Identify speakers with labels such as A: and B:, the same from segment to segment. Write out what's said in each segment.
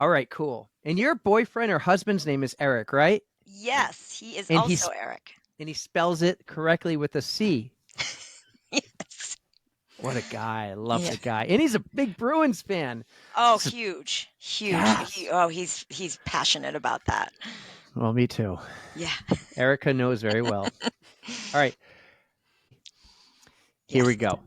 A: All right, cool. And your boyfriend or husband's name is Eric, right?
B: Yes, he is
A: And
B: also
A: he's
B: Eric.
A: and he spells it correctly with a C.
B: Yes.
A: What a guy. I love
B: Yeah.
A: the guy. And he's a big Bruins fan.
B: Oh,
A: So,
B: huge, huge.
A: yes.
B: He's passionate about that.
A: Well, me too.
B: Yeah.
A: Erica knows very well. All right, here we
B: Yes.
A: go.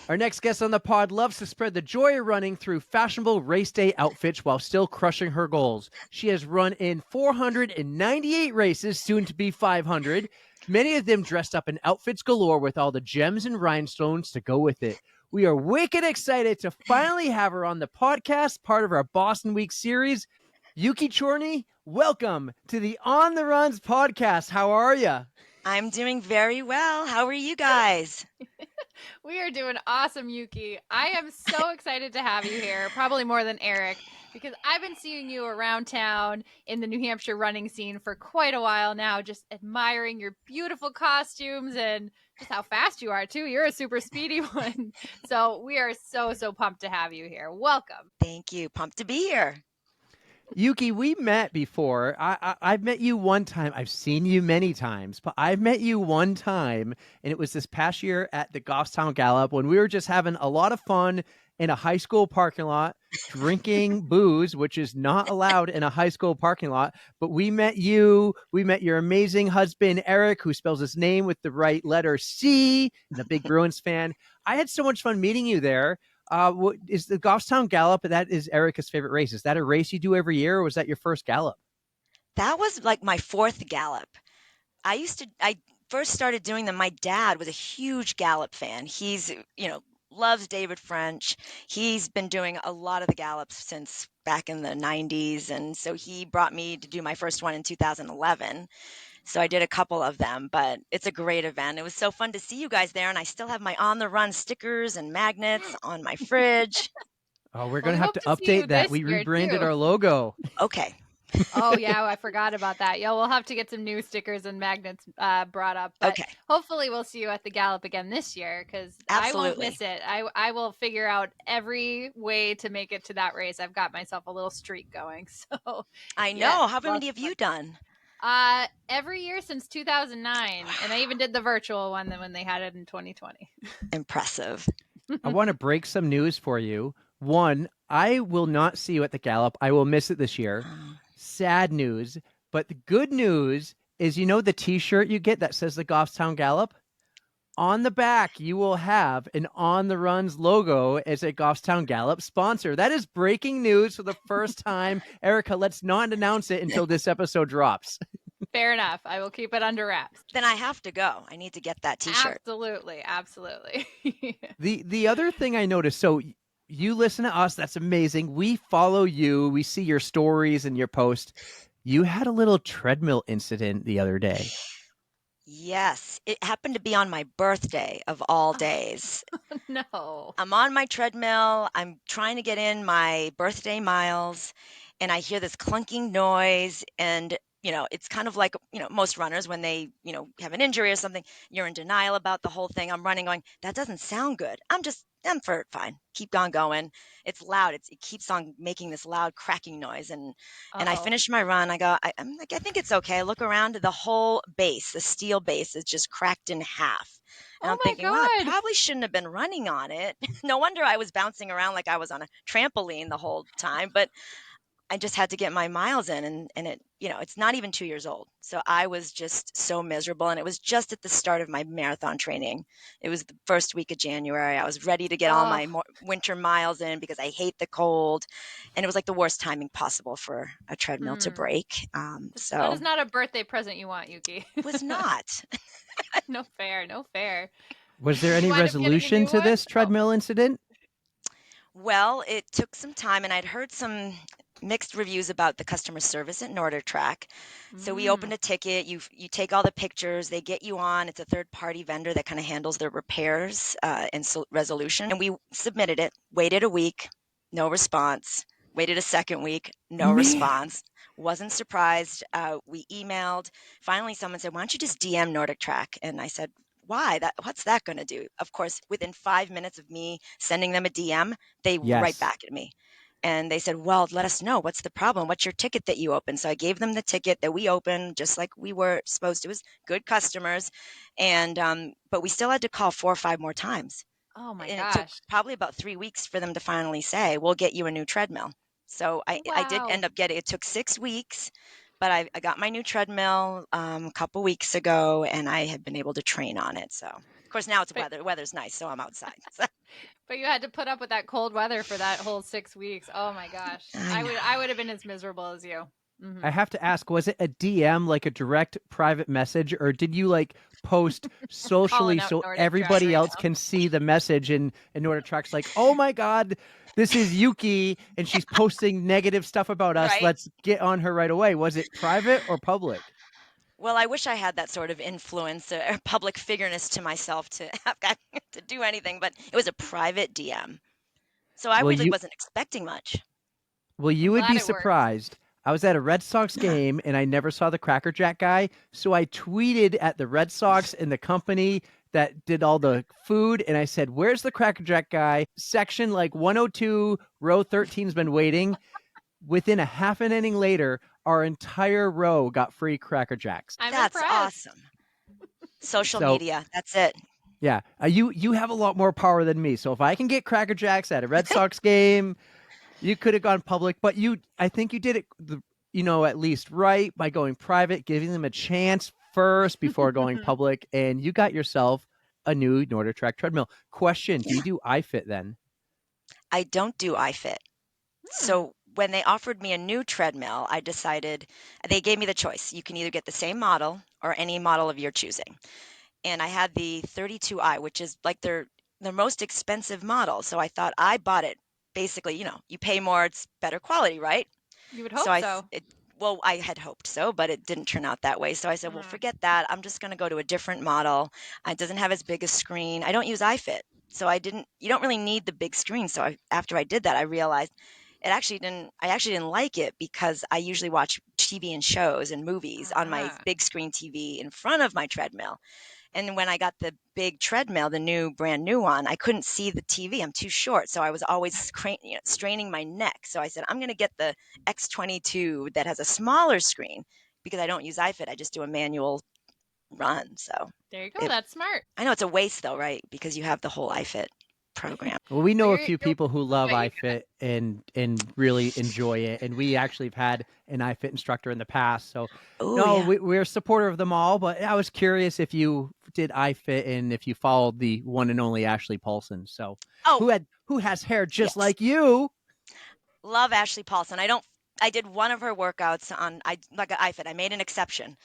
A: Our next guest on the pod loves to spread the joy of running through fashionable race day outfits while still crushing her goals. She has run in 498 races, soon to be 500, many of them dressed up in outfits galore with all the gems and rhinestones to go with it. We are wicked excited to finally have her on the podcast, part of our Boston Week series. Yuki Chorney, welcome to the On the Runs podcast. How are you?
B: I'm doing very well. How are you guys?
C: We are doing awesome, Yuki. I am so excited to have you here, probably more than Eric, because I've been seeing you around town in the New Hampshire running scene for quite a while now, just admiring your beautiful costumes and just how fast you are, too. You're a super speedy one. So we are so pumped to have you here. Welcome.
B: Thank you. Pumped to be here.
A: Yuki, we met before. I've met you one time. I've seen you many times, but I've met you one time, and it was this past year at the Goffstown Gallop when we were just having a lot of fun in a high school parking lot, drinking booze, which is not allowed in a high school parking lot. But we met you. We met your amazing husband, Eric, who spells his name with the right letter C, and a big Bruins fan. I had so much fun meeting you there. What is the Goffstown Gallop? That is Erica's favorite race. Is that a race you do every year, or was that your first gallop?
B: That was like my fourth gallop. I first started doing them. My dad was a huge Gallop fan. Loves David French. He's been doing a lot of the gallops since back in the 90s. And so he brought me to do my first one in 2011. So I did a couple of them, but it's a great event. It was so fun to see you guys there. And I still have my on the run stickers and magnets on my fridge.
A: Oh, we're
C: Well,
A: gonna
C: we
A: have
C: hope
A: to
C: to see you
A: update that.
C: this
A: We
C: year,
A: rebranded
C: too.
A: our logo.
B: Okay.
C: Oh yeah, I forgot about that. Yeah, we'll have to get some new stickers and magnets brought up. But
B: Okay.
C: hopefully, we'll see you at the Gallop again this year because I won't
B: Absolutely.
C: miss it. I will figure out every way to make it to that race. I've got myself a little streak going. So
B: I
C: yes,
B: know. How
C: lots
B: many have
C: of fun.
B: you done?
C: Every year since 2009, and I even did the virtual one when they had it in 2020.
B: Impressive.
A: I want to break some news for you. One, I will not see you at the Gallop. I will miss it this year. Sad news. But the good news is, the T-shirt you get that says the Goffstown Gallop? On the back, you will have an On the Runs logo as a Goffstown Gallop sponsor. That is breaking news for the first time. Erica, let's not announce it until this episode drops.
C: Fair enough. I will keep it under wraps.
B: Then I have to go. I need to get that t-shirt.
C: Absolutely.
A: The other thing I noticed, so you listen to us, that's amazing. We follow you, we see your stories and your posts. You had a little treadmill incident the other day.
B: Yes, it happened to be on my birthday of all days.
C: No.
B: I'm on my treadmill. I'm trying to get in my birthday miles, and I hear this clunking noise. And, it's kind of like, most runners when they, have an injury or something, you're in denial about the whole thing. I'm running, going, that doesn't sound good. I'm for fine. Keep on going. It's loud. It keeps on making this loud cracking noise. And I
C: Uh-oh.
B: finish my run. I'm like, I think it's okay. I look around, the whole base, the steel base is just cracked in half. And
C: Oh
B: I'm
C: my
B: thinking, well, I
C: God.
B: probably shouldn't have been running on it. No wonder I was bouncing around like I was on a trampoline the whole time, but I just had to get my miles in, and it's not even 2 years old. So I was just so miserable. And it was just at the start of my marathon training. It was the first week of January. I was ready to get all my
C: Oh,
B: winter miles in because I hate the cold. And it was like the worst timing possible for a treadmill to
C: hmm.
B: break.
C: That
B: So
C: is not a birthday present you want, Yuki.
B: was not.
C: No fair, no fair.
A: Was there
C: Did you
A: any
C: wind up getting a
A: resolution
C: new
A: to
C: one?
A: this
C: Oh.
A: treadmill incident?
B: Well, it took some time, and I'd heard some mixed reviews about the customer service at NordicTrack. So we opened
C: Mm.
B: a ticket. You take all the pictures. They get you on. It's a third-party vendor that kind of handles their repairs and resolution. And we submitted it. Waited a week, no response. Waited a second week, no
A: Man.
B: response. Wasn't surprised. We emailed. Finally, someone said, "Why don't you just DM NordicTrack?" And I said, why? What's that going to do? Of course, within 5 minutes of me sending them a DM, they were right
A: Yes.
B: back at me. And they said, well, let us know. What's the problem? What's your ticket that you opened? So I gave them the ticket that we opened, just like we were supposed to. It was good customers. And, but we still had to call 4 or 5 more times.
C: Oh my
B: And it took
C: gosh.
B: probably about 3 weeks for them to finally say, we'll get you a new treadmill. So I did
C: Wow.
B: end up getting, it took 6 weeks, but I got my new treadmill a couple weeks ago, and I have been able to train on it. So, of course, now it's
C: But
B: weather's nice, so I'm outside. So,
C: but you had to put up with that cold weather for that whole 6 weeks. Oh my gosh.
B: I know.
C: I would have been as miserable as you.
A: I
C: Hmm.
A: have to ask, was it a DM, like a direct private message, or did you like post socially
C: Calling out
A: so
C: Nordic Track
A: everybody
C: right
A: else
C: now.
A: can see the message and Nordic Track's like, oh my God, this is Yuki and she's posting negative stuff about us.
B: Right?
A: Let's get on her right away. Was it private or public?
B: Well, I wish I had that sort of influence or public figureness to myself to have to do anything, but it was a private DM. So I
A: Well,
B: really
A: you
B: wasn't expecting much.
A: Well,
C: I'm
A: you would
C: glad
A: be
C: it worked.
A: surprised. I was at a Red Sox game and I never saw the Cracker Jack guy. So I tweeted at the Red Sox and the company that did all the food. And I said, where's the Cracker Jack guy? Section like 102, row 13's been waiting. Within a half an inning later, our entire row got free Cracker Jacks.
C: I'm
B: That's
C: impressed.
B: awesome. Social
A: So
B: media, that's it.
A: yeah, you have a lot more power than me. So if I can get Cracker Jacks at a Red Sox game, you could have gone public, but I think you did it, at least right by going private, giving them a chance first before going public, and you got yourself a new Nordic Track treadmill. Question: do
B: Yeah.
A: you do iFit then?
B: I don't do iFit.
C: Hmm.
B: So when they offered me a new treadmill, I decided they gave me the choice. You can either get the same model or any model of your choosing. And I had the 32i, which is like their most expensive model. So I thought I bought it. Basically, you pay more, it's better quality, right?
C: You would
B: So
C: hope so.
B: well, I had hoped so, but it didn't turn out that way. So I said, well,
C: Hmm.
B: forget that. I'm just going to go to a different model. It doesn't have as big a screen. I don't use iFit. So you don't really need the big screen. So after I did that, I realized I actually didn't like it because I usually watch TV and shows and movies on my
C: Ah.
B: big screen TV in front of my treadmill. And when I got the big treadmill, the brand new one, I couldn't see the TV. I'm too short. So I was always straining my neck. So I said, I'm going to get the X22 that has a smaller screen because I don't use iFit. I just do a manual run. So
C: There you go.
B: it,
C: That's smart.
B: I know it's a waste though, right? Because you have the whole iFit program.
A: Well, we
C: Well,
A: know a few
C: you're
A: people who love
C: what you
A: iFit and really enjoy it, and we actually have had an iFit instructor in the past. So,
B: Oh,
A: no,
B: yeah.
A: we're a supporter of them all. But I was curious if you did iFit and if you followed the one and only Ashley Paulson. So,
B: Oh,
A: who has hair just
B: yes.
A: like you?
B: Love Ashley Paulson. I did one of her workouts on, like iFit. I made an exception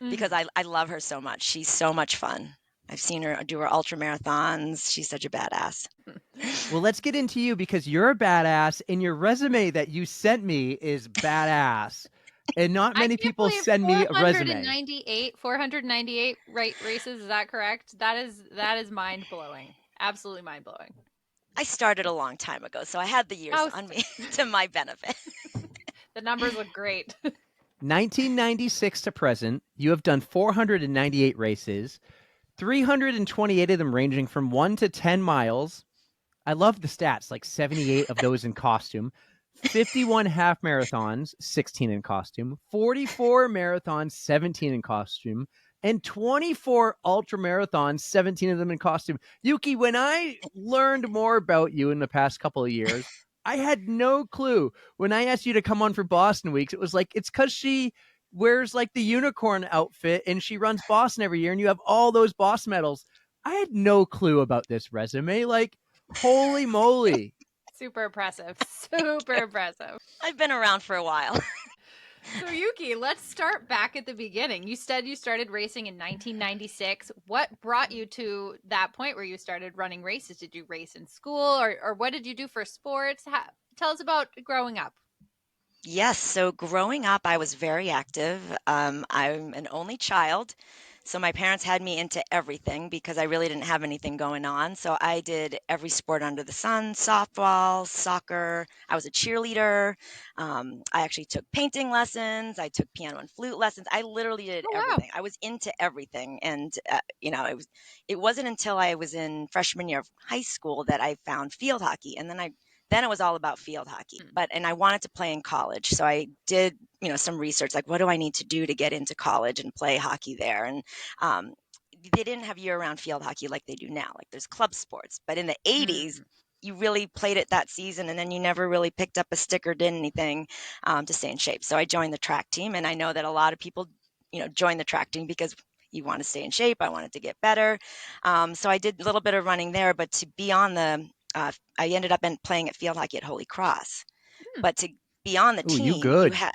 B: because
C: Mhm.
B: I love her so much. She's so much fun. I've seen her do her ultra marathons. She's such a badass.
A: Well, let's get into you because you're a badass, and your resume that you sent me is badass. And not
C: I
A: many
C: can't
A: people
C: believe
A: send me a resume.
C: 498 races. Is that correct? That is mind blowing. Absolutely mind blowing.
B: I started a long time ago, so I had the years
C: Oh,
B: on me to my benefit.
C: the numbers look great.
A: 1996 to present, you have done 498 races, 328 of them ranging from 1 to 10 miles. I love the stats, like 78 of those in costume, 51 half marathons, 16 in costume, 44 marathons, 17 in costume, and 24 ultra marathons, 17 of them in costume. Yuki, when I learned more about you in the past couple of years, I had no clue. When I asked you to come on for Boston Weeks, it was like, it's because she wears like the unicorn outfit and she runs Boston every year, and you have all those Boston medals. I had no clue about this resume. Like, holy moly.
C: Super impressive. Super impressive.
B: I've been around for a while.
C: So Yuki, let's start back at the beginning. You said you started racing in 1996. What brought you to that point where you started running races? Did you race in school, or what did you do for sports? Tell us about growing up.
B: Yes, so growing up, I was very active. I'm an only child, so my parents had me into everything because I really didn't have anything going on. So I did every sport under the sun, softball, soccer. I was a cheerleader. I actually took painting lessons. I took piano and flute lessons. I literally did
C: Oh wow.
B: everything. I was into everything, and it wasn't until I was in freshman year of high school that I found field hockey, and then I Then it was all about field hockey.
C: Mm.
B: And I wanted to play in college. So I did, some research, like what do I need to do to get into college and play hockey there? And um, they didn't have year-round field hockey like they do now. Like there's club sports, but in the 80s,
C: Mm.
B: you really played it that season, and then you never really picked up a stick or did anything to stay in shape. So I joined the track team, and I know that a lot of people, join the track team because you want to stay in shape. I wanted to get better. So I did a little bit of running there, but to be on I ended up playing at field hockey at Holy Cross.
C: Mm.
B: But to be on the
A: Ooh, you
B: team, you
A: good.
B: had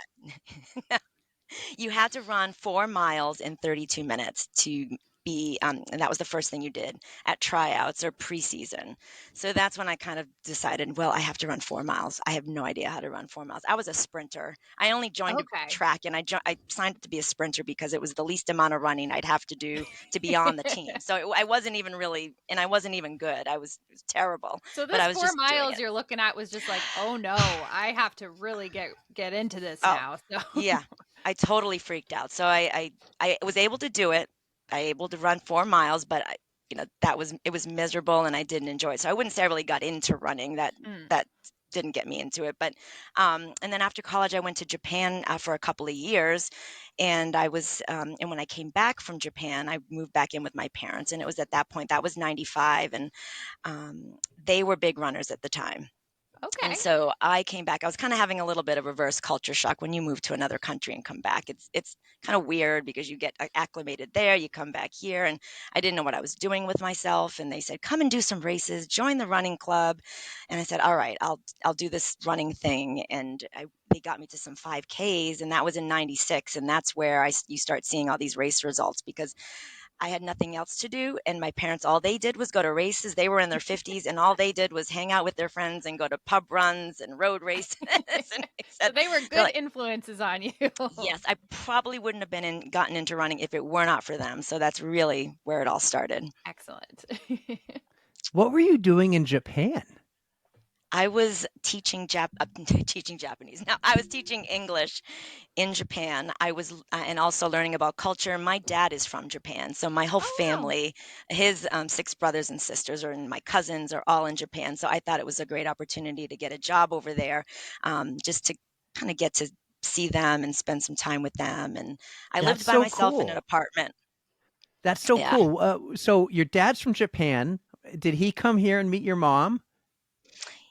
B: you had to run 4 miles in 32 minutes to be, and that was the first thing you did at tryouts or preseason. So that's when I kind of decided, well, I have to run 4 miles. I have no idea how to run 4 miles. I was a sprinter. I only joined a
C: Okay.
B: track, and I signed up to be a sprinter because it was the least amount of running I'd have to do to be on the team. So I wasn't even really, and I wasn't even good. It was terrible,
C: So
B: but
C: this
B: I was
C: four
B: just doing
C: miles
B: it.
C: you're looking at was just like, oh no, I have to really get into this
B: Oh,
C: now. So
B: yeah, I totally freaked out. So I was able to do it. I able to run 4 miles, but it was miserable and I didn't enjoy it. So I wouldn't say I really got into running.
C: Mm.
B: That didn't get me into it. But and then after college, I went to Japan for a couple of years, and and when I came back from Japan, I moved back in with my parents, and it was at that point that was 95, and they were big runners at the time. And
C: Okay.
B: so I came back. I was kind of having a little bit of reverse culture shock when you move to another country and come back. It's kind of weird because you get acclimated there, you come back here, and I didn't know what I was doing with myself. And they said, "Come and do some races, join the running club." And I said, "All right, I'll do this running thing." And they got me to some 5Ks, and that was in '96, and that's where you start seeing all these race results because I had nothing else to do, and my parents, all they did was go to races. They were in their 50s, and all they did was hang out with their friends and go to pub runs and road races. And I
C: So
B: said,
C: they were
B: they're
C: good
B: like,
C: influences on you.
B: yes, I probably wouldn't have gotten into running if it were not for them. So that's really where it all started.
C: Excellent.
A: What were you doing in Japan?
B: I was teaching Japanese. Now I was teaching English in Japan. I was and also learning about culture. My dad is from Japan, so my whole
C: Oh wow.
B: family, his 6 brothers and sisters, and my cousins are all in Japan. So I thought it was a great opportunity to get a job over there, just to kind of get to see them and spend some time with them. And I
A: That's
B: lived by
A: so
B: myself in an
A: cool.
B: apartment.
A: That's so
B: Yeah.
A: cool. So your dad's from Japan. Did he come here and meet your mom?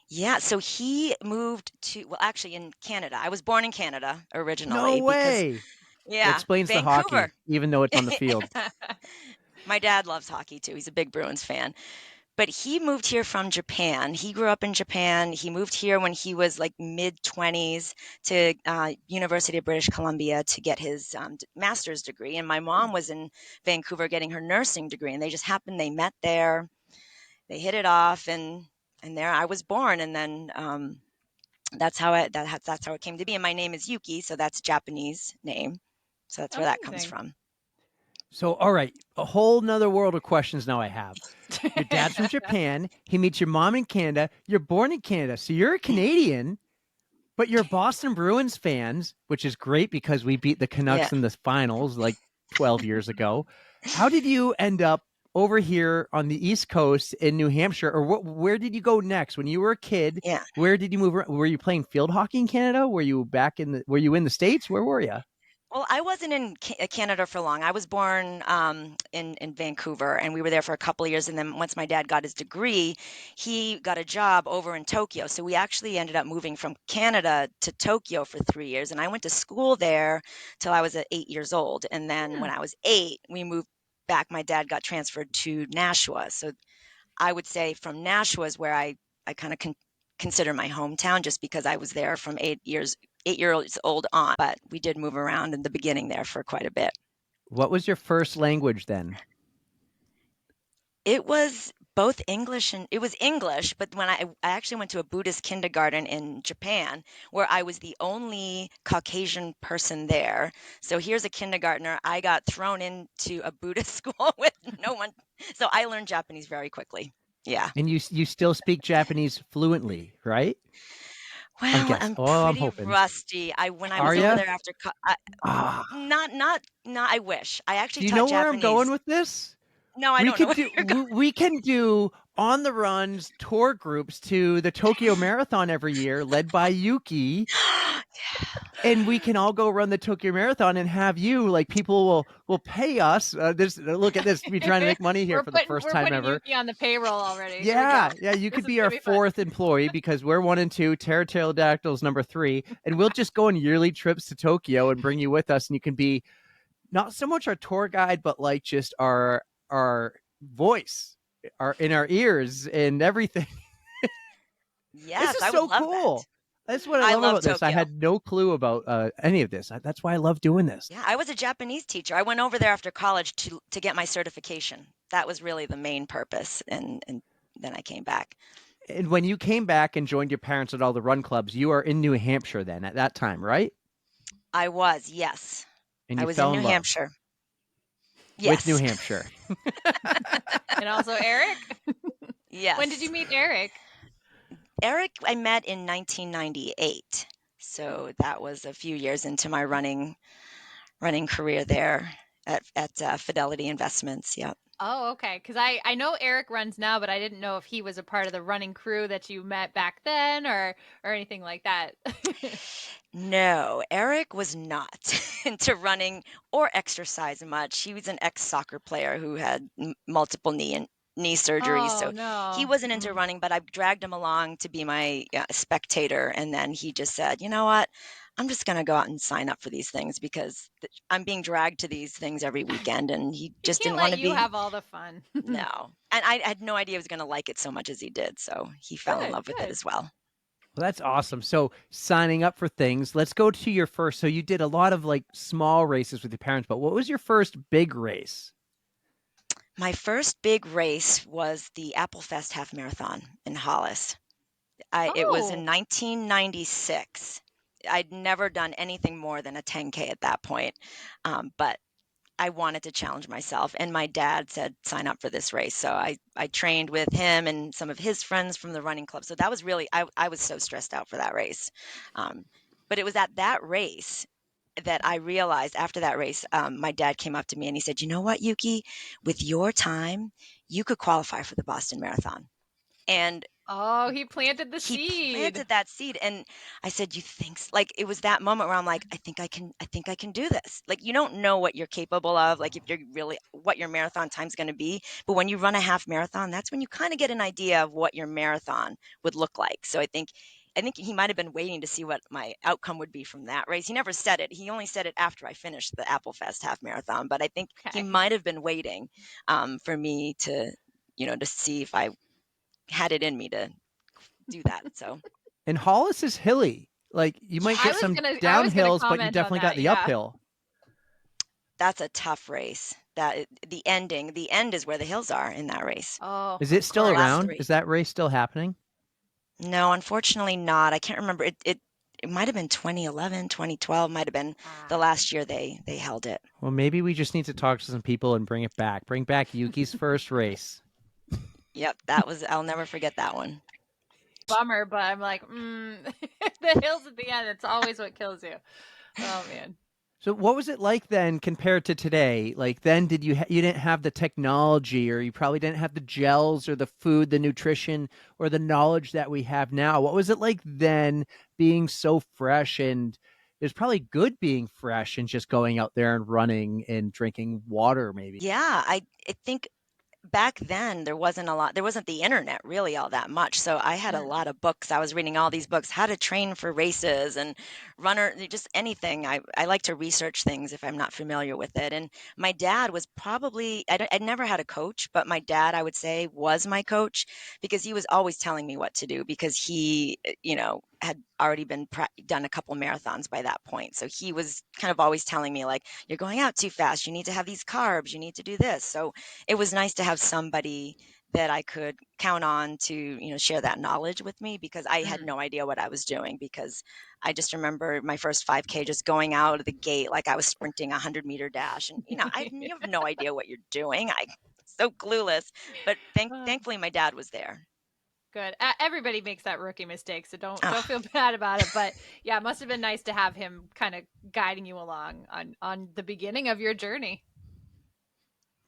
B: Yeah, so he moved well, actually in Canada. I was born in Canada
A: No
B: originally because,
A: way. That
B: yeah,
A: explains the
B: Vancouver.
A: hockey, even though it's on the field.
B: My dad loves hockey too. He's a big Bruins fan. But he moved here from Japan. He grew up in Japan. He moved here when he was like mid 20s to University of British Columbia to get his master's degree. And my
C: Hmm.
B: mom was in Vancouver getting her nursing degree. And they just happened, they met there, they hit it off, and there I was born. And then that's how it came to be. And my name is Yuki, so that's a Japanese name. So that's where that comes
C: Amazing.
B: from.
A: So, all right, a whole nother world of questions now I have. Your dad's from Japan. He meets your mom in Canada. You're born in Canada. So you're a Canadian, but you're Boston Bruins fans, which is great because we beat the
B: Yeah.
A: Canucks in the finals like 12 years ago. How did you end up over here on the East Coast in New Hampshire? Or where did you go next? When you were a kid,
B: Yeah.
A: where did you move around? Were you playing field hockey in Canada? Were you in the States? Where were you?
B: Well, I wasn't in Canada for long. I was born in Vancouver, and we were there for a couple of years. And then once my dad got his degree, he got a job over in Tokyo. So we actually ended up moving from Canada to Tokyo for 3 years. And I went to school there till I was 8 years old. And then
C: Hmm.
B: when I was 8, we moved back. My dad got transferred to Nashua. So I would say from Nashua is where I kind of consider my hometown just because I was there from 8 years old on. But we did move around in the beginning there for quite a bit.
A: What was your first language then?
B: It was both English and it was English, but when I actually went to a Buddhist kindergarten in Japan where I was the only Caucasian person there. So here's a kindergartner. I got thrown into a Buddhist school with no one. So I learned Japanese very quickly. Yeah.
A: And you still speak Japanese fluently, right? I'm
B: Well,
A: guessing.
B: I'm
A: Oh, I'm
B: pretty
A: hoping.
B: rusty. When I
A: Are
B: was over
A: you?
B: there after
A: Ah,
B: not I wish. I actually
A: do you
B: taught
A: know where I'm going
B: Japanese.
A: with this?
B: No, I
A: We
B: don't know
A: could
B: where
A: do
B: you're going.
A: we can do on the runs tour groups to the Tokyo Marathon every year, led by Yuki. And we can all go run the Tokyo Marathon and have you, like, people will pay us. Look at this, me trying to make money here for the first
C: we're
A: time
C: putting
A: ever.
C: Yuki on the payroll already. Here we go.
A: Yeah, you
C: This
A: could
C: is
A: be
C: gonna
A: our
C: be fun.
A: fourth employee because we're 1 and 2, Pterodactyl's number 3, and we'll just go on yearly trips to Tokyo and bring you with us, and you can be not so much our tour guide, but like just our voice, our in our ears and everything. This
B: Yes,
A: is
B: I would
A: so
B: love that.
A: cool. That's what I
B: I
A: love
B: love
A: about this. I
B: Tokyo.
A: had no clue about any of this. That's why I love doing this.
B: Yeah, I was a Japanese teacher. I went over there after college to get my certification. That was really the main purpose, and then I came back.
A: And when you came back and joined your parents at all the run clubs, you are in New Hampshire then at that time, right?
B: I was, yes.
A: And
B: I
A: you
B: was in
A: fell
B: New
A: in love
B: Hampshire.
A: with New
B: Yes.
A: Hampshire.
C: And also Eric. When did
B: Yes.
C: you meet Eric?
B: Eric, I met in 1998. So that was a few years into my running career there at Fidelity Investments. Yep.
C: Oh, okay. Because I know Eric runs now, but I didn't know if he was a part of the running crew that you met back then or anything like that.
B: No, Eric was not into running or exercise much. He was an ex-soccer player who had multiple knee surgeries,
C: Oh
B: so he
C: no.
B: wasn't into running, but I dragged him along to be my spectator, and then he just said, "You know what? I'm just going to go out and sign up for these things because I'm being dragged to these things every weekend," and he
C: He
B: just
C: can't
B: didn't want
C: let
B: to
C: you
B: be.
C: have all the fun.
B: No. And I had no idea he was going to like it so much as he did, so he fell in
C: Good,
B: love with it
C: good.
B: as well.
A: Well, that's awesome. So signing up for things. Let's go to your first. So you did a lot of like small races with your parents, but what was your first big race?
B: My first big race was the Applefest Half Marathon in Hollis. It was in
C: Oh,
B: 1996. I'd never done anything more than a 10K at that point, but I wanted to challenge myself, and my dad said, "Sign up for this race." So I trained with him and some of his friends from the running club. So that was really I was so stressed out for that race, um, but it was at that race that I realized after that race, my dad came up to me and he said, "You know what, Yuki? With your time, you could qualify for the Boston Marathon." And
C: oh, he planted the
B: he
C: seed.
B: planted that seed, and I said, "You think like it was that moment where I'm like, I think I can do this." Like you don't know what you're capable of, like if you're really what your marathon time's going to be, but when you run a half marathon, that's when you kind of get an idea of what your marathon would look like. So I think he might have been waiting to see what my outcome would be from that race. He never said it. He only said it after I finished the Applefest half marathon, but I think he
C: Okay.
B: might have been waiting for me to to see if I had it in me to do that. So
A: And Hollis is hilly. Like you might
B: yeah,
A: get some
C: I was gonna
A: downhills, but you
C: comment on
A: definitely got
C: that.
A: the
C: Yeah.
A: uphill.
B: that's a tough race. The end is where the hills are in that race.
C: Oh,
A: Is it
C: of
A: still
B: The last
C: course.
A: around?
B: three.
A: Is that race still happening?
B: No, unfortunately not. I can't remember. It might have been 2011, 2012 might have been the
C: Ah.
B: last year they held it.
A: Well, maybe we just need to talk to some people and bring it back. Bring back Yuki's first race.
B: Yep, I'll never forget that one.
C: Bummer, but I'm like, the hills at the end, it's always what kills you. Oh man.
A: So what was it like then compared to today? Like then did you didn't have the technology or you probably didn't have the gels or the food, the nutrition or the knowledge that we have now. What was it like then being so fresh and it was probably good being fresh and just going out there and running and drinking water maybe.
B: Yeah, I think back then there wasn't the internet really all that much, so I had a
C: Mm.
B: lot of books. I was reading all these books, how to train for races and just anything. I like to research things if I'm not familiar with it. And my dad was probably I'd never had a coach, but my dad, I would say, was my coach because he was always telling me what to do because he had already done a couple marathons by that point, so he was kind of always telling me like, "You're going out too fast, you need to have these carbs, you need to do this." So it was nice to have somebody that I could count on to, share that knowledge with me because I had
C: Mm.
B: no idea what I was doing because I just remember my first 5K just going out of the gate like I was sprinting a 100-meter dash. And, you have no idea what you're doing. I so clueless. But
C: Uh,
B: thankfully, my dad was there.
C: Good. Everybody makes that rookie mistake, so don't
B: Oh,
C: feel bad about it. But yeah, it must have been nice to have him kind of guiding you along on the beginning of your journey.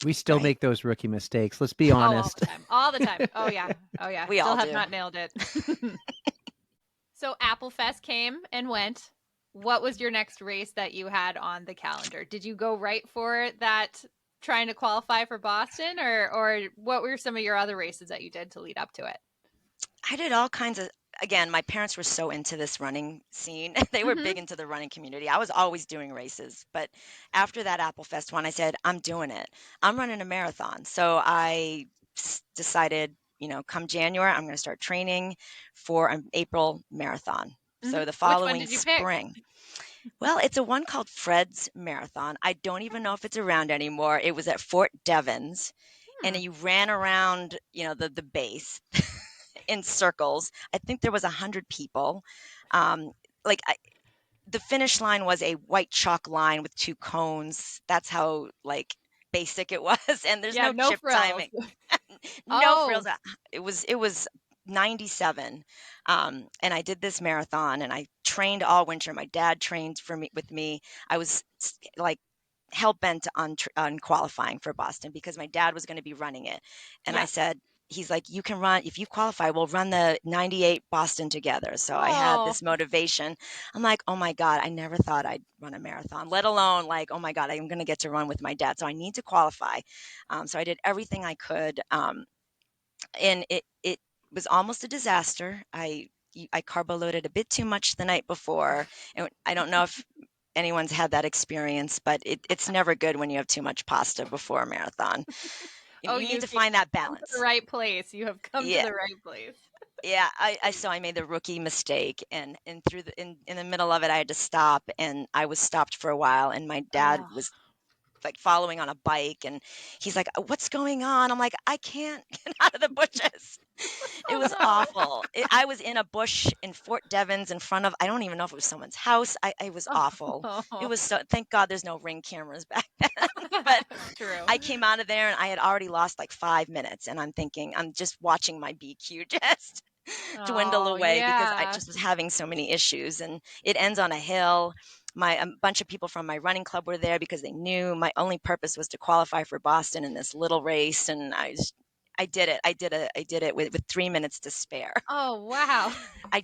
A: We still
B: right?
A: make those rookie mistakes. Let's be
C: Oh, all
A: honest.
C: the time. All the time. Oh yeah. Oh yeah.
B: We
C: Still
B: all
C: have
B: do.
C: not nailed it. So Applefest came and went. What was your next race that you had on the calendar? Did you go right for that trying to qualify for Boston, or what were some of your other races that you did to lead up to it?
B: I did all kinds of again, my parents were so into this running scene. They were
C: Mhm.
B: big into the running community. I was always doing races, but after that Apple Fest one, I said, I'm doing it. I'm running a marathon. So I decided, come January, I'm going to start training for an April marathon.
C: Mhm.
B: So the
C: Which one
B: following
C: did you pick?
B: spring, well, it's a one called Fred's Marathon. I don't even know if it's around anymore. It was at Fort Devens, and
C: Hmm.
B: you ran around, the base in circles. I think there was 100 people. Um, like the finish line was a white chalk line with two cones. That's how like basic it was, and there's
C: Yeah,
B: no
C: no
B: chip
C: frills.
B: timing, no
C: Oh,
B: frills. It was 97, and I did this marathon, and I trained all winter. My dad trained for me with me. I was like hell bent on qualifying for Boston because my dad was going to be running it, and I
C: yeah.
B: said. He's like, you can run, if you qualify, we'll run the 98 Boston together. So I had
C: Oh,
B: this motivation. I'm like, oh my God, I never thought I'd run a marathon, let alone like, oh my God, I'm going to get to run with my dad. So I need to qualify. So I did everything I could. And it was almost a disaster. I carbo loaded a bit too much the night before. And I don't know if anyone's had that experience, but it's never good when you have too much pasta before a marathon.
C: oh,
B: You need to
C: Yuki,
B: find that
C: come to the
B: balance.
C: right place. You have come to
B: Yeah.
C: the right place.
B: Yeah, I made the rookie mistake, and through in the middle of it I had to stop, and I was stopped for a while, and my dad
C: Oh,
B: was like following on a bike, and he's like, what's going on? I'm like, I can't get out of the bushes. It
C: oh
B: was awful. I was in a bush in Fort Devens in front of, I don't even know if it was someone's house. It was
C: no.
B: awful. It
C: Oh,
B: was so, thank God there's no ring cameras back then. But
C: true.
B: I came out of there and I had already lost like 5 minutes, and I'm thinking, I'm just watching my BQ just dwindle
C: Oh,
B: away because I
C: yeah.
B: just was having so many issues. And it ends on a hill. A bunch of people from my running club were there because they knew my only purpose was to qualify for Boston in this little race, and I did it. I did it with 3 minutes to spare.
C: Oh, wow.
B: I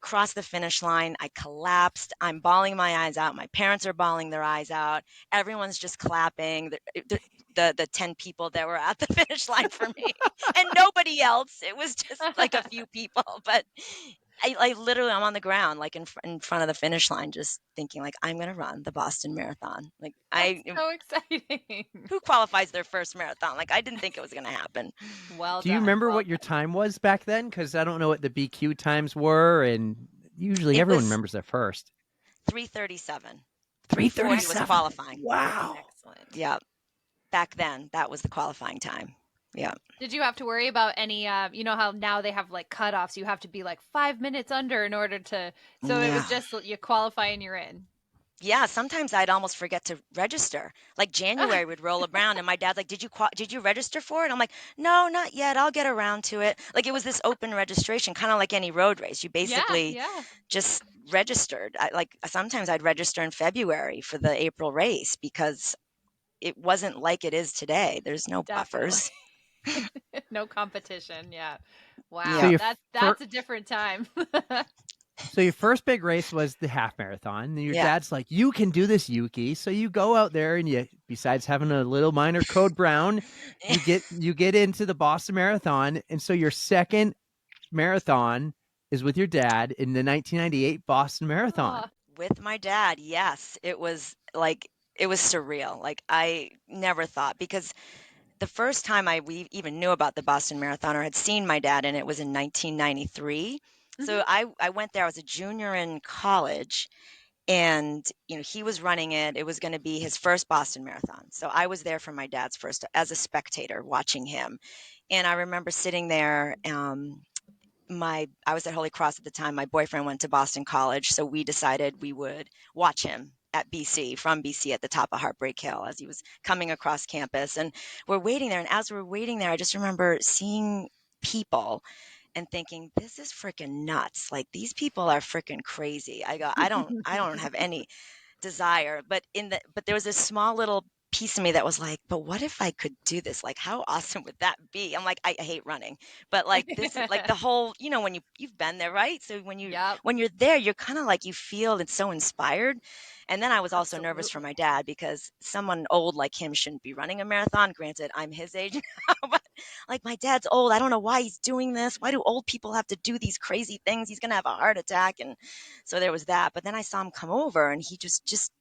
B: crossed the finish line. I collapsed. I'm bawling my eyes out. My parents are bawling their eyes out. Everyone's just clapping. The 10 people that were at the finish line for me and nobody else. It was just like a few people, but I literally, I'm on the ground, like in front of the finish line, just thinking like, I'm going to run the Boston Marathon. Like
C: That's so exciting.
B: who qualifies their first marathon? Like I didn't think it was going to happen.
C: Well
A: Do you
C: done.
A: remember
C: Well
A: what your time was back then? Because I don't know what the BQ times were, and usually
B: It
A: everyone
B: was
A: remembers their first.
B: 3:37.
A: Three
B: 3:40 was
C: excellent.
A: 37.
B: qualifying.
A: Wow.
C: Excellent.
B: Yeah. Back then, that was the qualifying time. Yeah.
C: Did you have to worry about any you know how now they have like cutoffs, you have to be like 5 minutes under in order to, so it
B: Yeah.
C: was just you qualify and you're in.
B: Yeah, sometimes I'd almost forget to register. Like January would roll around and my dad's like, did you register for it?" I'm like, "No, not yet. I'll get around to it." Like it was this open registration, kind of like any road race. You
C: Yeah,
B: basically
C: yeah,
B: just registered. Like sometimes I'd register in February for the April race because it wasn't like it is today. There's no
C: definitely.
B: buffers.
C: No competition. Yeah.
A: So
B: Yeah.
C: Wow.
A: your
C: That's a different time.
A: so your first big race was the half marathon, and your
B: Yeah.
A: dad's like, "You can do this, Yuki." So you go out there, and you, besides having a little minor code brown, you get into the Boston Marathon, and so your second marathon is with your dad in the 1998 Boston Marathon.
C: Oh,
B: With my dad, yes. It was surreal. Like I never thought because the first time we even knew about the Boston Marathon or had seen my dad in it was in 1993. So
C: mhm.
B: I went there. I was a junior in college, and he was running it. It was going to be his first Boston Marathon. So I was there for my dad's first as a spectator watching him. And I remember sitting there. My I was at Holy Cross at the time. My boyfriend went to Boston College, so we decided we would watch him at BC from BC at the top of Heartbreak Hill as he was coming across campus. And we're waiting there. And as we're waiting there, I just remember seeing people and thinking, this is freaking nuts. Like these people are freaking crazy. I go, I don't have any desire. But there was this small little piece of me that was like, but what if I could do this? Like, how awesome would that be? I'm like, I hate running, but like this is like the whole, when you've been there, right? So
C: Yep,
B: when you're there, you're kind of like you feel it's so inspired. And then I was also nervous for my
C: absolutely.
B: dad because someone old like him shouldn't be running a marathon. Granted, I'm his age now, but like my dad's old. I don't know why he's doing this. Why do old people have to do these crazy things? He's gonna have a heart attack. And so there was that. But then I saw him come over, and he just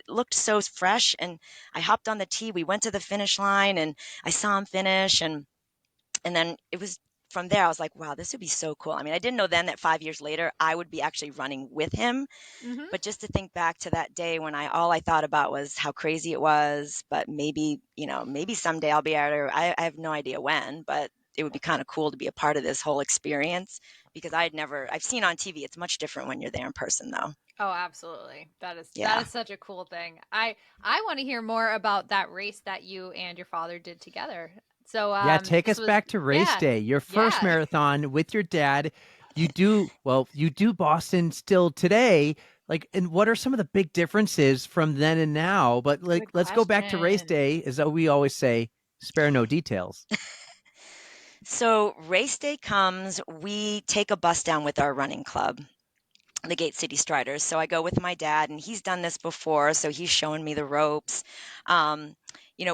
B: looked so fresh. And I hopped on the tee. We went to the finish line, and I saw him finish. And then it was from there, I was like, wow, this would be so cool. I mean, I didn't know then that 5 years later, I would be actually running with him.
C: Hmm.
B: But just to think back to that day when all I thought about was how crazy it was, but maybe, maybe someday I'll be able to, I have no idea when, but it would be kind of cool to be a part of this whole experience because I've seen on TV. It's much different when you're there in person though.
C: Oh, absolutely. That
B: Yeah.
C: is such a cool thing. I want to hear more about that race that you and your father did together. So
A: Yeah, take
C: this
A: us
C: was
A: back to race
C: yeah.
A: day, your first
C: Yeah.
A: marathon with your dad. You do Boston still today. Like, and what are some of the big differences from then and now? But like,
C: Good
A: let's go back to race
C: question.
A: day, as we always say, spare no details.
B: So race day comes, we take a bus down with our running club, the Gate City Striders. So I go with my dad, and he's done this before, so he's showing me the ropes. Um,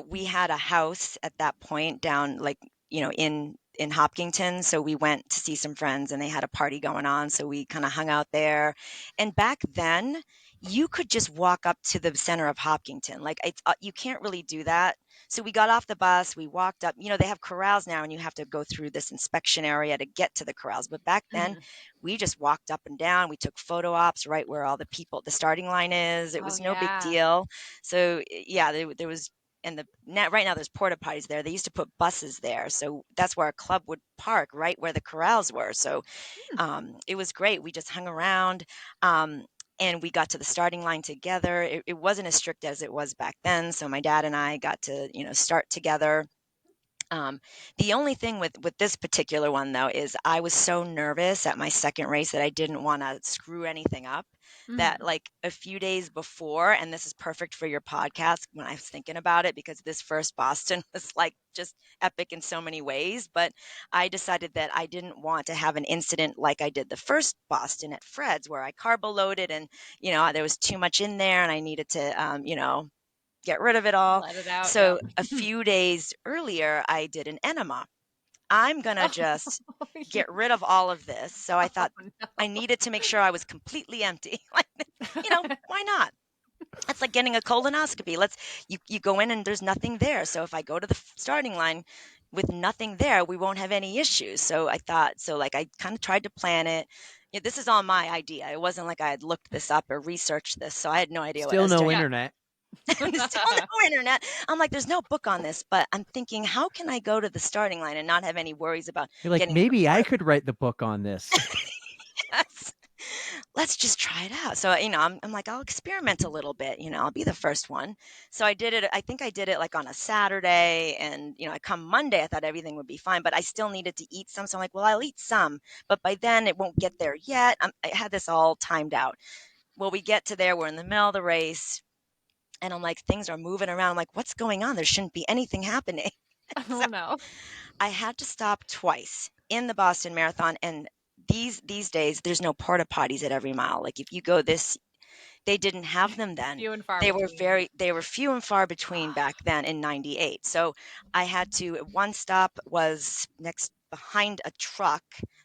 B: we had a house at that point down, like, in Hopkinton, so we went to see some friends, and they had a party going on, so we kind of hung out there. And back then, you could just walk up to the center of Hopkinton. Like you can't really do that. So we got off the bus, we walked up. They have corrals now, and you have to go through this inspection area to get to the corrals. But back then,
C: Mhm.
B: we just walked up and down. We took photo ops right where all the starting line is. It
C: Oh
B: was no big
C: yeah.
B: deal. So yeah, there was, and right now there's porta potties there. They used to put buses there, so that's where our club would park, right where the corrals were. So
C: Hmm.
B: it was great. We just hung around. Um, and we got to the starting line together. It wasn't as strict as it was back then. So my dad and I got to, start together. um, the only thing with this particular one though is I was so nervous at my second race that I didn't want to screw anything up. That
C: Mhm.
B: like a few days before, and this is perfect for your podcast when I was thinking about it because this first Boston was like just epic in so many ways. But I decided that I didn't want to have an incident like I did the first Boston at Fred's where I carbo loaded and there was too much in there and I needed to get rid of it all.
C: Let it out.
B: So
C: Yep.
B: a few days earlier, I did an enema. I'm going to just
C: Oh, you,
B: get rid of all of this. So I
C: oh
B: thought I needed to make sure I was completely empty. Like,
C: no.
B: why not? It's like getting a colonoscopy. You go in and there's nothing there. So if I go to the starting line with nothing there, we won't have any issues. So I thought, so like I kind of tried to plan it. This is all my idea. It wasn't like I had looked this up or researched this. So I had no idea what I
A: Still
B: was
A: no
B: doing.
C: Yeah.
A: internet.
B: There's still no internet. I'm like, there's no book on this, but I'm thinking, how can I go to the starting line and not have any worries about
A: You're like,
B: getting to the
A: maybe I
B: port?
A: could write the book on this.
B: Yes. Let's just try it out. So, I'm like, I'll experiment a little bit, I'll be the first one. So I did it. I think I did it like on a Saturday and, I come Monday, I thought everything would be fine, but I still needed to eat some. So I'm like, well, I'll eat some, but by then it won't get there yet. I had this all timed out. Well, we get to there. We're in the middle of the race. And I'm like, things are moving around. I'm like, what's going on? There shouldn't be anything happening. So
C: Oh no.
B: I had to stop twice in the Boston Marathon. And these days, there's no porta potties at every mile. Like if you go this, they didn't have them then.
C: Few and far between.
B: They were few and far between back then in 98. So I had to, one stop was next behind a truck,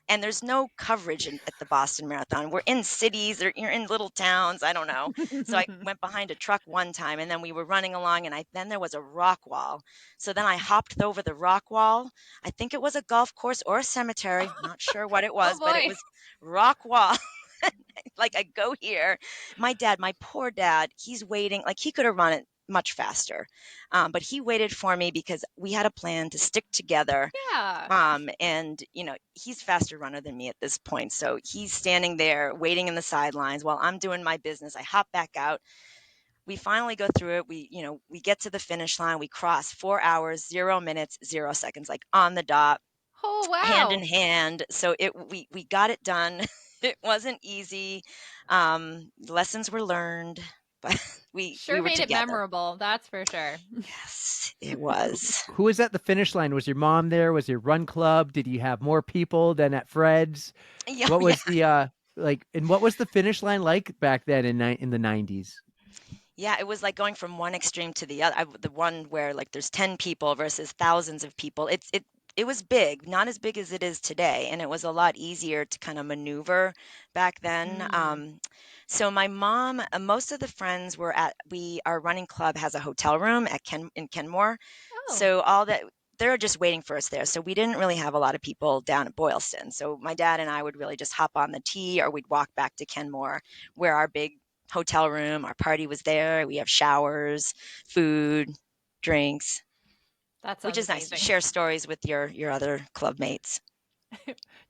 B: and there's no coverage at the Boston Marathon. We're in cities or you're in little towns. I don't know. So I went behind a truck one time, and then we were running along, and then there was a rock wall. So then I hopped over the rock wall. I think it was a golf course or a cemetery. Not sure what it
C: Oh
B: was, but it
C: boy.
B: was rock wall. Like I go here, my poor dad, he's waiting. Like he could have run it much faster, but he waited for me because we had a plan to stick together.
C: Yeah.
B: And he's faster runner than me at this point, so he's standing there waiting in the sidelines while I'm doing my business. I hop back out. We finally go through it. We get to the finish line. We cross 4 hours, 0 minutes, 0 seconds, like on the dot,
C: Oh
B: hand in
C: wow.
B: hand. So we got it done. It wasn't easy. Lessons were learned. but we
C: Sure
B: were
C: made it
B: together.
C: memorable, that's for sure.
B: Yes, it was.
A: Who was at the finish line? Was your mom there? Was your run club? Did you have more people than at Fred's?
B: Yeah,
A: What
B: yeah.
A: was the like and what was the finish line like back then in the 90s?
B: Yeah, it was like going from one extreme to the other. The one where like there's 10 people versus thousands of people. It was big, not as big as it is today, and it was a lot easier to kind of maneuver back then.
C: Mm.
B: So my mom, most of the friends were at our running club has a hotel room at Kenmore.
C: Oh,
B: So all that they're just waiting for us there. So we didn't really have a lot of people down at Boylston. So my dad and I would really just hop on the T or we'd walk back to Kenmore where our big hotel room, our party was there. We have showers, food, drinks,
C: that
B: which
C: sounds
B: is nice. You
C: amazing.
B: share stories with your other club mates.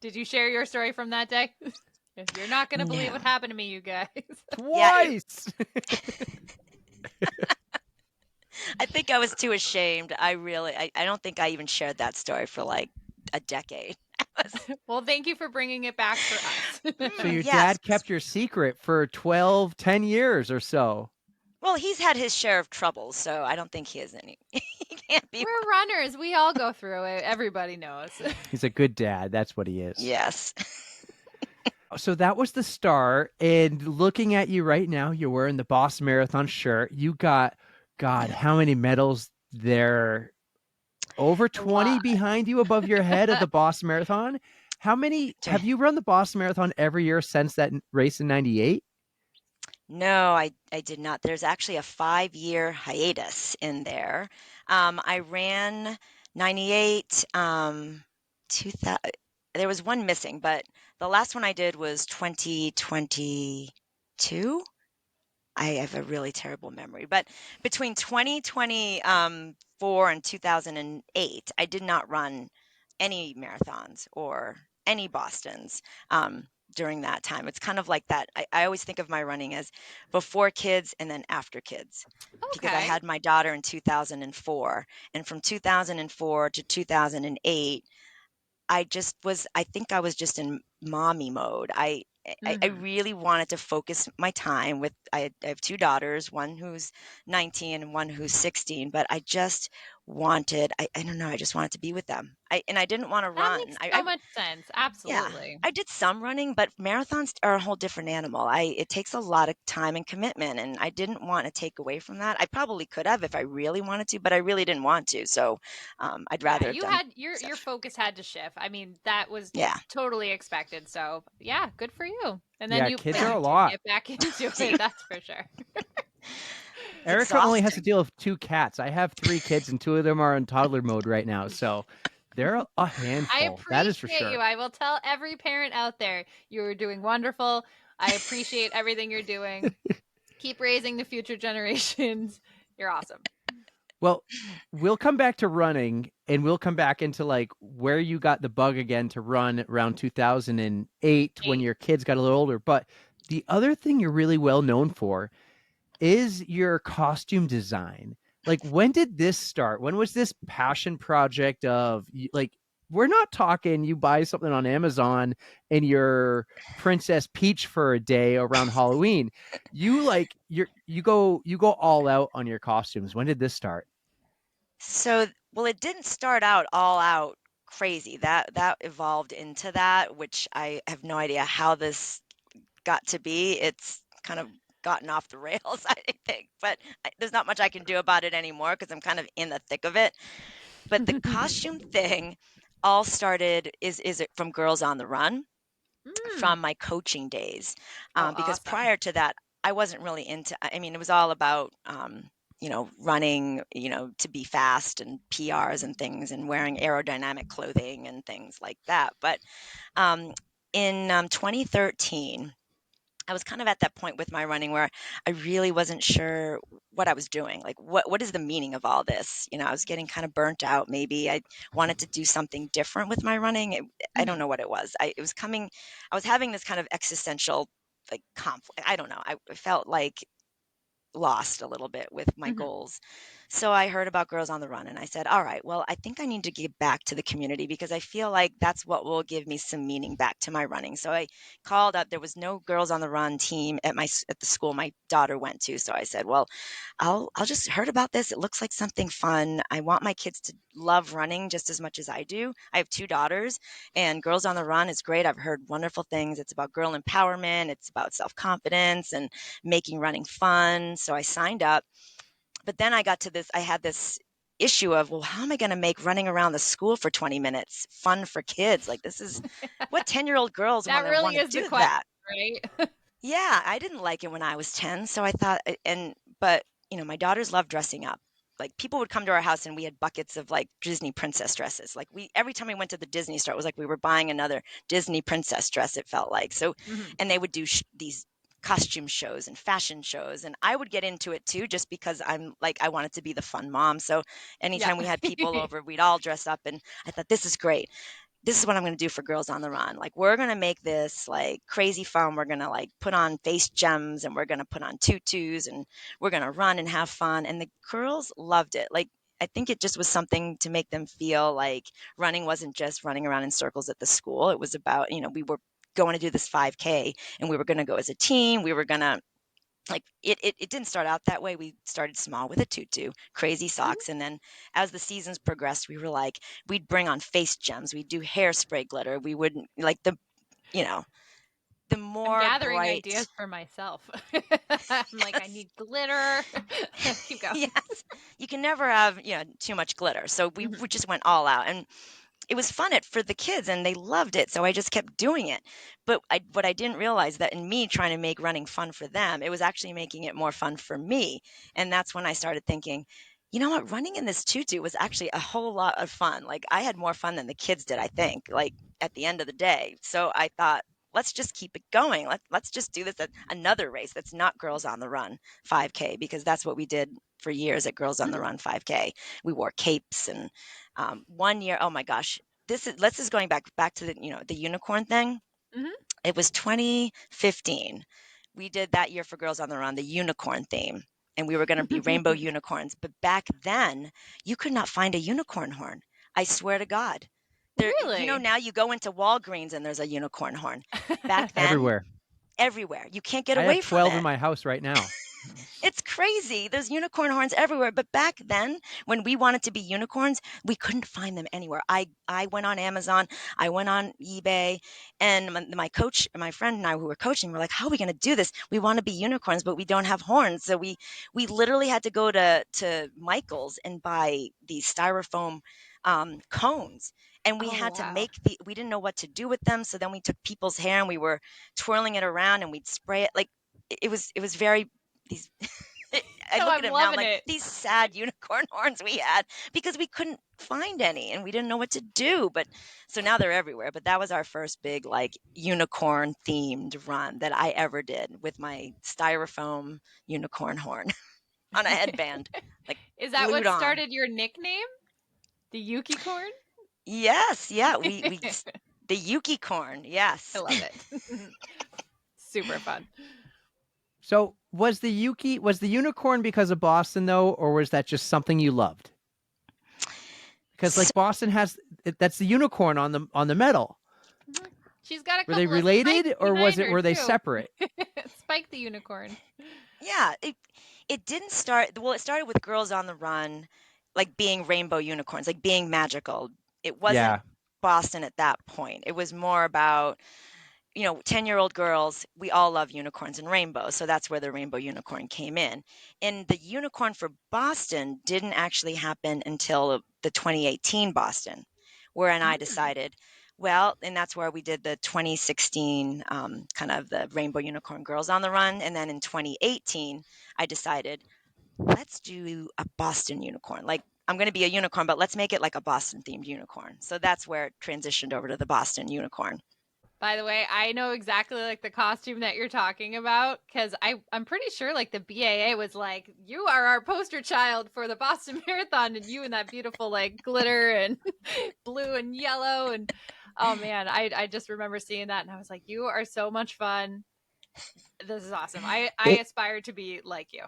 C: Did you share your story from that day? You're not going to believe
B: No.
C: what happened to me, you guys.
B: Yeah,
A: Twice.
B: I think I was too ashamed. I don't think I even shared that story for like a decade. I was,
C: Well, thank you for bringing it back for us.
A: So your
B: yes.
A: dad kept your secret for 12, 10 years or so.
B: Well, he's had his share of troubles, so I don't think he has any. He can't be.
C: We're runners. We all go through it. Everybody knows.
A: He's a good dad. That's what he is.
B: Yes.
A: So that was the start. And looking at you right now, you're wearing the Boston Marathon shirt. You got, God, how many medals there? Over
B: A
A: 20
B: lot.
A: behind you above your head of the Boston Marathon. How many have you run the Boston Marathon every year since that race in 98?
B: No, I did not. There's actually a 5-year hiatus in there. I ran 98, 2000, there was one missing, but the last one I did was 2022. I have a really terrible memory, but between 2024 and 2008, I did not run any marathons or any Bostons during that time. It's kind of like that. I always think of my running as before kids and then after kids because I
C: Okay.
B: had my daughter in 2004. And from 2004 to 2008, I think I was just in mommy mode. I
C: Hmm.
B: really wanted to focus my time with I have 2 daughters, one who's 19 and one who's 16, but I don't know, I just wanted to be with them. I didn't wanna
C: That
B: run.
C: makes so much sense.
B: Yeah,
C: Absolutely.
B: I did some running, but marathons are a whole different animal. It takes a lot of time and commitment, and I didn't wanna take away from that. I probably could have if I really wanted to, but I really didn't want to, so, I'd
C: Yeah,
B: rather have
C: you
B: done
C: had your
B: stuff.
C: focus had to shift. I mean, that was
B: Yeah.
C: totally expected. So, yeah, good for you. And then
A: Yeah,
C: you
A: kids are a
C: you did
A: lot.
C: get back into
B: Do you
C: it, that's for sure.
B: It's
A: Erica only has to
B: exhausting.
A: deal with 2 cats. I have 3 kids and 2 of them are in toddler mode right now. So they're a
C: I
A: handful. That is for
C: appreciate you.
A: sure.
C: I will tell every parent out there you are doing wonderful. I appreciate everything you're doing. Keep raising the future generations. You're awesome.
A: Well, we'll come back to running and we'll come back into like where you got the bug again to run around 2008 when
C: 8.
A: your kids got a little older. But the other thing you're really well known for is your costume design. Like, when did this start? When was this passion project of like, we're not talking you buy something on Amazon and you're Princess Peach for a day around Halloween. You like you go all out on your costumes. When did this start?
B: So, well, it didn't start out all out crazy. That evolved into that, which I have no idea how this got to be. It's kind of gotten off the rails, I think, but there's not much I can do about it anymore because I'm kind of in the thick of it. But the costume thing all started is it from Girls on the Run,
C: Mm.
B: from my coaching days,
C: Oh,
B: because
C: awesome.
B: prior to that, I wasn't really into. I mean, it was all about running, to be fast and PRs and things, and wearing aerodynamic clothing and things like that. But um, in 2013. I was kind of at that point with my running where I really wasn't sure what I was doing. Like, what is the meaning of all this? I was getting kind of burnt out. Maybe I wanted to do something different with my running. I don't
C: Mhm.
B: know what it was. I was having this kind of existential like conflict. I don't know. I felt like lost a little bit with my
C: Mhm.
B: goals. So I heard about Girls on the Run and I said, all right, well, I think I need to give back to the community because I feel like that's what will give me some meaning back to my running. So I called up. There was no Girls on the Run team at the school my daughter went to. So I said, well, I'll just heard about this. It looks like something fun. I want my kids to love running just as much as I do. I have two daughters, and Girls on the Run is great. I've heard wonderful things. It's about girl empowerment. It's about self-confidence and making running fun. So I signed up. But then I had this issue of, well, how am I going to make running around the school for 20 minutes fun for kids? Like, this is what 10-year-old girls
C: That
B: want to
C: really
B: want to
C: is the
B: do
C: question,
B: that.
C: right?
B: Yeah, I didn't like it when I was 10, so I thought, but my daughters love dressing up. Like, people would come to our house and we had buckets of like Disney princess dresses. Like, every time we went to the Disney store, it was like we were buying another Disney princess dress, it felt like. So,
C: Mhm.
B: and they would do these costume shows and fashion shows, and I would get into it too, just because I'm like, I wanted to be the fun mom. So
C: Yeah.
B: anytime we had people over, we'd all dress up, and I thought, this is great. This is what I'm going to do for Girls on the Run. Like, we're going to make this like crazy fun. We're going to like put on face gems, and we're going to put on tutus, and we're going to run and have fun. And the girls loved it. Like, I think it just was something to make them feel like running wasn't just running around in circles at the school. It was about, we were going to do this 5K, and we were going to go as a team. We were going to, like, it didn't start out that way. We started small with a tutu, crazy
C: Mhm.
B: socks, and then as the seasons progressed, we were like, we'd bring on face gems, we'd do hairspray glitter, we wouldn't like you know the
C: I'm
B: more
C: gathering
B: bright.
C: ideas for myself. I'm like, I
B: Yes.
C: need glitter. Keep going.
B: Yes, you can never have too much glitter, so
C: Mhm.
B: we just went all out, and it was fun for the kids and they loved it. So I just kept doing it. But what I didn't realize, that in me trying to make running fun for them, it was actually making it more fun for me. And that's when I started thinking, you know what, running in this tutu was actually a whole lot of fun. Like, I had more fun than the kids did, I think, like, at the end of the day. So I thought, let's just keep it going. Let's just do this at another race that's not Girls on the Run 5K, because that's what we did for years at Girls on the
C: Mhm.
B: Run 5K. We wore capes, and one year, oh my gosh, this is going back to the unicorn thing.
C: Mhm.
B: It was 2015. We did that year for Girls on the Run the unicorn theme, and we were going to be rainbow unicorns. But back then, you could not find a unicorn horn. I swear to God. There,
C: Really?
B: now you go into Walgreens and there's a unicorn horn. Back then,
A: Everywhere.
B: everywhere. You can't get
A: I have
B: away from
A: 12 in
B: it.
A: my house right now.
B: It's crazy. There's unicorn horns everywhere. But back then, when we wanted to be unicorns, we couldn't find them anywhere. I went on Amazon, I went on eBay, and my coach, my friend and I who were coaching, were like, "How are we going to do this? We want to be unicorns, but we don't have horns." So we literally had to go to Michael's and buy these styrofoam cones. And we
C: Oh,
B: had to
C: wow.
B: we didn't know what to do with them. So then we took people's hair and we were twirling it around and we'd spray it. Like, it was very these I
C: No,
B: look at
C: I'm
B: him now, I'm
C: loving
B: like,
C: it.
B: these sad unicorn horns we had, because we couldn't find any and we didn't know what to do. But so now they're everywhere. But that was our first big like unicorn themed run that I ever did, with my styrofoam unicorn horn on a headband, like,
C: Is that
B: glued
C: what
B: on.
C: started your nickname? The Yuki corn?
B: Yes, yeah, the Yuki corn,
C: I
B: yes.
C: love it. Super fun.
A: So, was the unicorn because of Boston though, or was that just something you loved? Because
B: So
A: like Boston has that's the unicorn on the medal.
C: Mhm. She's got a
A: Were they
C: couple of spikes
A: related or
C: behind her
A: were they
C: too.
A: separate?
C: Spike the unicorn.
B: yeah, it didn't start well, it started with Girls on the Run, like, being rainbow unicorns, like, being magical. It wasn't
A: Yeah.
B: Boston at that point. It was more about, 10-year-old girls, we all love unicorns and rainbows, so that's where the rainbow unicorn came in. And the unicorn for Boston didn't actually happen until the 2018 Boston, wherein I
C: Mm.
B: decided, well, and that's where we did the 2016 kind of the rainbow unicorn Girls on the Run. And then in 2018, I decided, let's do a Boston unicorn. Like, I'm going to be a unicorn, but let's make it like a Boston themed unicorn. So that's where it transitioned over to the Boston unicorn.
C: By the way, I know exactly like the costume that you're talking about because I'm pretty sure like the BAA was like, you are our poster child for the Boston Marathon, and you and that beautiful like glitter and blue and yellow and oh man, I just remember seeing that and I was like, you are so much fun. This is awesome. I
A: It,
C: aspire to be like you.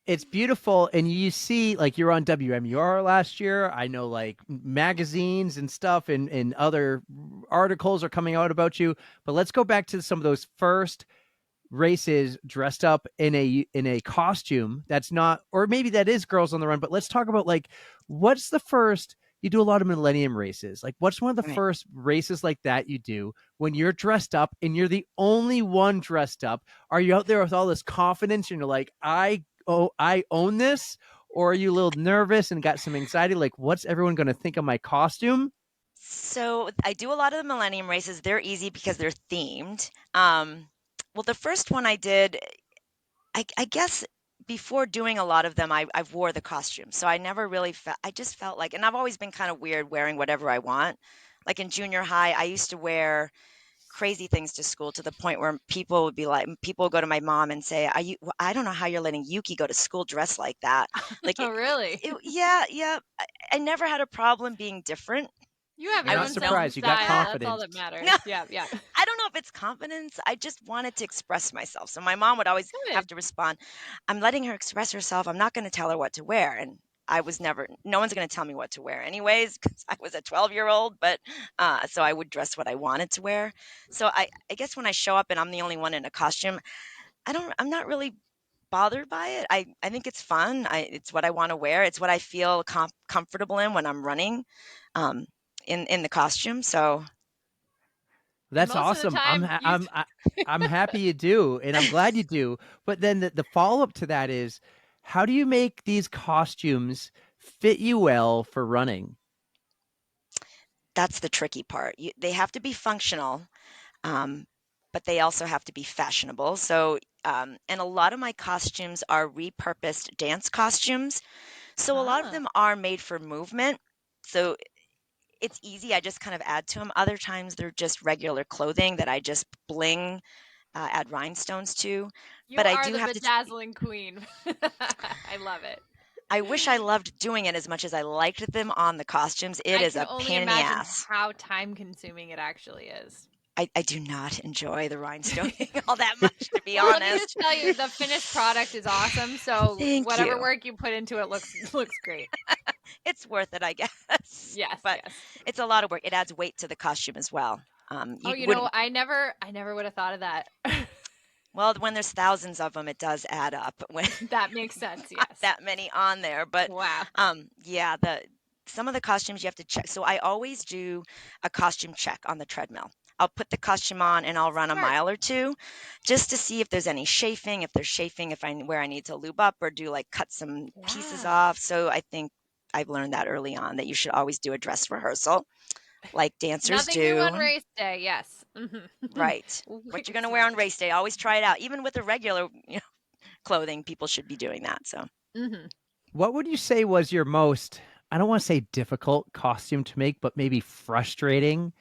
A: it's beautiful, and you see like you're on WMUR last year. I know like magazines and stuff and other articles are coming out about you. But let's go back to some of those first races dressed up in a costume that's not, or maybe that is Girls on the Run, but let's talk about like what's the first, you do a lot of millennium races, like what's one of the
B: Right.
A: first races like that you do when you're dressed up and you're the only one dressed up? Are you out there with all this confidence and you're like, I own this? Or are you a little nervous and got some anxiety, like what's everyone going to think of my costume?
B: So I do a lot of the Millennium races. They're easy because they're themed. Well, the first one I did, I guess before doing a lot of them, I wore the costume. So I never really felt, I just felt like, and I've always been kind of weird wearing whatever I want. Like in junior high, I used to wear crazy things to school to the point where people would be like, people would go to my mom and say, "Are you? I don't know how you're letting Yuki go to school dressed like that." Like,
C: Oh, really?
B: yeah, yeah. I never had a problem being different.
C: You have
A: I'm
B: I
C: your
A: not
C: own
B: was
C: sense
B: known.
C: and
A: surprised, you got
C: style. That's all
A: confidence.
C: that matters.
B: No,
C: Yeah, yeah.
B: I don't know if it's confidence. I just wanted to express myself. So my mom would always have
C: Good.
B: to respond, "I'm letting her express herself. I'm not going to tell her what to wear." And I was never, no one's going to tell me what to wear anyways, because I was a 12-year-old. But so I would dress what I wanted to wear. So I guess when I show up and I'm the only one in a costume, I'm not really bothered by it. I think it's fun. It's what I want to wear. It's what I feel comfortable in when I'm running, um, in the costume. So
C: And
A: That's
C: most of the
A: awesome.
C: time, you.
A: I'm happy you do, and I'm glad you do. But then the follow up to that is, how do you make these costumes fit you well for running?
B: that's the tricky part. They have to be functional, um, but they also have to be fashionable. So, and a lot of my costumes are repurposed dance costumes. So a lot of
C: Ah,
B: them are made for movement. So it's easy. I just kind of add to them. Other times they're just regular clothing that I just bling, add rhinestones to.
C: you
B: But I
C: are
B: do
C: the
B: have to.
C: bedazzling queen. I love it.
B: I wish I loved doing it as much as I liked them on the costumes. It
C: I
B: is
C: can
B: a
C: only
B: pain in the
C: imagine
B: ass.
C: how time consuming it actually is.
B: I do not enjoy the rhinestoning all that much, to be
C: Well, let me just
B: honest.
C: tell you, the finished product is awesome. So
B: Thank
C: whatever
B: you.
C: work you put into it looks great.
B: It's worth it, I guess.
C: Yes,
B: But
C: yes.
B: it's a lot of work. It adds weight to the costume as well.
C: Oh,
B: You wouldn't,
C: I never would have thought of that.
B: well, when there's thousands of them, it does add up when
C: That makes sense.
B: got
C: Yes.
B: that many on there. But
C: Wow.
B: yeah, the some of the costumes you have to check. So I always do a costume check on the treadmill. I'll put the costume on and I'll run a
C: Smart.
B: mile or two just to see if there's any chafing, if there's chafing, if I where I need to lube up or do like cut some pieces
C: Yeah.
B: off. So I think I've learned that early on that you should always do a dress rehearsal like dancers
C: Nothing new on
B: do.
C: race day. Yes.
B: Right. What you're
C: Wicked
B: going to wear on
C: smart.
B: race day, always try it out. Even with the regular, clothing, people should be doing that. So
C: Hmm.
A: What would you say was your most, I don't want to say difficult costume to make, but maybe frustrating?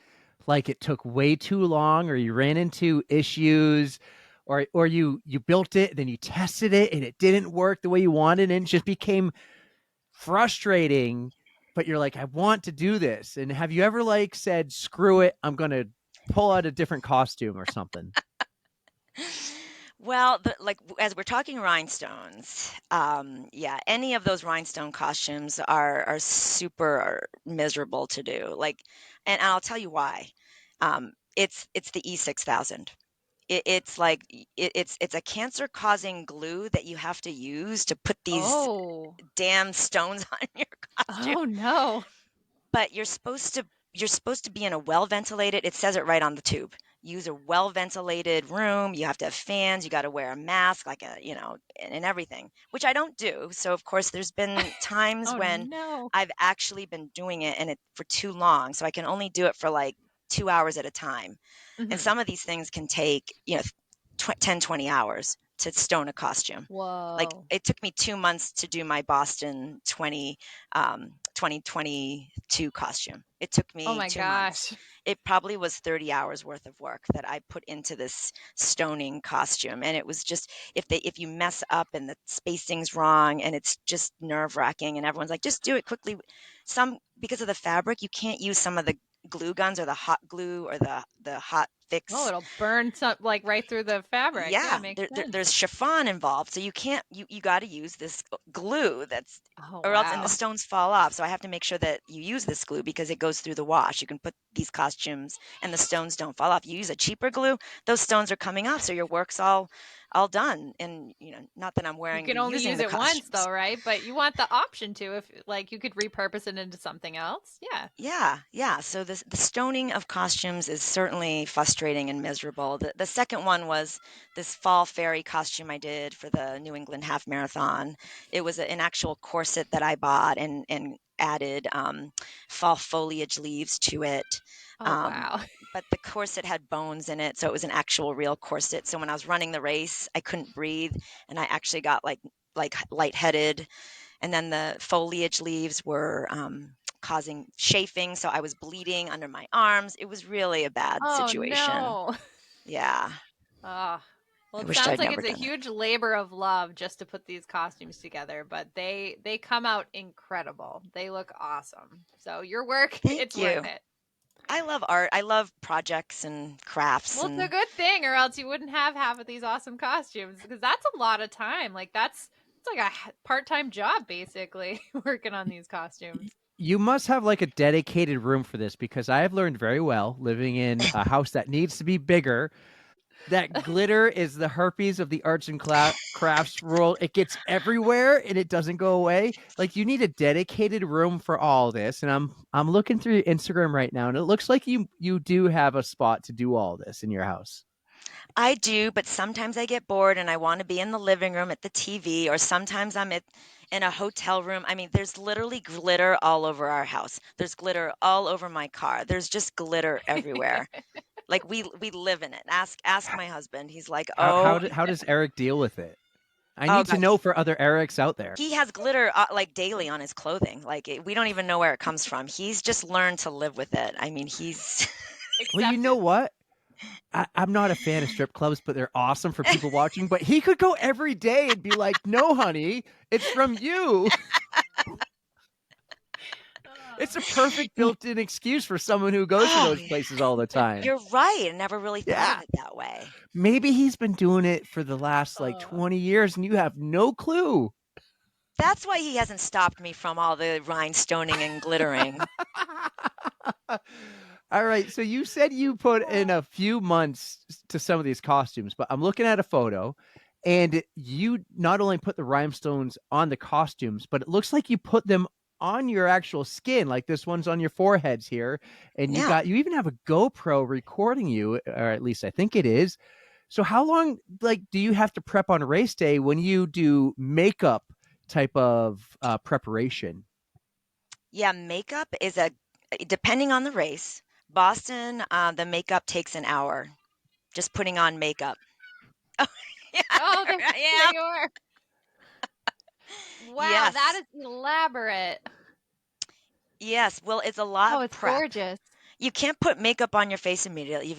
A: Like it took way too long, or you ran into issues, or you built it, then you tested it and it didn't work the way you wanted, and it just became frustrating, but you're like, I want to do this. And have you ever like said, screw it, I'm gonna pull out a different costume or something?
B: well, like as we're talking rhinestones, yeah, any of those rhinestone costumes are super miserable to do. Like, and I'll tell you why. It's the E6000. It's like it's a cancer causing glue that you have to use to put these
C: Oh.
B: damn stones on your costume.
C: Oh no.
B: But you're supposed to be in a well ventilated, it says it right on the tube. Use a well ventilated room. You have to have fans. You got to wear a mask, like and everything, which I don't do. So of course, there's been times
C: Oh
B: when
C: no.
B: I've actually been doing it and it for too long. So I can only do it for like 2 hours at a time. And
C: Hmm.
B: some of these things can take 10, 20 hours to stone a costume. Like
C: Whoa.
B: it took me 2 months to do my Boston 2022 costume. It took
C: Oh
B: me
C: my
B: 2 months.
C: gosh.
B: It probably was 30 hours worth of work that I put into this stoning costume. And it was just, if you mess up and the spacing's wrong, and it's just nerve wracking, and everyone's like, just do it quickly. Because of the fabric, you can't use some of the glue guns or the hot glue or the hot
C: Oh,
B: fix.
C: it'll burn some like right through the fabric. Yeah,
B: Yeah,
C: makes sense.
B: there's chiffon involved, so you can't you got to use this glue that's
C: Oh,
B: or else and the
C: wow.
B: stones fall off. So I have to make sure that you use this glue because it goes through the wash. You can put these costumes and the stones don't fall off. You use a cheaper glue, those stones are coming off, so your work's all done. And not that I'm
C: You
B: wearing
C: can
B: be
C: only
B: using
C: use
B: the
C: it once
B: costumes.
C: though, right? But you want the option to if like you could repurpose it into something else. Yeah.
B: Yeah, yeah. So the stoning of costumes is certainly frustrating and miserable. The second one was this fall fairy costume I did for the New England Half Marathon. It was an actual corset that I bought and added fall foliage leaves to it.
C: Oh,
B: Um,
C: wow.
B: but the corset had bones in it, so it was an actual real corset. So when I was running the race, I couldn't breathe, and I actually got like lightheaded, and then the foliage leaves were causing chafing, so I was bleeding under my arms. It was really a bad
C: Oh,
B: situation.
C: no.
B: Yeah,
C: Ah, well,
B: I
C: it
B: wished
C: sounds
B: I'd
C: like
B: never
C: it's a
B: done it.
C: huge labor of love just to put these costumes together, but they come out incredible. They look awesome. So your work, it's
B: Thank
C: worth
B: you.
C: it.
B: I love art. I love projects and crafts
C: Well, it's a
B: and
C: good thing, or else you wouldn't have half of these awesome costumes because that's a lot of time. Like that's it's like a part-time job basically working on these costumes.
A: You must have like a dedicated room for this because I have learned very well living in a house that needs to be bigger that glitter is the herpes of the arts and crafts world. It gets everywhere and it doesn't go away. Like you need a dedicated room for all this. And I'm looking through your Instagram right now, and it looks like you do have a spot to do all this in your house.
B: I do, but sometimes I get bored and I want to be in the living room at the TV, or sometimes in a hotel room. I mean, there's literally glitter all over our house. There's glitter all over my car. There's just glitter everywhere. Like we live in it. Ask my husband. He's like, "Oh,
A: How does Eric deal with it? I
B: oh
A: need to
B: God,
A: know for other Erics out there.
B: he has glitter like daily on his clothing. Like we don't even know where it comes from. He's just learned to live with it. I mean, he's
A: Well, you know
C: Acceptance.
A: what? I'm not a fan of strip clubs, but they're awesome for people watching. But he could go every day and be like, "No, honey, it's from you." It's a perfect
B: N-
A: built-in excuse for someone who goes to
B: oh,
A: those places all the time.
B: you're right. I never really thought of
A: Yeah.
B: it that way.
A: Maybe he's been doing it for the last like
C: Oh.
A: 20 years and you have no clue.
B: That's why he hasn't stopped me from all the rhinestoning and glittering.
A: All right. So you said you put in a few months to some of these costumes, but I'm looking at a photo and you not only put the rhinestones on the costumes, but it looks like you put them on your actual skin. Like this one's on your foreheads here. And
B: Yeah.
A: you even have a GoPro recording you, or at least I think it is. So how long like do you have to prep on race day when you do makeup type of preparation?
B: Yeah, makeup is a depending on the race. Boston, the makeup takes an hour. Just putting on makeup. Oh, yeah,
C: Oh, there
B: yeah.
C: you are. Wow, that
B: Yes.
C: is elaborate.
B: Yes. Well, it's a lot
C: Oh,
B: of
C: it's
B: prep.
C: gorgeous.
B: You can't put makeup on your face immediately. You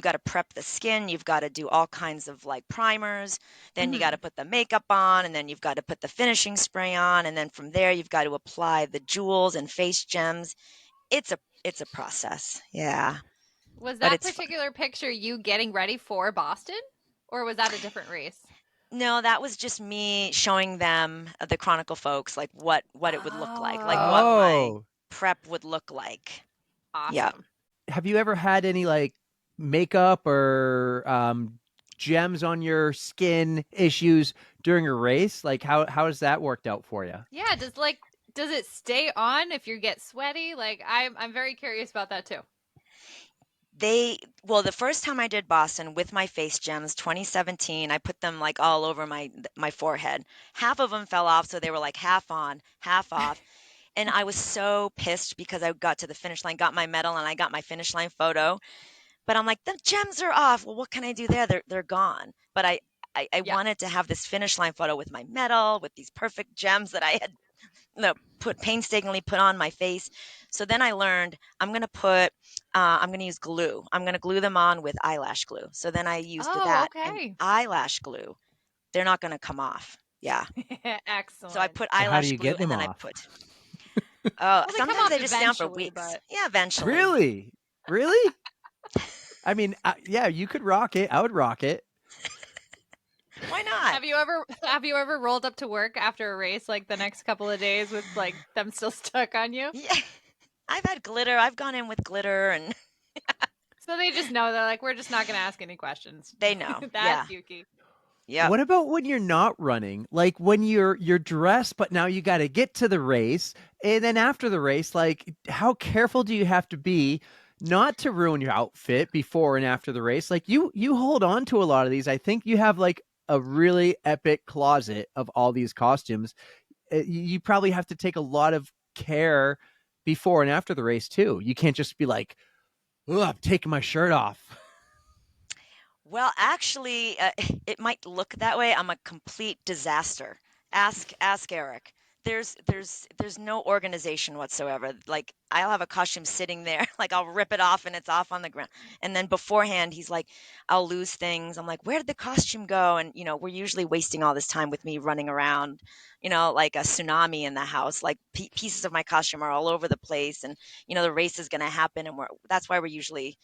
B: got to prep the skin. You've got to do all kinds of like primers. Then you got to
C: Mhm.
B: put the makeup on, and then you've got to put the finishing spray on, and then from there you've got to apply the jewels and face gems. It's a process. Yeah,
C: Was
B: but
C: that
B: it's fun.
C: particular picture you getting ready for Boston, or was that a different race?
B: No, that was just me showing them, the Chronicle folks, like what it would look like what
C: Oh,
B: my
A: Oh,
B: prep would look like. Yeah.
C: awesome.
A: have you ever had any like makeup or gems on your skin issues during a race? Like how has that worked out for you?
C: Yeah, does it stay on if you get sweaty? Like I'm very curious about that too.
B: Well, the first time I did Boston with my face gems, 2017, I put them like all over my forehead. Half of them fell off, so they were like half on, half off. And I was so pissed because I got to the finish line, got my medal, and I got my finish line photo. But I'm like, the gems are off. Well, what can I do there? They're gone. But I
C: Yeah.
B: wanted to have this finish line photo with my medal, with these perfect gems that I had put painstakingly put on my face. So then I learned I'm gonna use glue. I'm gonna glue them on with eyelash glue. So then I used
C: Oh,
B: that and
C: okay.
B: eyelash glue. They're not gonna come off. Yeah. So I
C: Excellent.
B: put
A: So how do
B: eyelash
A: you
B: glue
A: get
B: and
A: them
B: then I
A: off?
B: put Oh,
C: Well, they come
B: sometimes
C: off
B: they just stay on for
C: eventually,
B: weeks.
C: but
B: Yeah, eventually.
A: Really? Really? I mean, yeah, you could rock it. I would rock it.
B: Why not?
C: have you ever rolled up to work after a race like the next couple of days with like them still stuck on you?
B: Yeah. I've had glitter. I've gone in with glitter and
C: So they just know they're like, we're just not going to ask any questions.
B: they know.
C: That's
B: Yeah.
C: Yuki.
B: Yep.
A: What about when you're not running? Like when you're dressed, but now you got to get to the race, and then after the race, like how careful do you have to be not to ruin your outfit before and after the race? Like you hold on to a lot of these. I think you have like a really epic closet of all these costumes. You probably have to take a lot of care before and after the race too. You can't just be like, "Oh, I'm taking my shirt off."
B: Well, actually, it might look that way. I'm a complete disaster. Ask Eric. There's no organization whatsoever. Like I'll have a costume sitting there, like I'll rip it off and it's off on the ground. And then beforehand, he's like, I'll lose things. I'm like, where did the costume go? And we're usually wasting all this time with me running around, like a tsunami in the house. Like pieces of my costume are all over the place, and the race is going to happen, and that's why we're usually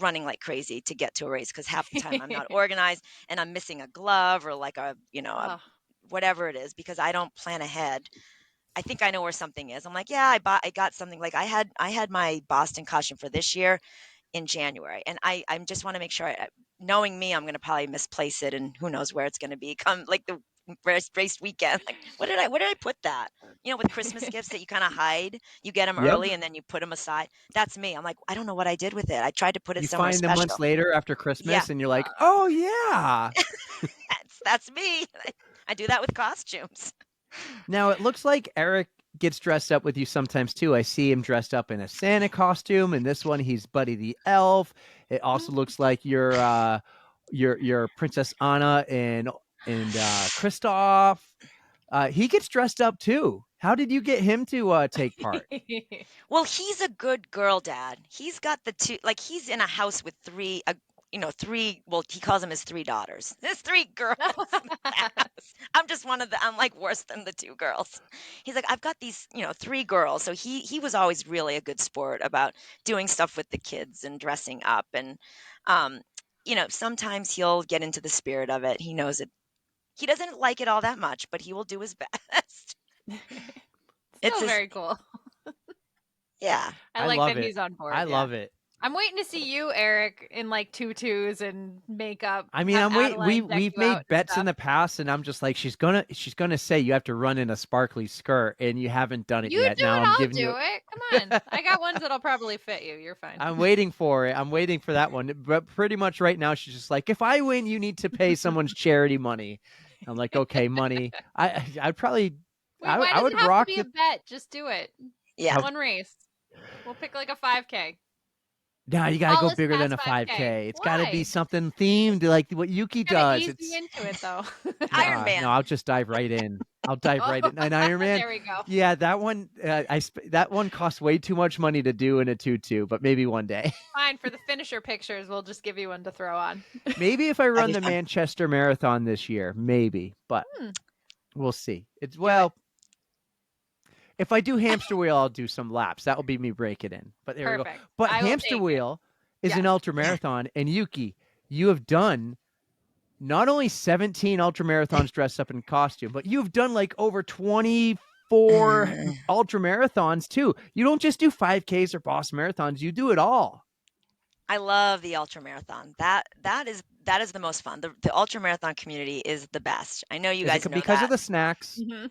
B: running like crazy to get to a race because half the time I'm not organized and I'm missing a glove or like a
C: Oh.
B: whatever it is because I don't plan ahead. I think I know where something is. I'm like, yeah, I got something. Like I had my Boston costume for this year in January, and I just want to make sure. Knowing me, I'm going to probably misplace it, and who knows where it's going to be come like the race weekend. Like, where did I put that? With Christmas gifts that you kind of hide, you get them
A: Yep.
B: early and then you put them aside. That's me. I'm like, I don't know what I did with it. I tried to put it
A: You
B: somewhere
A: find them
B: special.
A: months later after
B: Yeah,
A: Christmas and you're like, "Oh yeah."
B: that's me. I do that with costumes.
A: Now it looks like Eric gets dressed up with you sometimes too. I see him dressed up in a Santa costume, and this one he's Buddy the Elf. It also looks like you're Princess Anna and Kristoff. He gets dressed up too. How did you get him to take part?
B: Well, he's a good girl dad. He's got the two, like he's in a house with three, three. Well, he calls them his three daughters. There's three girls in the house. I'm like worse than the two girls. He's like, I've got these, three girls. So he was always really a good sport about doing stuff with the kids and dressing up. And, um, sometimes he'll get into the spirit of it. He knows it. He doesn't like it all that much, but he will do his best. It's
C: Still
B: his,
C: very cool.
B: yeah.
C: I
A: I
C: like
A: love
C: that
A: it.
C: he's on board.
A: I
C: Yeah.
A: love it.
C: I'm waiting to see you, Eric, in like tutus and makeup.
A: I mean,
C: Have
A: I'm wait.
C: Adeline deck
A: We've
C: you out
A: made
C: and
A: bets in
C: stuff.
A: the past, and I'm just like, she's gonna say you have to run in a sparkly skirt, and you haven't done it
C: You
A: yet.
C: do
A: Now
C: it,
A: I'm
C: I'll
A: giving you.
C: do it. Come on. I got ones that'll probably fit you. You're fine.
A: I'm waiting for it. I'm waiting for that one. But pretty much right now, she's just like, if I win, you need to pay someone's charity money. I'm like, okay, money. I'd probably,
C: Wait, why
A: I
C: does
A: would
C: it have to
A: rock
C: be a
A: the.
C: bet? Just do it.
B: Yeah.
A: Oh,
C: One race. We'll pick like a 5K.
A: now you gotta go
C: Tallest
A: bigger than
C: past
A: a
C: 5K.
A: 5K. It's gotta be
C: Why?
A: something themed like what Yuki
C: Gotta
A: does.
C: ease you
A: It's
C: into it though.
B: Iron
A: no,
B: Man.
A: I'll just dive right in. I'll dive
C: Oh,
A: right in. And Iron Man,
C: there we go.
A: yeah, that one, that one costs way too much money to do in a tutu, but maybe one day.
C: Fine, for the finisher pictures, we'll just give you one to throw on.
A: Maybe if I
B: That'd
A: run
B: be
A: the
B: fun.
A: Manchester Marathon this year, maybe, but
C: Hmm,
A: we'll see. It's
B: Do it.
A: well, if I do hamster wheel, I'll do some laps. That will be me break it in. But there we go.
C: perfect.
A: But
C: I will
A: hamster
C: take it.
A: wheel is an
C: Yes.
A: ultra
B: Yeah.
A: marathon, and Yuki, you have done not only 17 ultra marathons dressed up in costume, but you've done like over 24
B: Uh,
A: ultra marathons too. You don't just do 5Ks or Boston marathons, you do it all.
B: I love the ultra marathon. That is the most fun. The ultra marathon community is the best. I know you
A: Is
B: guys
A: it
B: know
A: because of
B: that.
A: the snacks?
C: Mhm.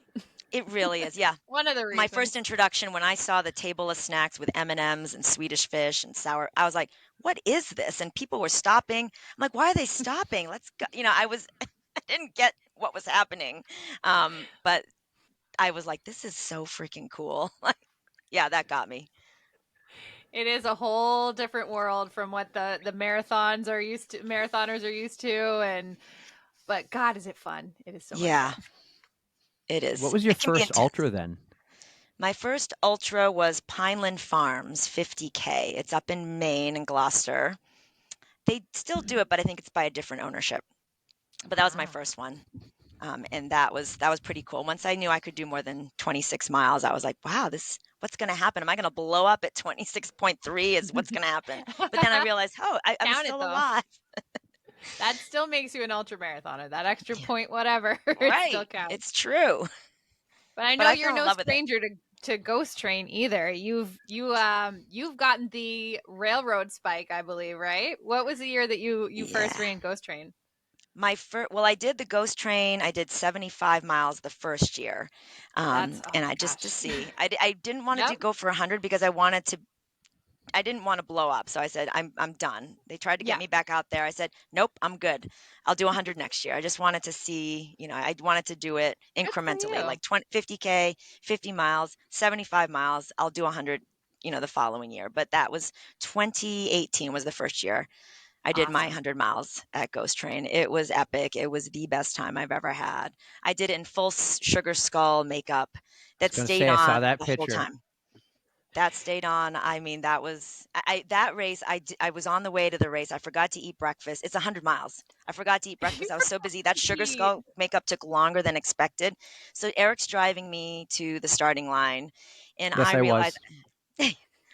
B: It really is. Yeah.
C: One of the
B: My first
C: reasons.
B: introduction when I saw the table of snacks with M&Ms and M's and Swedish fish and sour, I was like, "What is this?" And people were stopping. I'm like, "Why are they stopping? Let's go." I was I didn't get what was happening. But I was like, "This is so freaking cool." Like, yeah, that got me.
C: It is a whole different world from what the marathoners are used to, and but God, is it fun? It is so much
B: Yeah,
C: fun.
B: it
A: What
B: is.
A: was your
B: It can be
A: first
B: intense.
A: ultra then?
B: My first ultra was Pineland Farms 50K. It's up in Maine and Gloucester. They still do it, but I think it's by a different ownership. But that was my
A: Ah.
B: first one. And that was pretty cool. Once I knew I could do more than 26 miles, I was like, wow, what's going to happen? Am I going to blow up at 26.3 is what's going to happen. But then I realized, oh, I'm
C: Count it
B: still
C: though.
B: alive.
C: That still makes you an ultra marathoner. That extra point, whatever, it still
B: Right.
C: counts.
B: It's true.
C: But I
B: But
C: know
B: I
C: you're
B: fell in
C: no
B: love with it.
C: stranger to Ghost Train either. You've gotten the railroad spike, I believe, right? What was the year that you first
B: Yeah.
C: ran Ghost Train?
B: Well, I did the Ghost Train. I did 75 miles the first year.
C: That's oh
B: And
C: my
B: I just to
C: gosh.
B: see, I didn't want to
C: Yep.
B: go for 100 because I didn't want to blow up. So I said, I'm done. They tried to get
C: Yeah.
B: me back out there. I said, nope, I'm good. I'll do 100 next year. I just wanted to see, I wanted to do it
C: Good for
B: incrementally,
C: you.
B: like 50K, 50 miles, 75 miles. I'll do 100, the following year. But that was 2018 was the first year I did my
C: Awesome.
B: 100 miles at Ghost Train. It was epic. It was the best time I've ever had. I did it in full Sugar Skull makeup
A: I was
B: that
A: going to
B: stayed
A: say, I saw
B: on
A: that
B: the whole
A: picture.
B: time. That stayed on. I mean, that race. I was on the way to the race. I forgot to eat breakfast. It's 100 miles. I forgot to eat breakfast. I was so busy. That Sugar
C: Eat.
B: Skull makeup took longer than expected. So Eric's driving me to the starting line, and I
A: Yes, I
B: realized
A: was.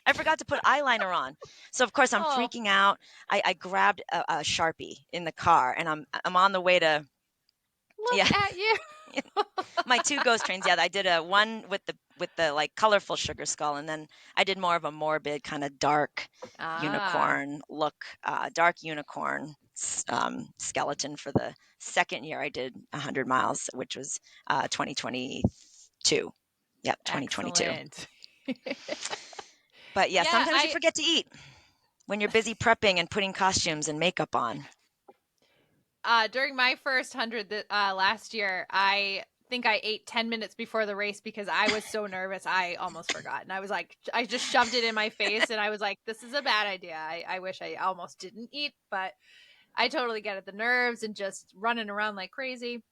B: I forgot to put eyeliner on. So of course I'm
C: Oh,
B: freaking out. I grabbed a Sharpie in the car, and I'm on the way to
C: look
B: yeah.
C: at you.
B: My two ghost trains. Yeah, I did a one with the like colorful Sugar Skull, and then I did more of a morbid kind of dark
C: Ah,
B: unicorn look, dark unicorn skeleton for the second year I did 100 miles, which was 2022. Yep, 2022.
C: excellent.
B: But yeah,
C: Yeah,
B: sometimes you
C: I
B: forget to eat when you're busy prepping and putting costumes and makeup on.
C: during my first 100 last year, I think I ate 10 minutes before the race because I was so nervous. I almost forgot. And I was like, I just shoved it in my face and I was like, this is a bad idea. I wish I almost didn't eat, but I totally get it. The nerves and just running around like crazy.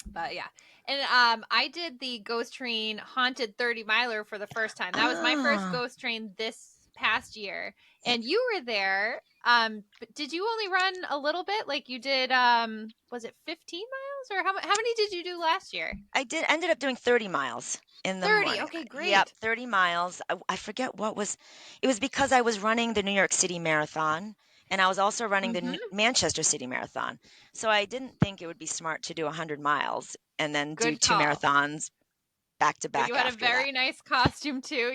C: But yeah. And I did the Ghost Train Haunted 30 miler for the first time. That was my first
B: Ah,
C: Ghost Train this past year. And you were there. But did you only run a little bit? Like you did was it 15 miles or how many did you do last year?
B: ended up doing 30 miles in the
C: 30.
B: morning.
C: Okay,
B: Yep,
C: great.
B: 30 miles. I forget it was because I was running the New York City Marathon and I was also running the
C: Mhm.
B: Manchester City Marathon. So I didn't think it would be smart to do 100 miles and then do
C: Good
B: two
C: call.
B: marathons back to
C: But
B: back
C: you had a
B: after that.
C: very nice costume too.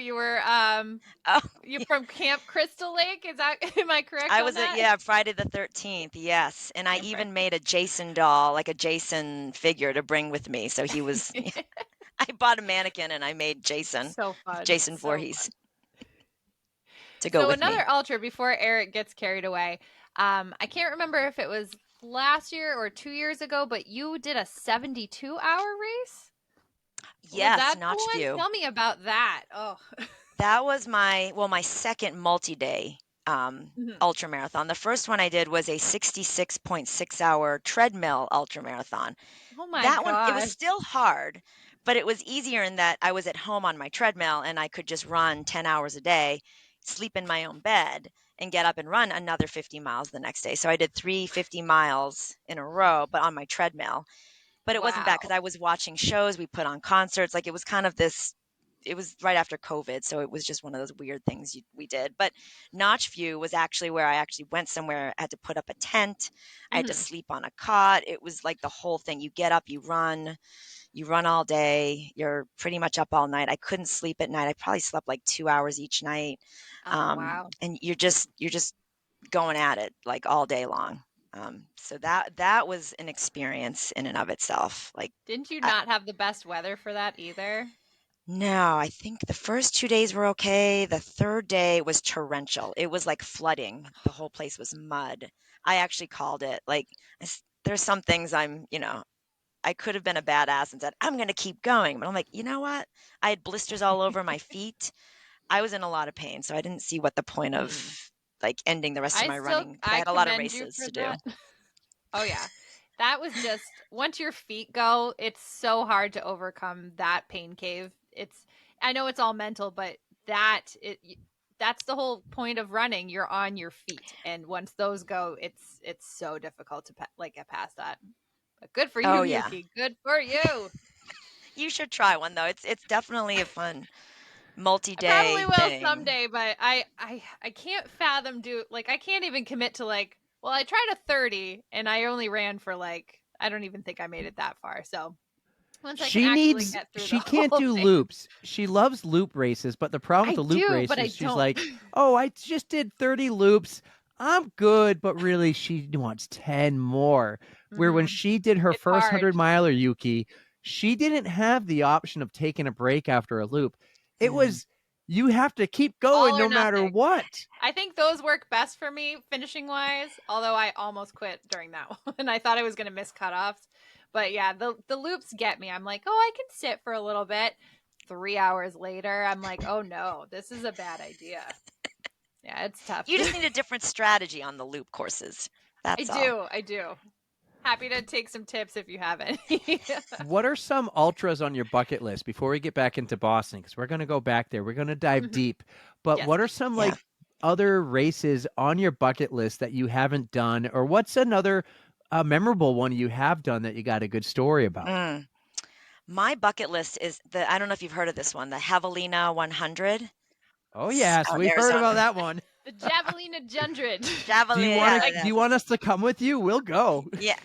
B: Oh,
C: You
B: yeah.
C: from Camp Crystal Lake. Is that am I correct
B: I
C: on
B: was at
C: that?
B: yeah, Friday the 13th. Yes, and I even made a Jason doll, like a Jason figure to bring with me. So he was I bought a mannequin and I made
C: So fun.
B: Jason
C: So
B: Voorhees to go
C: So
B: with me.
C: another ultra before Eric gets carried away. I can't remember if it was last year or 2 years ago, but you did a 72-hour race. Was
B: Yes,
C: that the
B: Notch
C: one?
B: View.
C: Tell me about that. Oh,
B: That was my second multi-day
C: Mhm.
B: ultra marathon. The first one I did was a 66.6 hour treadmill ultra marathon.
C: Oh my
B: That one, it was
C: gosh.
B: still hard, but it was easier in that I was at home on my treadmill and I could just run 10 hours a day, sleep in my own bed, and get up and run another 50 miles the next day. So I did 350 miles in a row, but on my treadmill. But it wasn't bad because
C: Wow.
B: I was watching shows, we put on concerts. Like it was kind of this, it was right after COVID. So it was just one of those weird things we did. But Notch View was actually where I actually went somewhere. I had to put up a tent. I had to
C: Mhm.
B: sleep on a cot. It was like the whole thing. You get up, you run all day. You're pretty much up all night. I couldn't sleep at night. I probably slept like 2 hours each night.
C: Oh wow.
B: And you're just going at it like all day long. So that was an experience in and of itself. Like,
C: Didn't you
B: I,
C: not have the best weather for that either?
B: no, I think the first 2 days were okay. The third day was torrential. It was like flooding. The whole place was mud. I actually called it. Like, there's some things I could have been a badass and said, I'm going to keep going. But I'm like, you know what? I had blisters all over my feet. I was in a lot of pain. So I didn't see what the point of
C: Mm.
B: like ending the rest of my running because I
C: I
B: had a lot of
C: commend you
B: races
C: for
B: to do.
C: that. Oh yeah. That was just once your feet go, it's so hard to overcome that pain cave. It's I know it's all mental, but that it that's the whole point of running. You're on your feet, and once those go, it's so difficult to like get past that. But good for you,
B: Oh yeah.
C: Yuki. Good for you.
B: You should try one though. It's definitely a fun
C: I probably
B: multi-day
C: will
B: thing.
C: someday, but I can't fathom I can't even commit to like, well, I tried a 30 and I only ran for like, I don't even think I made it that far. So once I can actually get through the
A: She can't
C: whole
A: do
C: thing.
A: loops. She loves loop races, but the problem with
C: I
A: the loop
C: do, but I
A: races, she's
C: don't.
A: like, "Oh, I just did 30 loops. I'm good." But really, she wants 10 more. Where when
C: Hmm.
A: she did her
C: It's
A: first
C: hard.
A: 100 miler, Yuki, she didn't have the option of taking a break after a loop. It
B: Mm.
A: was, you have to keep going
C: All or
A: no matter
C: nothing.
A: what.
C: I think those work best for me finishing wise, although I almost quit during that one. I thought I was going to miss cutoffs. But yeah, the loops get me. I'm like, oh, I can sit for a little bit. 3 hours later, I'm like, oh no, this is a bad idea. Yeah, it's tough.
B: You just need a different strategy on the loop courses.
C: I
B: That's all.
C: do. I do. Happy to take some tips if you have any.
A: What are some ultras on your bucket list before we get back into Boston? Because we're going to go back there. We're going to dive
C: Mhm.
A: deep. But
C: Yes,
A: what are
C: please.
A: some
B: Yeah.
A: like other races on your bucket list that you haven't done? Or what's another memorable one you have done that you got a good story about?
B: Mm. My bucket list is I don't know if you've heard of this one, the Javelina 100.
A: Oh,
B: It's
A: yes.
B: out in
A: We've heard about
B: Arizona.
A: that one.
C: The Javelina Jundred.
B: Javelina,
A: Do
B: yeah,
A: you want us to come with you? We'll go.
B: yeah.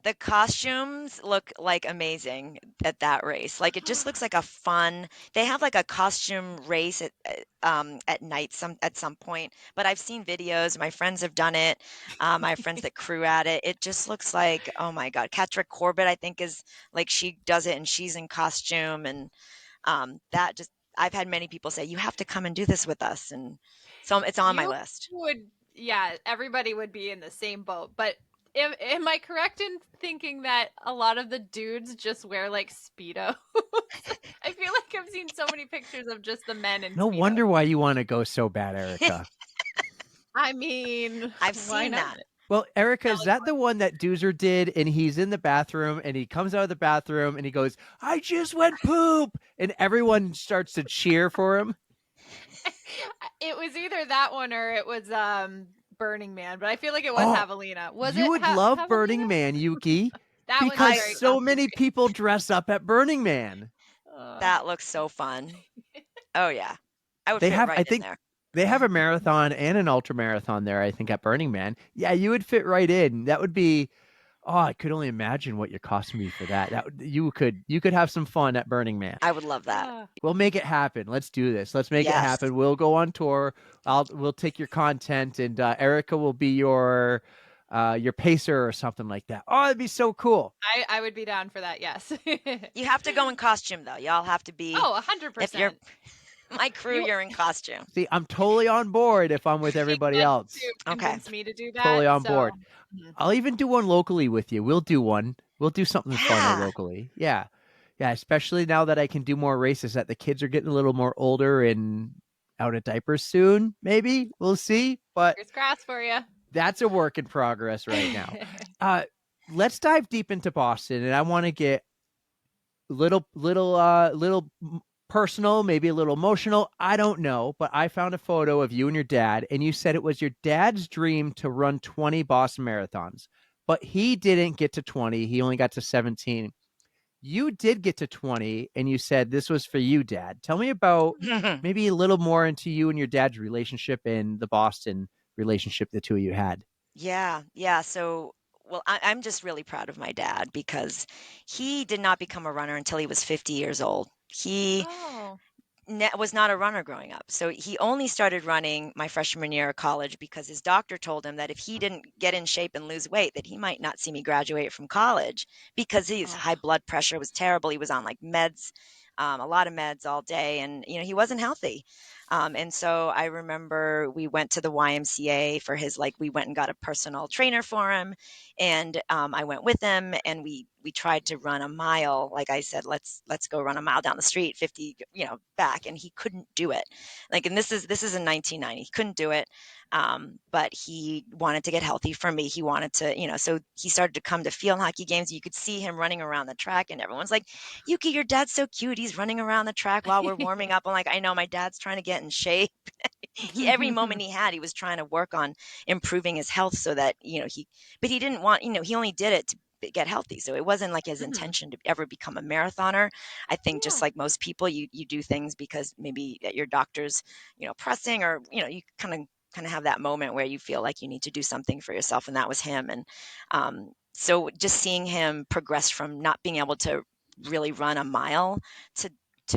B: The costumes look like amazing at that race. Like it just looks like a fun. They have like a costume race at night at some point. But I've seen videos. My friends have done it. I have friends that crew at it. It just looks like, oh my God. Katra Corbett, I think, is like she does it and she's in costume and that just I've had many people say you have to come and do this with us, and so it's on my
C: You
B: list.
C: would, yeah, everybody would be in the same boat. But am I correct in thinking that a lot of the dudes just wear like Speedo? I feel like I've seen so many pictures of just the men in
A: No
C: Speedo.
A: wonder why you want to go so bad, Erica.
C: I mean,
B: I've
C: why
B: seen
C: not?
B: that.
A: Well, Erica, is that the
C: California.
A: one that Doozer did? And he's in the bathroom and he comes out of the bathroom and he goes, "I just went poop." And everyone starts to cheer for him.
C: It was either that one or it was Burning Man, but I feel like it was
A: Oh,
C: Javelina. Was
A: you
C: it
A: would love
C: Javelina?
A: Burning Man, Yuki,
C: That one's
A: because
B: I
C: very
A: so
C: costume
A: many people dress up at Burning Man.
C: based.
B: That looks so fun. Oh yeah, I would
A: They
B: fit
A: have, I
B: right in
A: think,
B: there.
A: they have a marathon and an ultra marathon there, I think, at Burning Man. Yeah, you would fit right in. That would be, oh, I could only imagine what your costume would be for that. You could have some fun at Burning Man.
B: I would love that.
A: We'll make it happen. Let's do this. Let's make it
B: Yes.
A: happen. We'll go on tour. We'll take your content, and Erica will be your pacer or something like that. Oh, it'd be so cool.
C: I would be down for that. Yes.
B: You have to go in costume though. Y'all have to be.
C: Oh,
B: If you're
C: 100%.
B: my crew,
C: You
B: you're in costume.
A: See, I'm totally on board if I'm with
C: he
A: everybody
C: can't
A: else.
B: Okay.
C: convince me to do
A: Totally
C: that.
A: on
C: So,
A: board. I'll even do one locally with you. We'll do one. We'll do something funner
B: Yeah.
A: locally. Yeah. Yeah. Especially now that I can do more races, that the kids are getting a little more older and out of diapers soon. Maybe we'll see. But
C: fingers crossed for you.
A: that's a work in progress right now. Uh, let's dive deep into Boston, and I want to get little personal, maybe a little emotional. I don't know, but I found a photo of you and your dad, and you said it was your dad's dream to run 20 Boston marathons, but he didn't get to 20. He only got to 17. You did get to 20, and you said this was for you, Dad. Tell me about maybe a little more into you and your dad's relationship and the Boston relationship the two of you had.
B: Yeah, yeah. So, well, I'm just really proud of my dad because he did not become a runner until he was 50 years old. He
C: Oh.
B: was not a runner growing up. So he only started running my freshman year of college because his doctor told him that if he didn't get in shape and lose weight, that he might not see me graduate from college because his
C: Oh.
B: high blood pressure was terrible. He was on like meds, a lot of meds all day, and he wasn't healthy. And so I remember we went to the YMCA for his like we went and got a personal trainer for him, and I went with him, and we tried to run a mile. Like I said, let's go run a mile down the street, 50, back, and he couldn't do it. Like, and this is in 1990. He couldn't do it, but he wanted to get healthy for me. He wanted to, so he started to come to field hockey games. You could see him running around the track, and everyone's like, "Yuki, your dad's so cute. He's running around the track while we're warming up." I'm like, "I know, my dad's trying to get in shape." Every moment he had, he was trying to work on improving his health so that but he didn't want, he only did it get healthy. So it wasn't like his intention to ever become a marathoner. I think just
C: Yeah.
B: like most people, you do things because maybe your doctor's, pressing, or, you kind of have that moment where you feel like you need to do something for yourself. And that was him. And so just seeing him progress from not being able to really run a mile to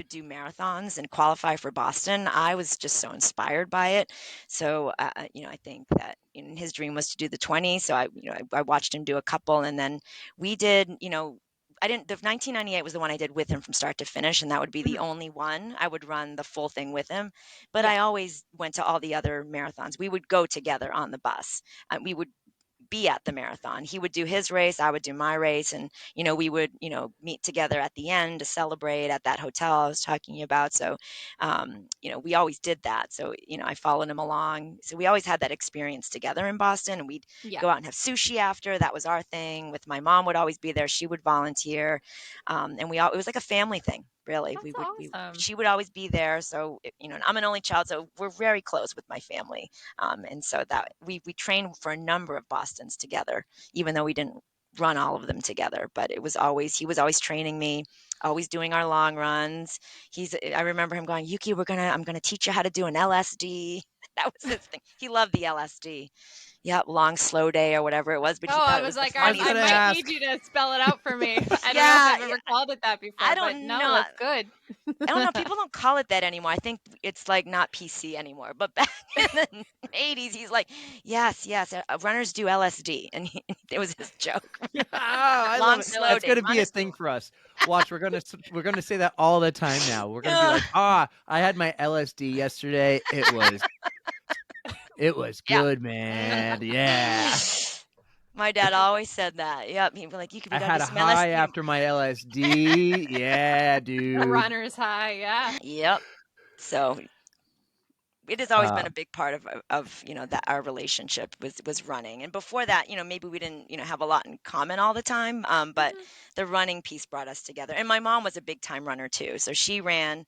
B: do marathons and qualify for Boston, I was just so inspired by it. So, I think that his dream was to do the 20. So I watched him do a couple, and then we did, I didn't, the 1998 was the one I did with him from start to finish, and that would be the only one I would run the full thing with him. But
C: Yeah.
B: I always went to all the other marathons. We would go together on the bus. We would be at the marathon. He would do his race, I would do my race, and we would meet together at the end to celebrate at that hotel I was talking about. So we always did that. So I followed him along. So we always had that experience together in Boston, and we'd
C: Yeah.
B: go out and have sushi after. That was our thing. With my mom would always be there. She would volunteer, and it was like a family thing. Really,
C: That's awesome.
B: she would always be there. So and I'm an only child, so we're very close with my family. And so that we trained for a number of Bostons together, even though we didn't run all of them together. But he was always training me, always doing our long runs. I remember him going, Yuki, I'm gonna teach you how to do an LSD. That was his thing. He loved the LSD. Yeah, long slow day or whatever it was, but he
C: Oh, I
B: thought it
C: was
B: was the
C: like,
A: I was
C: I
A: gonna
B: funniest
C: might
B: thing.
C: need
A: ask.
C: you to spell it out for me. I don't know if
B: Yeah,
C: I've ever called it that
B: I
C: before, but
B: don't
C: no,
B: know.
C: that's good.
B: I don't know. People don't call it that anymore. I think it's like not PC anymore. But back in the 80s, he's like, yes, yes, runners do LSD. And it was his joke.
A: I love
B: Long,
A: it.
B: slow
A: That's
B: day.
A: going to
B: Run
A: be a
B: is
A: thing
B: slow.
A: for us. Watch, we're gonna say that all the time now. We're gonna be
B: Yeah.
A: like, I had my LSD yesterday. It was
B: Yeah.
A: good, man. Yeah.
B: My dad always said that. Yep. He'd be like, we
A: I
B: got to
A: had
B: do
A: a
B: some
A: high
B: LSD.
A: after my LSD. Yeah,
C: A
A: dude.
C: runner's high, yeah.
B: Yep. So it has always been
A: Uh,
B: a big part of that our relationship was running. And before that, maybe we didn't have a lot in common all the time, but
C: Mhm.
B: the running piece brought us together. And my mom was a big time runner too, so she ran.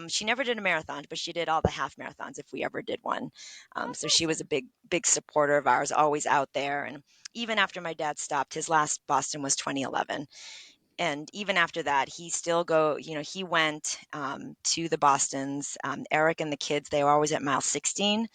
B: She never did a marathon, but she did all the half marathons if we ever did one.
C: That's
B: So she was a
C: awesome.
B: big supporter of ours, always out there. And even after my dad stopped, his last Boston was 2011, and even after that he still he went to the Bostons. Eric and the kids, they were always at mile 16.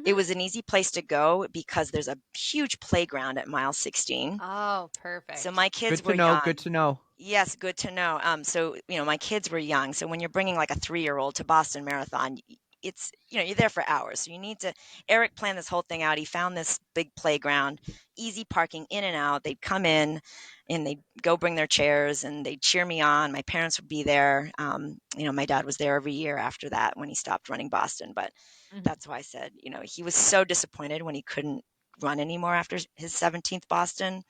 B: It
C: Mhm.
B: was an easy place to go because there's a huge playground at mile 16.
C: Oh,
B: So
C: perfect.
B: my kids
A: Good to
B: were
A: know.
B: young.
A: Good to know.
B: Yes, good to know. So my kids were young. So when you're bringing like a 3-year-old to Boston Marathon, it's you're there for hours. So you need to. Eric planned this whole thing out. He found this big playground, easy parking in and out. They'd come in, and they'd go bring their chairs, and they'd cheer me on. My parents would be there. My dad was there every year after that when he stopped running Boston. But
C: Mhm.
B: that's why I said, he was so disappointed when he couldn't run anymore after his 17th Boston.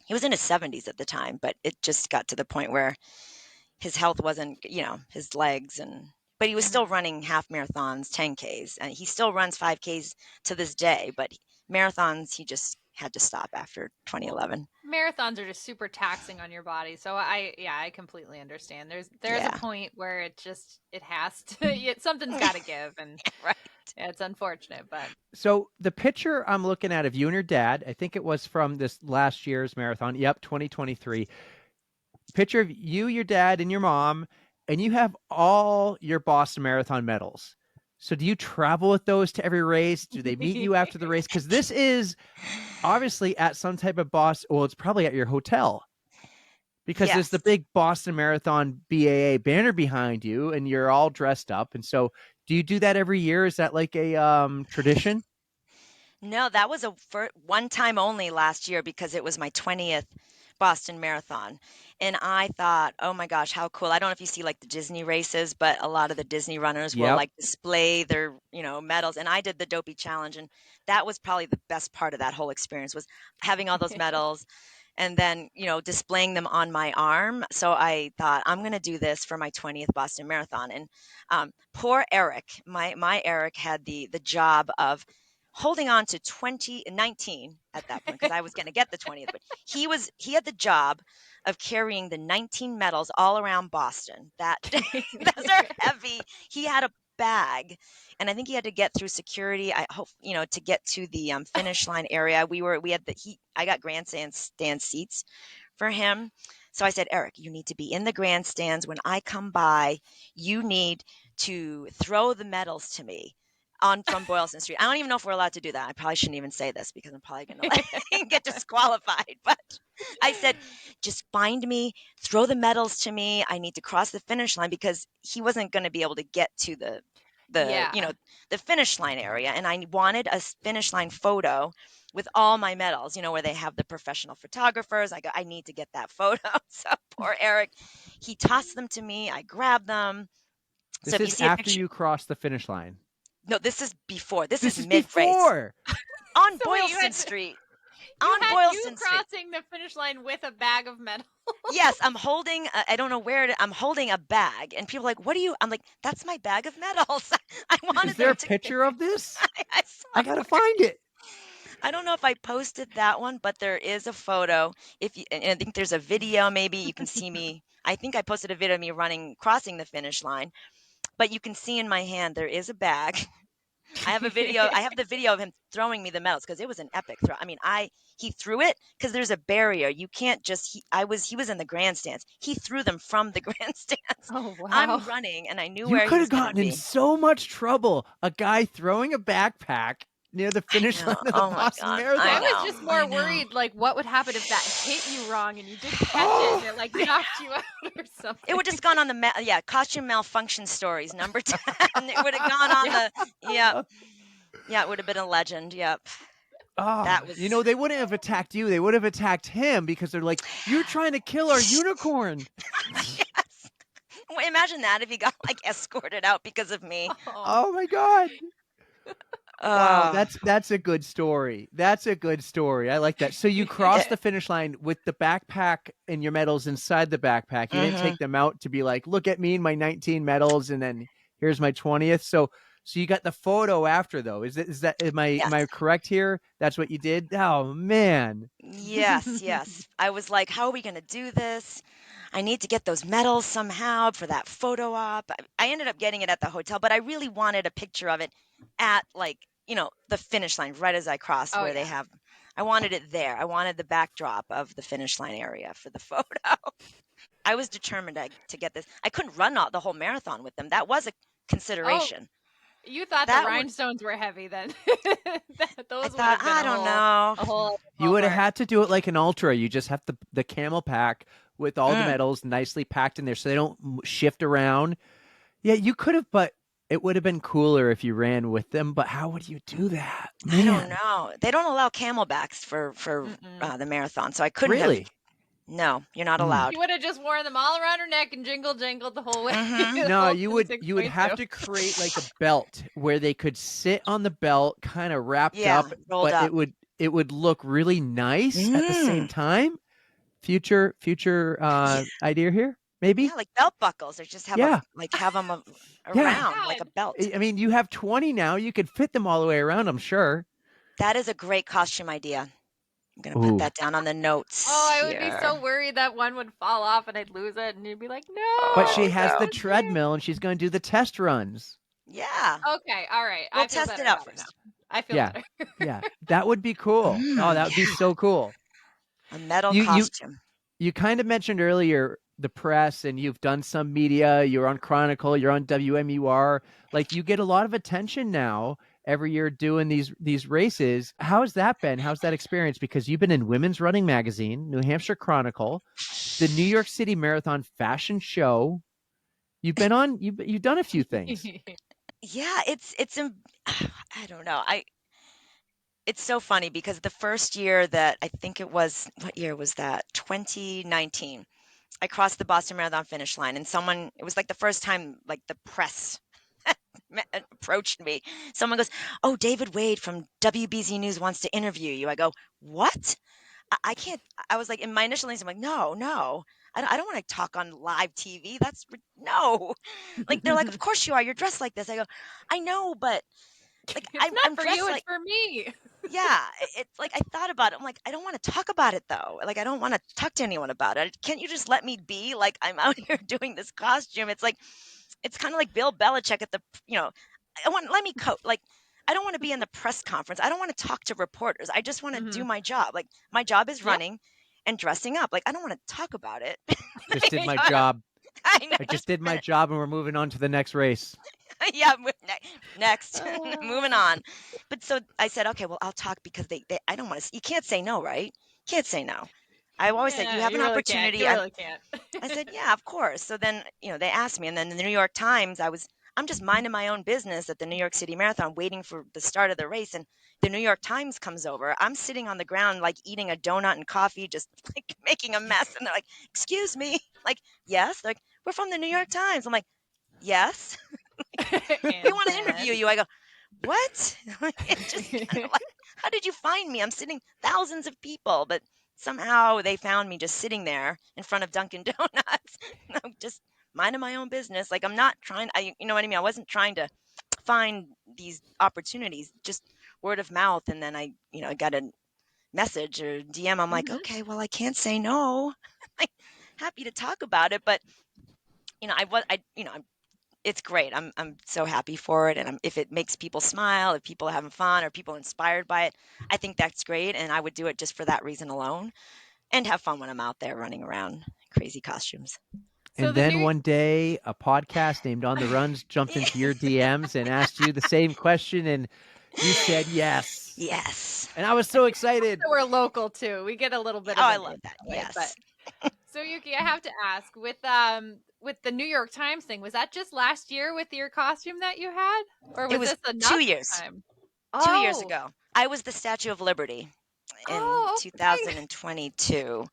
B: He was in his 70s at the time, but it just got to the point where his health wasn't, his legs, but he was still
C: Mhm.
B: running half marathons, 10Ks, and he still runs 5Ks to this day, but marathons he just had to stop after
C: Well,
B: 2011.
C: marathons are just super taxing on your body. So I completely understand. There's a
B: Yeah.
C: point where it has to something's got to give, and
B: Right.
C: yeah, it's unfortunate, but
A: So the picture I'm looking at of you and your dad, I think it was from this last year's marathon. Yep, 2023. Picture of you, your dad, and your mom, and you have all your Boston Marathon medals. So do you travel with those to every race? Do they meet you after the race? Because this is obviously at some type of Boston. Well, it's probably at your hotel because there's the
B: Yes.
A: big Boston Marathon BAA banner behind you, and you're all dressed up. And so, do you do that every year? Is that like a tradition?
B: No, that was a one time only last year because it was my 20th Boston Marathon. And I thought, oh my gosh, how cool. I don't know if you see like the Disney races, but a lot of the Disney runners will
A: Yep.
B: like display their, medals. And I did the Dopey Challenge. And that was probably the best part of that whole experience was having all those medals and then, displaying them on my arm. So I thought, I'm going to do this for my 20th Boston Marathon. And poor Eric, my Eric had the job of holding on to 2019 at that point because I was going to get the 20th, but he had the job of carrying the 19 medals all around Boston that day. Those are heavy. He had a bag, and I think he had to get through security. I hope, to get to the finish line area. I got stand seats for him. So I said, Eric, you need to be in the grandstands. When I come by, you need to throw the medals to me on from Boylston Street. I don't even know if we're allowed to do that. I probably shouldn't even say this because I'm probably going to get disqualified. But I said, just find me, throw the medals to me. I need to cross the finish line because he wasn't going to be able to get to the
C: Yeah.
B: the finish line area, and I wanted a finish line photo with all my medals, where they have the professional photographers. I need to get that photo. So poor Eric, he tossed them to me. I grabbed them. So
A: This
B: if you
A: is
B: see a
A: after
B: picture,
A: you cross the finish line.
B: no, this is before. This
A: This
B: is
A: is
B: mid race
A: before.
B: on
C: So wait, you
B: Boylston
C: had
B: Street.
C: you
B: On
C: had you
B: Boylston Street.
C: crossing the finish line with a bag of medals.
B: Yes, I'm holding. I don't know where I'm holding a bag, and people are like, "What do you?" I'm like, "That's my bag of medals." I
A: Is
B: wanted
A: there
B: them
A: a
B: to.
A: picture of this?
B: I
A: I gotta find it.
B: I don't know if I posted that one, but there is a photo. If you, and I think there's a video, maybe you can see me. I think I posted a video of me crossing the finish line, but you can see in my hand there is a bag. I have a video. I have the video of him throwing me the medals because it was an epic throw. I mean, he threw it because there's a barrier. You can't just. He was in the grandstands. He threw them from the grandstands.
C: Oh wow.
B: I'm running, and I knew
A: You
B: where he
A: could
B: was
A: have
B: going to
A: gotten in
B: be.
A: so much trouble. A guy throwing a backpack near the
B: I
A: finish line
B: know.
A: of the
B: Oh my
A: Boston
B: God. I
C: I
A: Marathon.
C: was
B: know.
C: just
B: I
C: more
B: know.
C: worried, like, what would happen if that hit you wrong and you didn't catch it and
A: Oh,
C: it like knocked you out or
B: It
C: something?
B: would just gone on the costume malfunction stories number 10. It would have gone on
C: Yeah.
B: the yep. Yeah, it would have been a legend. Yep.
A: oh,
B: That was
A: they wouldn't have attacked you. They would have attacked him because they're like, you're trying to kill our unicorn.
B: yes. Well, imagine that if he got like escorted out because of me.
C: Oh.
A: Oh my God. Wow,
B: Oh.
A: that's a good story. That's a good story. I like that. So you crossed the finish line with the backpack and your medals inside the backpack. You didn't
B: Mhm.
A: take them out to be like, look at me and my 19 medals, and then here's my 20th. So you got the photo after though. Is that am I
B: Yes.
A: correct here? That's what you did? Oh man.
B: Yes, yes. I was like, how are we going to do this? I need to get those medals somehow for that photo op. I ended up getting it at the hotel, but I really wanted a picture of it at like, the finish line right as I crossed
C: Oh
B: where they
C: yeah.
B: have I wanted it there. I wanted the backdrop of the finish line area for the photo. I was determined to get this. I couldn't run the whole marathon with them. That was a
C: Oh,
B: consideration.
C: you thought the
B: That would
C: rhinestones were heavy then.
B: I
C: Those would
B: thought,
C: have been
B: I
C: a
B: don't
C: whole
B: know.
C: a whole
A: You would have
C: ballpark.
A: had to do it like an ultra. You just have the camel pack with all the
B: Mm,
A: medals nicely packed in there so they don't shift around. Yeah, you could have, but it would have been cooler if you ran with them. But how would you do that,
B: I don't
A: man?
B: know. They don't allow camelbacks for
C: Mm-mm.
B: the marathon, so I couldn't have.
A: Really?
B: No, you're not
A: Mm.
C: She
B: allowed.
C: would have just worn them all around her neck and jingled the whole way.
B: Hmm
C: The
A: No,
C: whole
A: you would have
C: 26.2.
A: to create like a belt where they could sit on the belt, kind of wrapped
B: Yeah,
A: up,
B: rolled
A: but
B: up.
A: it would look really nice at the same
B: Mm.
A: time. Future
B: Yeah,
A: idea here,
B: yeah,
A: maybe.
B: like belt buckles. Or just
A: Yeah,
B: have them
C: Oh my
A: yeah.
B: around like a
C: god.
B: belt.
A: I mean, you have 20 now. You could fit them all the way around. I'm sure.
B: That is a great costume idea. I'm gonna put
A: Ooh.
B: that down on the notes
C: Oh, I would be
B: here.
C: so worried that one would fall off and I'd lose it, and you'd be like, "No,
A: But
C: I
A: she
B: Oh
C: think
A: has
C: it's
A: the
B: no.
C: in here."
A: treadmill and she's going to do the test runs.
B: Yeah,
C: Okay, all right.
B: we'll
C: I feel
B: test
C: better
B: it out
C: about it now.
B: first.
C: I feel
A: Yeah.
C: better.
A: Yeah. That would be cool. Oh, that would be
B: Yeah,
A: so cool.
B: a metal
A: You you
B: costume.
A: you kind of mentioned earlier the press and you've done some media, you're on Chronicle, you're on WMUR. Like you get a lot of attention now every year doing these races. How's that been? How's that experience? Because you've been in Women's Running Magazine, New Hampshire Chronicle, the New York City Marathon Fashion Show. You've done a few things.
B: Yeah, I don't know. It's so funny because the first year that I think it was, what year was that? 2019. I crossed the Boston Marathon finish line, and it was like the first time like the press approached me. Someone goes, "Oh, David Wade from WBZ News wants to interview you." I go, "What? I can't." I was like, in my initial things, I'm like, "No, no, I don't want to talk on live TV. No." Like they're like, "Of course you are. You're dressed like this." I go, "I know, but like
C: It's not
B: I'm
C: for you,
B: dressed
C: it's
B: like."
C: for me.
B: Yeah, it's like I thought about it. I'm like, I don't want to talk about it though. Like, I don't want to talk to anyone about it. Can't you just let me be? Like, I'm out here doing this costume. It's like, it's kind of like Bill Belichick at the, let me coach. Like, I don't want to be in the press conference. I don't want to talk to reporters. I just want to do
C: Mhm.
B: my job. Like, my job is
C: Yeah.
B: running and dressing up. Like, I don't want to talk about it.
A: Just did my
B: I
A: job.
B: know,
A: I just
B: just
A: did my
B: print
A: job, and we're moving on to the next race.
B: it. Yeah, next, moving
C: Ah.
B: on. But so I said, okay, well, I'll talk because I don't want to. You can't say no, right? Can't say no. I always said you
C: Yeah,
B: have an
C: you really can't.
B: opportunity.
C: You really can't.
B: I said, yeah, of course. So then, they asked me, and then in the New York Times, I'm just minding my own business at the New York City Marathon, waiting for the start of the race. And the New York Times comes over. I'm sitting on the ground, like eating a donut and coffee, just like making a mess. And they're like, excuse me. Like, yes. They're like, we're from the New York Times. I'm like, yes, we
C: And
B: want to
C: then
B: interview you. I go, what? It's just kind of like, how did you find me? I'm sitting thousands of people, but somehow they found me just sitting there in front of Dunkin' Donuts. I'm just minding my own business. Like, I'm not trying, you know what I mean? I wasn't trying to find these opportunities, just word of mouth. And then I got a message or DM. I'm like,
C: Mhm.
B: okay, well, I can't say no. Like, happy to talk about it, but I was, I'm it's great. I'm so happy for it, and if it makes people smile, if people are having fun, or people inspired by it, I think that's great, and I would do it just for that reason alone, and have fun when I'm out there running around crazy costumes.
C: So
A: And
C: the
A: then
C: new
A: one day, a podcast named On the Runs jumped into your DMs and asked you the same question, and you
C: right.
A: said yes.
B: Yes.
A: And I was so excited.
C: So we're local too. We get a little bit
B: Oh,
C: of
B: I
C: an
B: love
C: in
B: that.
C: that way. But
B: Yes.
C: so Yuki, I have to ask with the New York Times thing, was that just last year with your costume that you had? Or
B: It
C: was
B: was
C: this another
B: 2 years.
C: time?
B: 2 years
C: Oh.
B: ago, I was the Statue of Liberty in
C: Oh, okay.
B: 2022,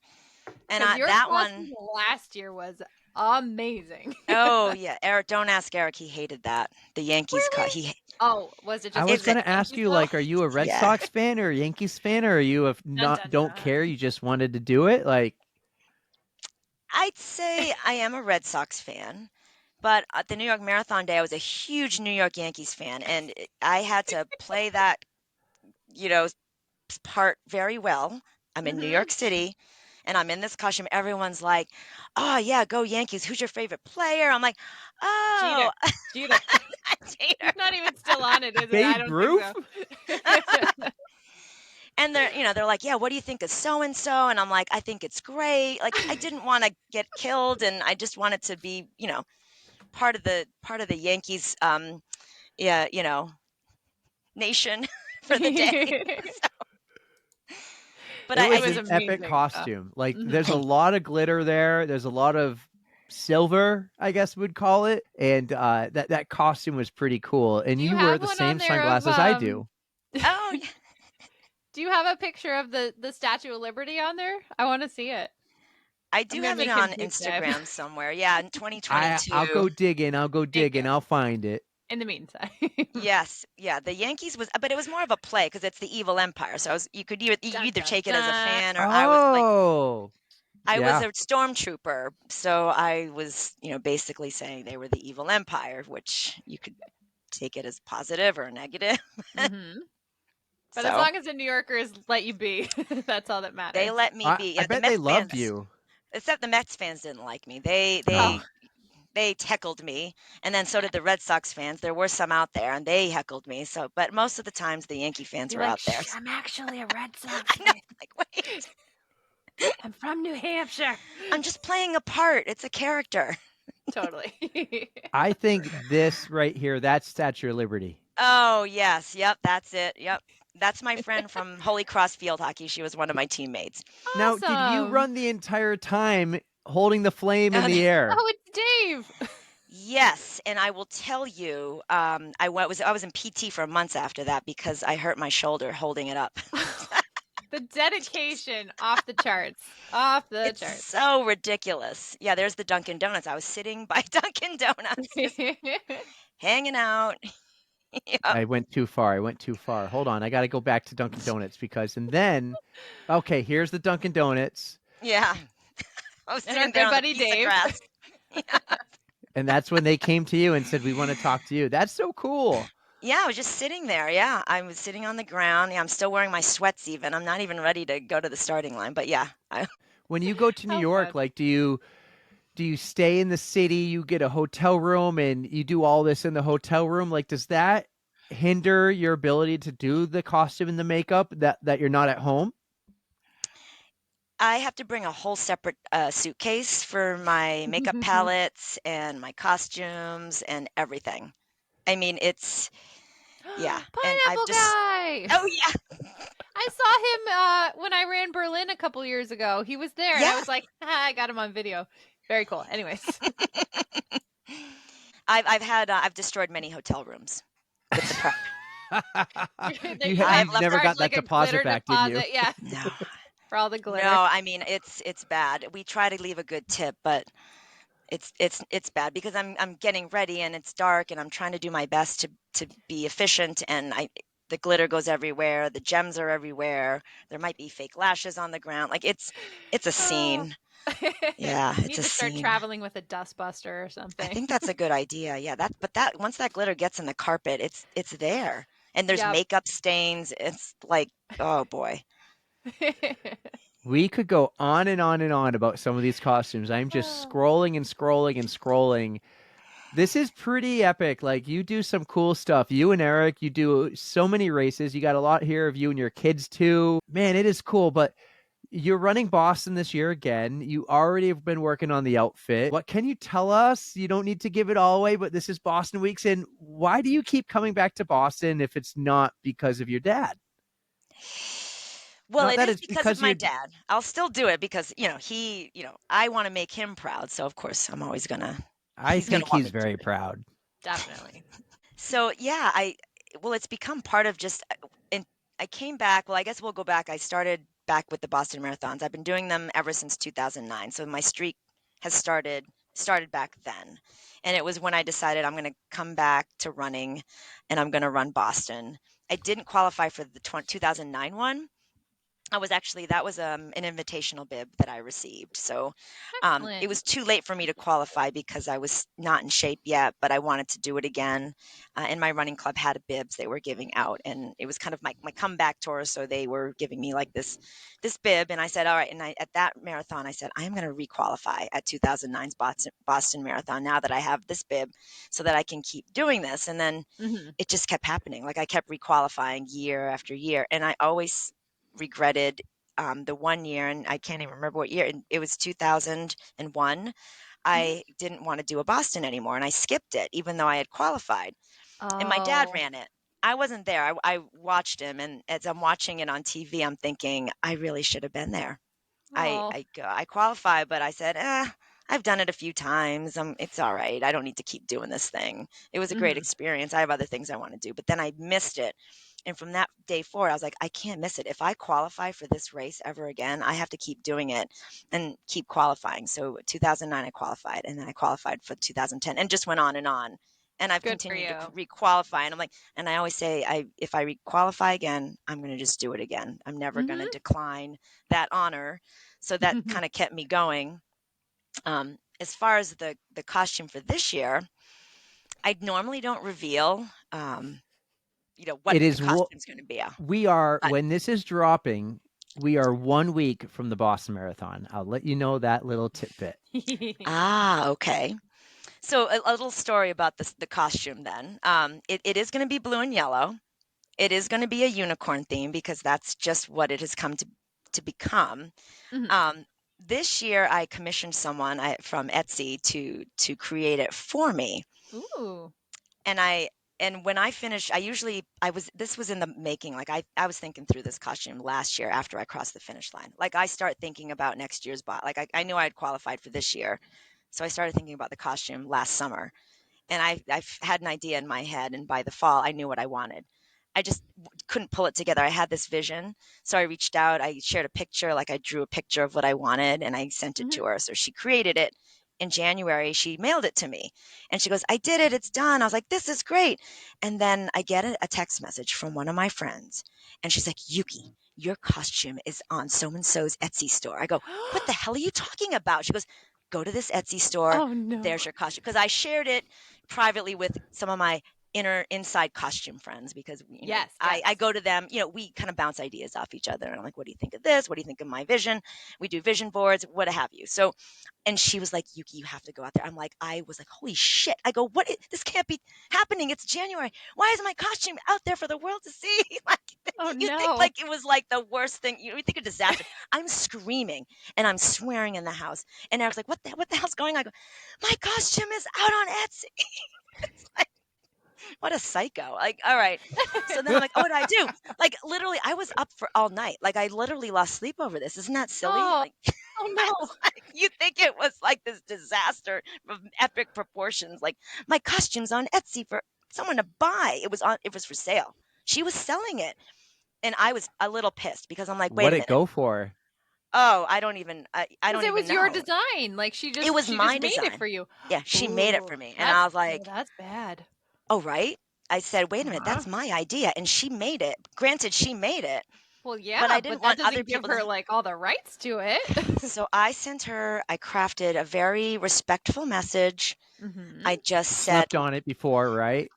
B: and
C: Because your
B: that one,
C: costume last year was amazing.
B: oh yeah, Eric. Don't ask Eric. He hated that. The Yankees cut.
C: Really? Oh, was it
A: I
C: just
A: was
C: because
B: It's
C: of
B: a
A: going
C: the
A: to ask
C: Yankees
A: you,
C: though?
A: like, are you a Red
B: yeah.
A: Sox fan or a Yankees fan, or are you a
C: Dun
A: not
C: dun
A: don't care,
C: dun.
A: you just wanted to do it? Like,
B: I'd say I am a Red Sox fan, but at the New York Marathon Day, I was a huge New York Yankees fan, and I had to play that, you know, part very well. I'm in New
C: Mm-hmm.
B: York City, and I'm in this costume. Everyone's like, "Oh yeah, go Yankees! Who's your favorite player?" I'm like,
C: Jeter.
B: "Oh,
C: Jeter.
B: Tater."
C: He's not even still on it, is it? I
A: Babe
C: don't think
A: Ruth?
C: so.
B: And they're like, "Yeah, what do you think of so and so?" And I'm like, "I think it's great." Like, I didn't want to get killed, and I just wanted to be, part of the Yankees, yeah, nation for the day. So, but
A: It
C: It
B: I
A: was
C: was
A: an
B: did.
A: epic
C: amazing.
A: costume. Like, there's a
C: Mhm.
A: lot of glitter there. There's a lot of silver, I guess we'd call it. And that costume was pretty cool. And
C: Do you
A: you wear
C: have
A: the
C: one on
A: same
C: there of
A: sunglasses I do.
B: Oh yeah,
C: Do you have a picture of the Statue of Liberty on there? I want to see it.
B: I
C: I'm
B: do
C: gonna
B: have it
C: make him
B: on
C: deep dive.
B: Instagram somewhere. Yeah, in
A: I'll
B: 2022.
A: go digging. I'll go
C: Thank you.
A: digging. I'll find it.
C: In the meantime.
B: Yes, yeah, the Yankees was, but it was more of a play because it's the evil empire. So you
C: Dun
B: either
C: dun
B: take it as a
C: dun.
B: fan, or
A: Oh,
B: I was
A: yeah.
B: a stormtrooper, so I was, basically saying they were the evil empire, which you could take it as positive or negative.
C: Hmm. But as
B: So
C: long as the New Yorkers let you be, that's all that
B: they
C: matters.
B: let me be.
A: I
B: Yeah, the
A: bet they
B: Mets
A: loved
B: fans,
A: you.
B: except the Mets fans didn't like me. They
A: Oh,
B: they they heckled me, and then so did the Red Sox fans. There were some out there, and they heckled me. So, but most of the times the Yankee fans
C: You're
B: were
C: like,
B: out there.
C: shh, I'm actually a Red Sox
B: I know,
C: fan.
B: like, wait,
C: I'm from New Hampshire.
B: I'm just playing a part. It's a character.
C: Totally.
A: I think this right here, that's Statue of Liberty.
B: Oh yes, yep, that's it. Yep, that's my friend from Holy Cross Field Hockey. She was one of my teammates.
A: Now, did you
C: Awesome.
A: run the entire time holding the flame in
B: Uh,
A: the air?
C: Oh, it's Dave.
B: Yes, and I will tell you, I was in PT for months after that because I hurt my shoulder holding it up.
C: The dedication off the charts. Off the
B: It's
C: charts.
B: so ridiculous. Yeah, there's the Dunkin' Donuts. I was sitting by Dunkin' Donuts, just hanging out. Yep.
A: I went too far. I went too far. Hold on. I got to go back to Dunkin' Donuts and then, okay, here's the Dunkin' Donuts.
B: Yeah, I was
C: And our
B: sitting there
C: good
B: on the
C: buddy
B: piece of
C: Dave.
B: grass. Yeah.
A: And that's when they came to you and said, we want to talk to you. That's so cool.
B: Yeah, I was just sitting there. Yeah, I was sitting on the ground. Yeah, I'm still wearing my sweats even. I'm not even ready to go to the starting line. But yeah,
A: When you go to New
C: How
A: York,
C: fun.
A: like, do you stay in the city, you get a hotel room and you do all this in the hotel room? Like, does that hinder your ability to do the costume and the makeup that you're not at home?
B: I have to bring a whole separate suitcase for my makeup palettes and my costumes and everything. I mean, it's yeah, and I've
C: Pineapple
B: just
C: guy.
B: oh yeah,
C: I saw him when I ran Berlin a couple years ago. He was there, and I
B: yeah.
C: was like, I got him on video. Very cool. Anyways,
B: I've destroyed many hotel rooms with the prep. I've
A: You've
B: left
A: never
C: charge
A: got
C: like
A: that
C: a
A: deposit
C: glitter
A: back, did you?
C: deposit. Yeah,
B: no,
C: for all the glitter.
B: no. I mean, it's bad. We try to leave a good tip, but it's bad because I'm getting ready and it's dark and I'm trying to do my best to be efficient and I the glitter goes everywhere, the gems are everywhere. There might be fake lashes on the ground. Like it's a
C: Oh.
B: scene. Yeah,
C: You
B: it's
C: need
B: a
C: to start
B: scene.
C: traveling with a dustbuster or
B: I
C: something.
B: think that's a good idea. Yeah, that once that glitter gets in the carpet, it's there. And there's
C: Yep.
B: makeup stains. It's like, oh boy.
A: We could go on and on and on about some of these costumes. I'm just
C: Oh.
A: scrolling and scrolling and scrolling. This is pretty epic. Like, you do some cool stuff. You and Eric, you do so many races. You got a lot here of you and your kids too. Man, it is cool. But you're running Boston this year again. You already have been working on the outfit. What can you tell us? You don't need to give it all away, but this is Boston Weeks. And why do you keep coming back to Boston if it's not because of your dad?
B: Well,
A: Not
B: it
A: that
B: is
A: it's
B: because of
A: because
B: my
A: you're.
B: dad. I'll still do it because, I want to make him proud. So of course I'm always
A: I
B: he's gonna
A: think
B: want
A: he's
B: me to do
A: very
B: it.
A: proud.
C: Definitely.
B: So yeah, well, it's become part of just, and I came back. Well, I guess we'll go back. I started back with the Boston marathons. I've been doing them ever since 2009. So my streak has started back then, and it was when I decided I'm going to come back to running, and I'm going to run Boston. I didn't qualify for the 2009 one. I was actually that was an invitational bib that I received. So it
C: Excellent.
B: was too late for me to qualify because I was not in shape yet, but I wanted to do it again. And my running club had bibs they were giving out, and it was kind of my comeback tour. So they were giving me like this bib, and I said, all right. And at that marathon, I said, I am going to requalify at 2009's Boston Marathon now that I have this bib, so that I can keep doing this. And then
C: Hmm.
B: it just kept happening. Like I kept requalifying year after year, and I always regretted the one year, and I can't even remember what year. And it was 2001.
C: Hmm.
B: I didn't want to do a Boston anymore, and I skipped it, even though I had qualified. And my dad
C: Oh.
B: ran it. I wasn't there. I watched him, and as I'm watching it on TV, I'm thinking I really should have been there.
C: Oh.
B: I qualify, but I said, I've done it a few times. It's all right. I don't need to keep doing this thing. It was a great
C: Hmm.
B: experience. I have other things I want to do, but then I missed it. And from that day forward, I was like, I can't miss it. If I qualify for this race ever again, I have to keep doing it and keep qualifying. So 2009, I qualified, and then I qualified for 2010, and just went on and on. And I've
C: Good for
B: continued to
C: you.
B: requalify. And I'm like, and I always say, if I requalify again, I'm going to just do it again. I'm never going to decline that honor. So that
C: Hmm.
B: kind of kept me going. As far as the costume for this year, I normally don't reveal, what
A: It
B: the
A: is
B: costume's going to be.
A: we are
B: But
A: when this is dropping, we are 1 week from the Boston Marathon. I'll let you know that little tidbit.
B: okay. So a little story about the costume then. It is going to be blue and yellow. It is going to be a unicorn theme because that's just what it has come to become.
C: Hmm.
B: Um, this year, I commissioned someone from Etsy to create it for me,
C: Ooh.
B: and when I finished, I was this was in the making. Like I was thinking through this costume last year after I crossed the finish line. Like I start thinking about next year's bot. Like I knew I had qualified for this year, so I started thinking about the costume last summer, and I've had an idea in my head, and by the fall, I knew what I wanted. I just couldn't pull it together. I had this vision, so I reached out. I shared a picture, like I drew a picture of what I wanted, and I sent it
C: Hmm.
B: to her. So she created it in January. She mailed it to me, and she goes, "I did it. It's done." I was like, "This is great." And then I get a text message from one of my friends, and she's like, "Yuki, your costume is on so and so's Etsy store." I go, "What the hell are you talking about?" She goes, "Go to this Etsy store.
C: Oh no.
B: There's your costume." Because I shared it privately with some of my inside costume friends because
C: Yes,
B: I
C: yes.
B: go to them, we kind of bounce ideas off each other, and I'm like, what do you think of this? What do you think of my vision? We do vision boards, what have you. So, and she was like, Yuki, you have to go out there. I was like, holy shit. I go, this can't be happening. It's January. Why is my costume out there for the world to see? Like,
C: Oh
B: you think
C: no.
B: like it was like the worst thing. You think a disaster. I'm screaming and I'm swearing in the house. And Eric's like, what the hell's going on? I go, my costume is out on Etsy. It's like, what a psycho. Like, all right. So then I'm like, oh, what do I do? Like, literally, I was up for all night. Like, I literally lost sleep over this. Isn't that silly?
C: Oh,
B: Like,
C: oh
B: I
C: no.
B: was like, you think it was like this disaster of epic proportions. Like, my costume's on Etsy for someone to buy. It was for sale. She was selling it. And I was a little pissed because I'm like, wait a
A: What'd it
B: minute.
A: go for?
B: Oh, I don't even
C: Because it was your
B: know.
C: design. Like
B: It was
C: she just
B: my
C: made it
B: design.
C: for you.
B: Yeah, she made it
C: Ooh,
B: for me. And I was like,
C: that's bad.
B: oh, right. I said, wait a minute,
C: Uh-huh.
B: that's my idea. And she made it. Granted, she made it,
C: Well,
B: but I
C: yeah, but
B: didn't
C: that
B: want other
C: doesn't give
B: people
C: her
B: to.
C: like all the rights to it.
B: So I crafted a very respectful message.
C: Mm-hmm.
B: I just said,
A: Slept on it before, right?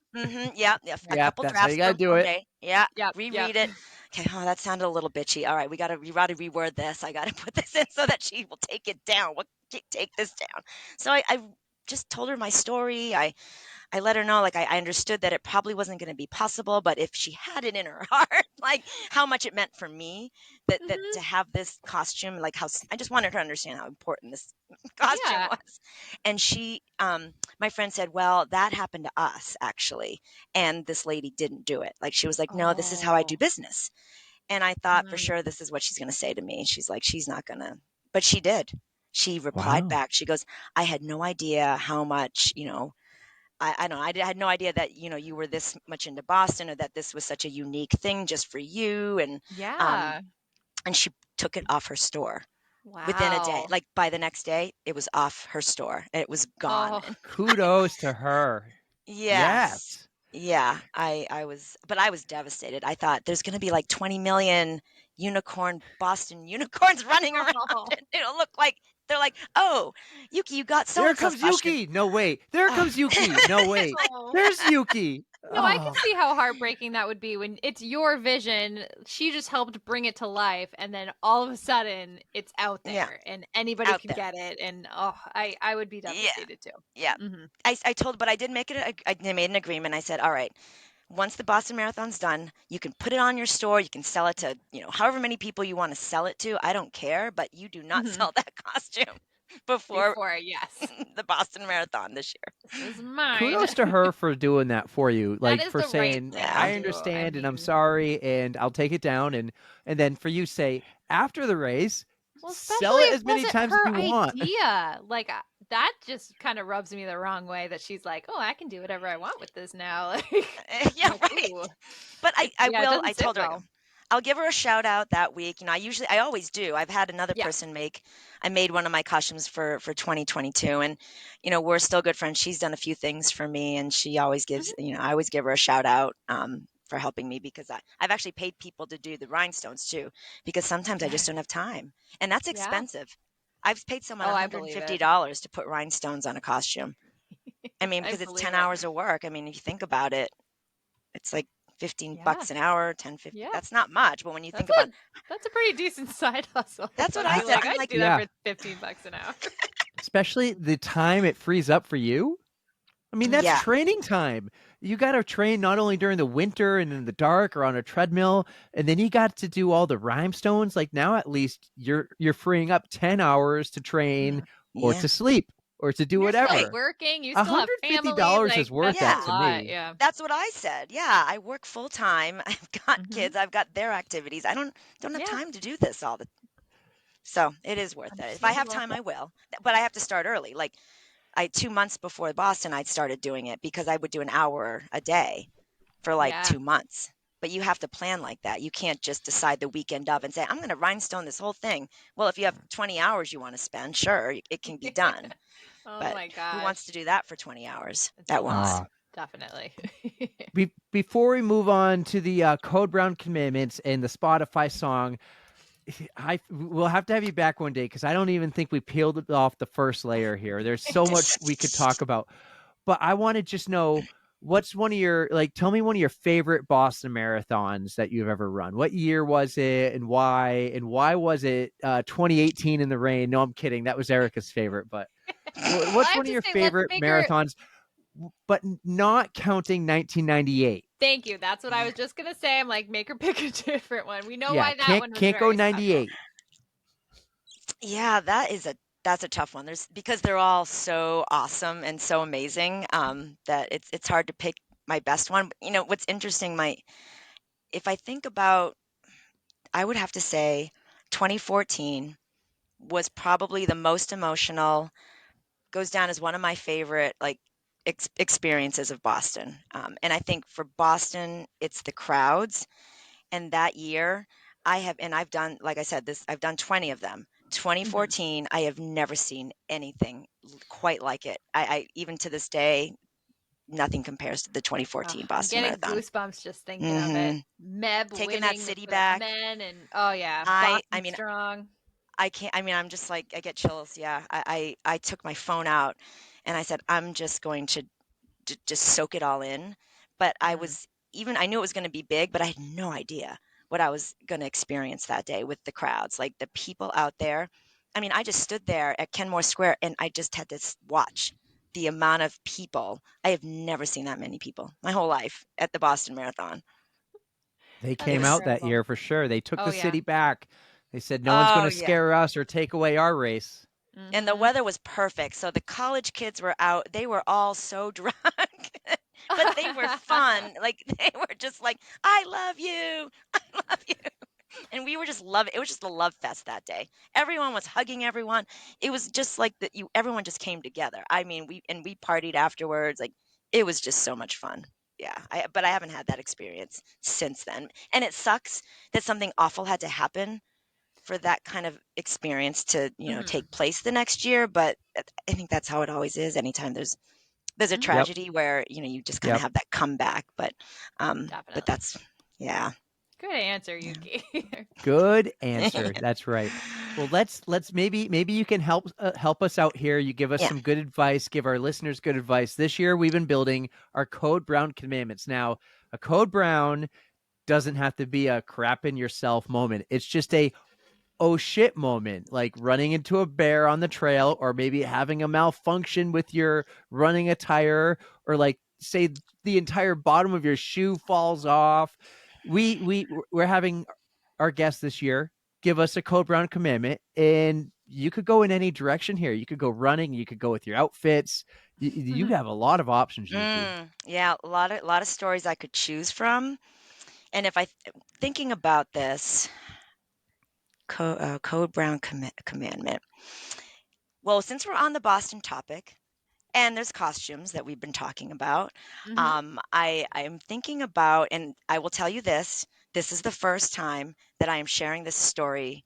B: yeah, a
A: Yep,
B: couple
A: that's how you
B: drafts
A: gotta do
B: were
A: it.
B: made. Yeah,
C: Yep, yep.
B: reread it. Okay, oh, that sounded a little bitchy. All right, we gotta reword this. I gotta put this in so that she will take it down. What take this down? So I just told her my story. I let her know, like, I understood that it probably wasn't going to be possible, but if she had it in her heart, like how much it meant for me that
C: Mm-hmm.
B: to have this costume, like I just wanted her to understand how important this costume
C: Yeah.
B: was. And my friend said, well, that happened to us actually. And this lady didn't do it. Like, she was like, no, this is how I do
C: Oh.
B: business. And I thought for
C: Mm.
B: sure this is what she's going to say to me. She's like, she's not going to, but she did. She replied
A: Wow.
B: back. She goes, I had no idea how much, I don't know. I had no idea that you were this much into Boston, or that this was such a unique thing just for you. Um,
C: Yeah.
B: and she took it off her store within a day.
C: Wow.
B: Like, by the next day, it was off her store. It was gone.
C: Oh.
B: And
A: Kudos to her.
B: yes,
A: Yes.
B: yeah, but I was devastated. I thought there's going to be like 20 million Boston unicorns running around, and it'll look like they're like, oh, Yuki, you got so
A: There
B: and so's
A: comes
B: costume.
A: Yuki. No, wait. There
B: Oh.
A: comes Yuki. No, wait.
C: Oh.
A: There's Yuki.
C: No, I can
A: Oh,
C: see how heartbreaking that would be when it's your vision. She just helped bring it to life, and then all of a sudden it's out
B: Yeah,
C: there and anybody
B: out
C: can
B: there.
C: get it. And I would be
B: Yeah,
C: devastated too.
B: yeah.
C: Mm-hmm.
B: I told, but I did make it. I made an agreement. I said, all right, once the Boston Marathon's done, you can put it on your store. You can sell it to, however many people you want to sell it to. I don't care, but you do not
C: Mm-hmm.
B: sell that costume before
C: Before, yes,
B: the Boston Marathon this year.
C: this is mine.
A: kudos to her for doing that for you.
C: That
A: Like
C: is
A: for
C: the right
A: saying,
C: thing to
B: Yeah.
A: I
C: do. I
A: understand and I'm
C: mean,
A: sorry and I'll take it down. And then for you say, after the race,
C: well, especially
A: sell it
C: if
A: as
C: it
A: many
C: wasn't
A: times as
C: her
A: you want.
C: idea. Like that just kind of rubs me the wrong way. That she's like, oh, I can do whatever I want with this now.
B: Yeah,
C: Like,
B: right.
C: ooh,
B: But I
C: yeah, it
B: will. I
C: doesn't sit
B: told her, I go,
C: well.
B: I'll give her a shout out that week. I always do. I've had another
C: Yeah.
B: person I made one of my costumes for 2022, and we're still good friends. She's done a few things for me, and she always gives.
C: Hmm.
B: I always give her a shout out for helping me, because I've actually paid people to do the rhinestones too, because sometimes I just
C: Yeah.
B: don't have time, and that's
C: Yeah.
B: expensive. I've paid someone
C: Oh, I believe it.
B: $150 to put rhinestones on a costume. I mean,
C: I
B: because it's
C: believe
B: 10
C: it.
B: hours of work. I mean, if you think about it, it's like 15
C: Yeah.
B: bucks an hour, 10, 50.
C: Yeah.
B: That's not much. But when you think
C: That's
B: about,
C: that's a pretty decent side hustle.
B: that's what
C: I'd
B: I
C: be
B: said.
C: like,
B: I'm
C: I'd
B: like,
C: do that
A: Yeah.
C: for $15 an hour.
A: Especially the time it frees up for you. I mean, that's
B: yeah,
A: training time. You got to train not only during the winter and in the dark or on a treadmill, and then you got to do all the rhinestones. Like now, at least you're freeing up 10 hours to train or
B: yeah,
A: to sleep or to do
C: You're still
B: right.
A: whatever.
C: working. You still have family.
A: $150
C: Like
A: is worth
C: that's a
B: Yeah,
A: that to
C: lot.
A: me.
C: Yeah.
B: that's what I said. Yeah, I work full time. I've got
C: Hmm.
B: kids. I've got their activities. I don't have
C: Yeah.
B: time to do this all the. So it is worth it. If I have
C: Understandable.
B: time, I will. But I have to start early. Like, 2 months before Boston, I'd started doing it because I would do an hour a day for like
C: Yeah.
B: 2 months. But you have to plan like that. You can't just decide the weekend of and say, I'm going to rhinestone this whole thing. Well, if you have 20 hours you want to spend, sure, it can be done.
C: Oh
B: But
C: my
B: who wants
C: gosh.
B: to do that for 20 hours
C: It's a
B: at
C: lot.
B: once?
A: Ah,
C: Definitely.
A: before we move on to the Code Brown Commitments and the Spotify song, we'll have to have you back one day because I don't even think we peeled off the first layer here. There's so much we could talk about, but I want to just know what's one of your, like, tell me one of your favorite Boston marathons that you've ever run. What year was it, and why? And why was it 2018 in the rain? No, I'm kidding. That was Erica's favorite. But
C: Well, I
A: what's
C: have
A: one of
C: to
A: your
C: say, let's
A: favorite
C: make her.
A: marathons, but not counting 1998?
C: Thank you. That's what I was just gonna say. I'm like, make her pick a different one. We know
A: Yeah,
C: why that one was
A: can't go
C: very special.
A: 98.
B: Yeah, that's a tough one. There's because they're all so awesome and so amazing, that it's hard to pick my best one. But, what's interesting, my if I think about, I would have to say 2014 was probably the most emotional, goes down as one of my favorite, like, experiences of Boston. And I think for Boston, it's the crowds. And that year, I've done, like I said, I've done 20 of them.
C: Mhm.
B: 2014, I have never seen anything quite like it. Even to this day, nothing compares to the
C: Oh,
B: 2014
C: I'm
B: Boston
C: getting
B: Marathon.
C: goosebumps just thinking of it.
B: hmm
C: Meb
B: Taking that
C: winning
B: city
C: for the
B: back,
C: men, and oh yeah,
B: I
C: Boston
B: mean,
C: strong.
B: I can't. I mean, I'm just like, I get chills. Yeah, I took my phone out, and I said, I'm just going to just soak it all in. But
C: Mm.
B: I knew it was going to be big, but I had no idea what I was going to experience that day with the crowds, like the people out there. I mean, I just stood there at Kenmore Square and I just had to watch the amount of people. I have never seen that many people my whole life at the Boston Marathon.
A: They
B: It
C: That's
A: came
B: was,
A: out that
C: incredible.
A: year for sure. They took
C: Oh
A: the
C: yeah.
A: city back. They said no one's going
B: oh,
A: to
B: yeah.
A: scare us or take away our race.
B: And the
C: Mhm.
B: weather was perfect. So the college kids were out. They were all so drunk, but they were fun. Like, they were just like, I love you. I love you. And we were just love it was just a love fest that day. Everyone was hugging everyone. It was just like that you everyone just came together. I mean, we partied afterwards. Like, it was just so much fun. Yeah, but I haven't had that experience since then. And it sucks that something awful had to happen for that kind of experience to,
C: Mhm.
B: take place the next year, but I think that's how it always is anytime there's a
C: Mhm.
A: Yep.
B: tragedy where, you just kind of
A: Yep.
B: have that comeback, but
C: Definitely.
B: that's yeah.
C: Good answer, Yuki.
A: Good answer. That's right. Well, let's maybe you can help us out here. You give us
B: Yeah.
A: some good advice, give our listeners good advice. This year we've been building our Code Brown commandments. Now, a Code Brown doesn't have to be a crap in yourself moment. It's just a oh shit moment, like running into a bear on the trail, or maybe having a malfunction with your running attire, or like say the entire bottom of your shoe falls off. We're having our guest this year give us a Code Brown commandment, and you could go in any direction here. You could go running, you could go with your outfits. You
C: Mhm.
A: have a lot of options, Yuki.
B: Yeah, a lot of stories I could choose from. And if thinking about this Code Brown commandment. Well, since we're on the Boston topic, and there's costumes that we've been talking about,
C: Mhm.
B: I am thinking about, and I will tell you this: this is the first time that I am sharing this story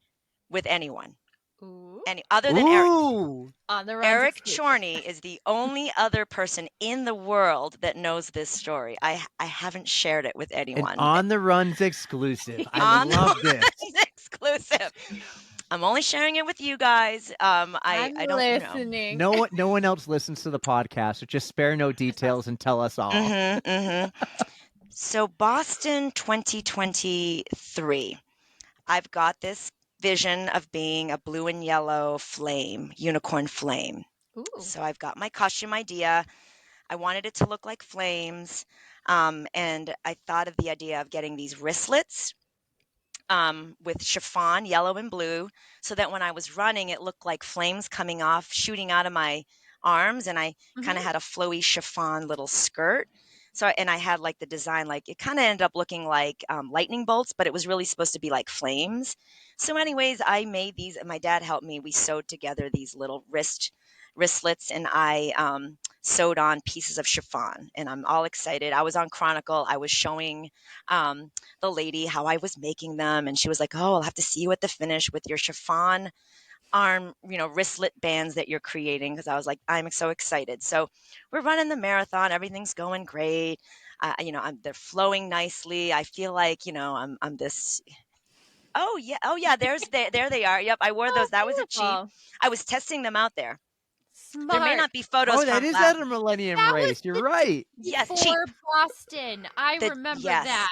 B: with anyone,
C: Ooh.
B: any other than Eric.
A: Ooh.
C: On the runs
B: Eric
C: exclusive.
B: Chorney is the only other person in the world that knows this story. I haven't shared it with
A: An
B: anyone.
A: on the runs exclusive. I
B: On the
A: love this.
B: Runs exclusive. I'm only sharing it with you guys.
C: I'm
B: I don't,
C: listening.
A: No one else listens to the podcast, so just spare no
C: Just us.
A: details and tell us all.
B: Mhm, mhm. So Boston 2023. I've got this vision of being a blue and yellow flame, unicorn flame.
C: Ooh.
B: So I've got my costume idea. I wanted it to look like flames. And I thought of the idea of getting these wristlets, with chiffon, yellow and blue, so that when I was running, it looked like flames coming off, shooting out of my arms, and I kind of
C: Mhm.
B: had a flowy chiffon little skirt. So, and I had like the design, like it kind of ended up looking like, lightning bolts, but it was really supposed to be like flames. So, anyways, I made these, and my dad helped me. We sewed together these little wristlets, and I, sewed on pieces of chiffon, and I'm all excited. I was on Chronicle. I was showing, um, the lady how I was making them, and she was like, "Oh, I'll have to see you at the finish with your chiffon arm, wristlet bands that you're creating." Because I was like, I'm so excited. So we're running the marathon. Everything's going great. They're flowing nicely. I feel like, I'm this. Oh yeah, oh yeah. There they are. Yep, I wore
C: Oh,
B: those. That was a cheat.
C: beautiful.
B: I was testing them out there. There may
C: smart.
B: not be photos
A: Oh, that
B: from
A: is
B: last.
A: at a Millennium
C: That was
A: race. You're right.
B: Yes, cheap.
C: before Boston. I
B: The
C: remember
B: yes.
C: that.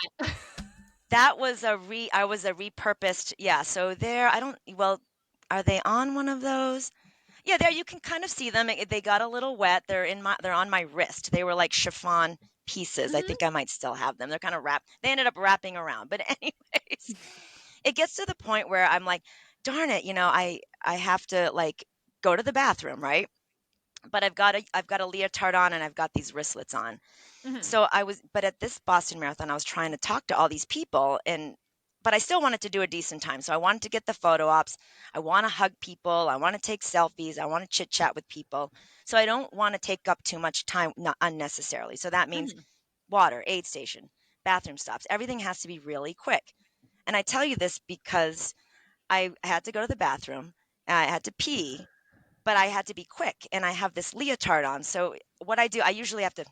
B: That was I was a repurposed, yeah, so there, I don't, well, are they on one of those? Yeah, there you can kind of see them. They got a little wet. They're on my wrist. They were like chiffon pieces. I
C: Mhm.
B: think I might still have them. They're kind of wrapped. They ended up wrapping around. But anyways, it gets to the point where I'm like, darn it, I have to like go to the bathroom, right? But I've got a leotard on and I've got these wristlets on.
C: Mhm.
B: But at this Boston Marathon, I was trying to talk to all these people but I still wanted to do a decent time. So I wanted to get the photo ops. I want to hug people. I want to take selfies. I want to chit chat with people. So I don't want to take up too much time, not unnecessarily. So that means
C: Mhm.
B: water, aid station, bathroom stops. Everything has to be really quick. And I tell you this because I had to go to the bathroom. I had to pee, but I had to be quick. And I have this leotard on. So what I do, I usually have to,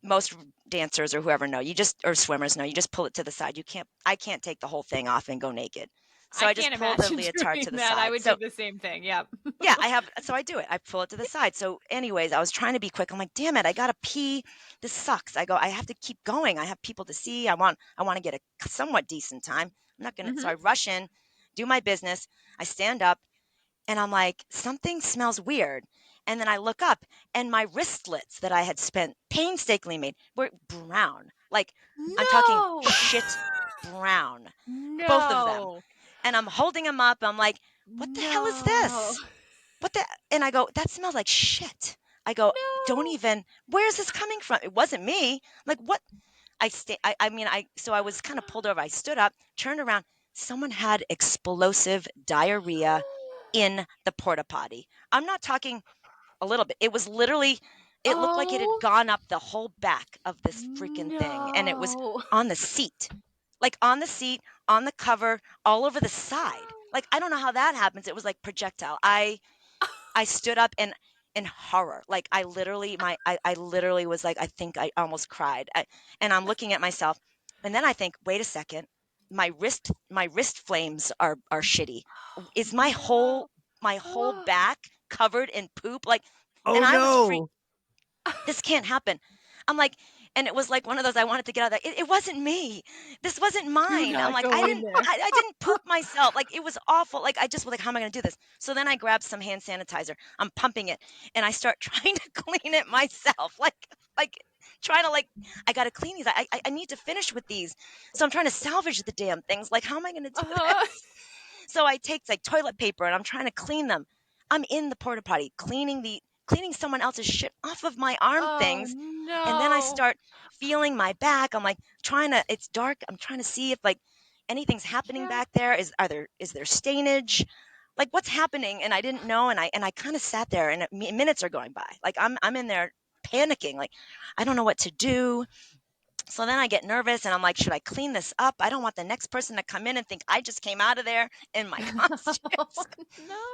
B: most dancers or whoever know, or swimmers know, you just pull it to the side. I can't take the whole thing off and go naked. So
C: I
B: I just
C: can't
B: pull the
C: imagine
B: leotard
C: doing
B: to the
C: that. I
B: side.
C: would do
B: So
C: the same thing. Yep.
B: yeah, so I do it. I pull it to the side. So anyways, I was trying to be quick. I'm like, damn it, I gotta pee. This sucks. I have to keep going. I have people to see. I want to get a somewhat decent time. I'm not gonna, so
C: Mhm.
B: I rush in, do my business. I stand up and I'm like, something smells weird. And then I look up and my wristlets that I had spent painstakingly made were brown. Like I'm talking
C: No.
B: shit brown, both of them.
C: No.
B: And I'm holding them up. I'm like, what the hell is
C: No.
B: this? What the? And I go, that smells like shit. I go, don't
C: No.
B: even, where's this coming from? It wasn't me. Like, what? I mean, so I was kind of pulled over. I stood up, turned around. Someone had explosive diarrhea in the porta potty. I'm not talking a little bit. It was literally, it looked like it had
C: Oh
B: gone up the whole back of this freaking thing. And it was
C: no.
B: on the seat, like on the seat, on the cover, all over the side. Like, I don't know how that happens. It was like projectile. I stood up and in horror. Like I literally was like, I think I almost cried. And I'm looking at myself and then I think, wait a second, my wrist flames are shitty. Is
C: No.
B: my whole back covered in poop? Like,
A: Oh
B: and I was freaked.
A: no.
B: This can't happen. I'm like, and it was like one of those I wanted to get out of there. It wasn't me. This wasn't
C: Do
B: mine. I'm
C: not
B: like,
C: go in there.
B: I didn't poop myself. Like it was awful. Like I just was like, how am I gonna do this? So then I grabbed some hand sanitizer. I'm pumping it and I start trying to clean it myself. Like trying to like, I gotta clean these. I need to finish with these. So I'm trying to salvage the damn things. Like, how am I gonna do
C: Uh-huh.
B: this? So I take like toilet paper and I'm trying to clean them. I'm in the porta potty cleaning someone else's shit off of my arm
C: Oh
B: things. And then I
C: no.
B: start feeling my back. I'm like it's dark. I'm trying to see if like anything's happening
C: Yeah.
B: back there. Is there stainage? Like what's happening? And I didn't know. And I kind of sat there and minutes are going by. Like I'm in there panicking. Like I don't know what to do. So then I get nervous and I'm like, should I clean this up? I don't want the next person to come in and think I just came out of there in my costumes.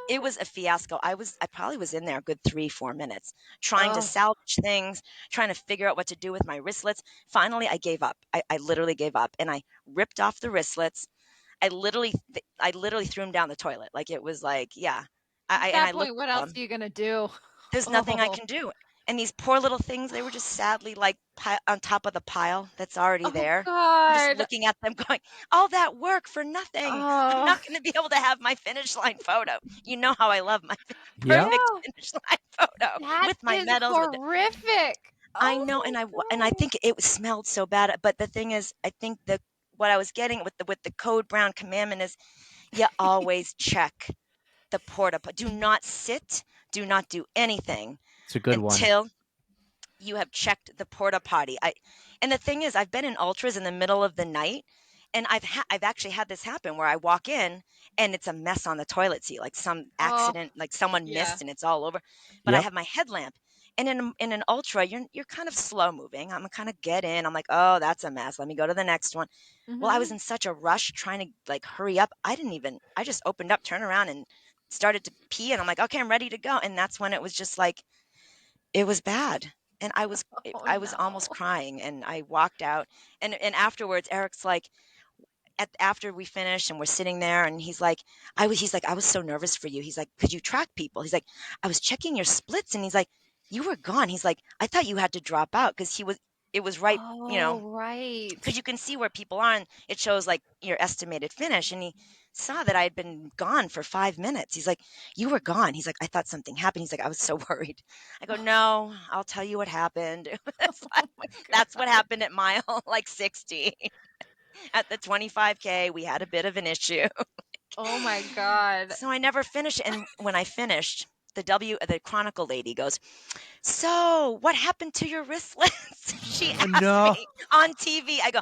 B: It
C: No.
B: was a fiasco. I probably was in there a good 3, 4 minutes trying to
C: Oh,
B: salvage things, trying to figure out what to do with my wristlets. Finally, I gave up. I literally gave up and I ripped off the wristlets. I literally threw them down the toilet. Like it was like, yeah.
C: at
B: And
C: that
B: I looked
C: point, what
B: at
C: else
B: them.
C: are you gonna do?
B: There's nothing I
C: Oh.
B: can do. And these poor little things, they were just sadly like on top of the pile that's already
C: Oh
B: there. I'm just
C: God.
B: looking at them going, all that work for nothing. I'm
C: Oh.
B: not going to be able to have my finish line photo. You know how I love my
A: Yep.
B: perfect
C: No.
B: finish line photo
C: That
B: with my
C: is
B: medals.
C: horrific.
B: I
C: Oh
B: know,
C: my
B: and I
C: God.
B: think it smelled so bad. But the thing is, I think what I was getting with the code brown commandment is you always check the porta potty. Do not sit. Do not do anything
A: It's a good one.
B: until you have checked the porta potty. And the thing is, I've been in ultras in the middle of the night, and I've actually had this happen where I walk in and it's a mess on the toilet seat, like some
C: Oh
B: accident, like someone
C: yeah.
B: missed and it's all over. But I
A: Yep.
B: have my headlamp, and in an ultra, you're kind of slow moving. I'm kind of get in. I'm like, oh, that's a mess. Let me go to the next one. Well, I was
C: Hmm.
B: in such a rush trying to like hurry up. I just opened up, turned around, and started to pee, and I'm like, okay, I'm ready to go. And that's when it was just like it was bad, and
C: Oh
B: I was almost
C: no.
B: crying, and I walked out, and afterwards, Eric's like, after we finished and we're sitting there, and he's like, I was so nervous for you. He's like, could you track people? He's like, I was checking your splits, and he's like, you were gone. He's like, I thought you had to drop out because it was right,
C: Oh, right.
B: because you can see where people are, and it shows like your estimated finish. And he saw that I had been gone for 5 minutes. He's like, you were gone. He's like, I thought something happened. He's like, I was so worried. I go, no, I'll tell you what happened. It's like,
C: Oh my
B: that's what
C: God.
B: happened at mile like 60. At the 25K, we had a bit of an issue.
C: Oh my God.
B: So I never finished. And when I finished, the Chronicle lady goes, so what happened to your wristlets? She
A: Oh,
B: asked
A: no.
B: me on TV. I go,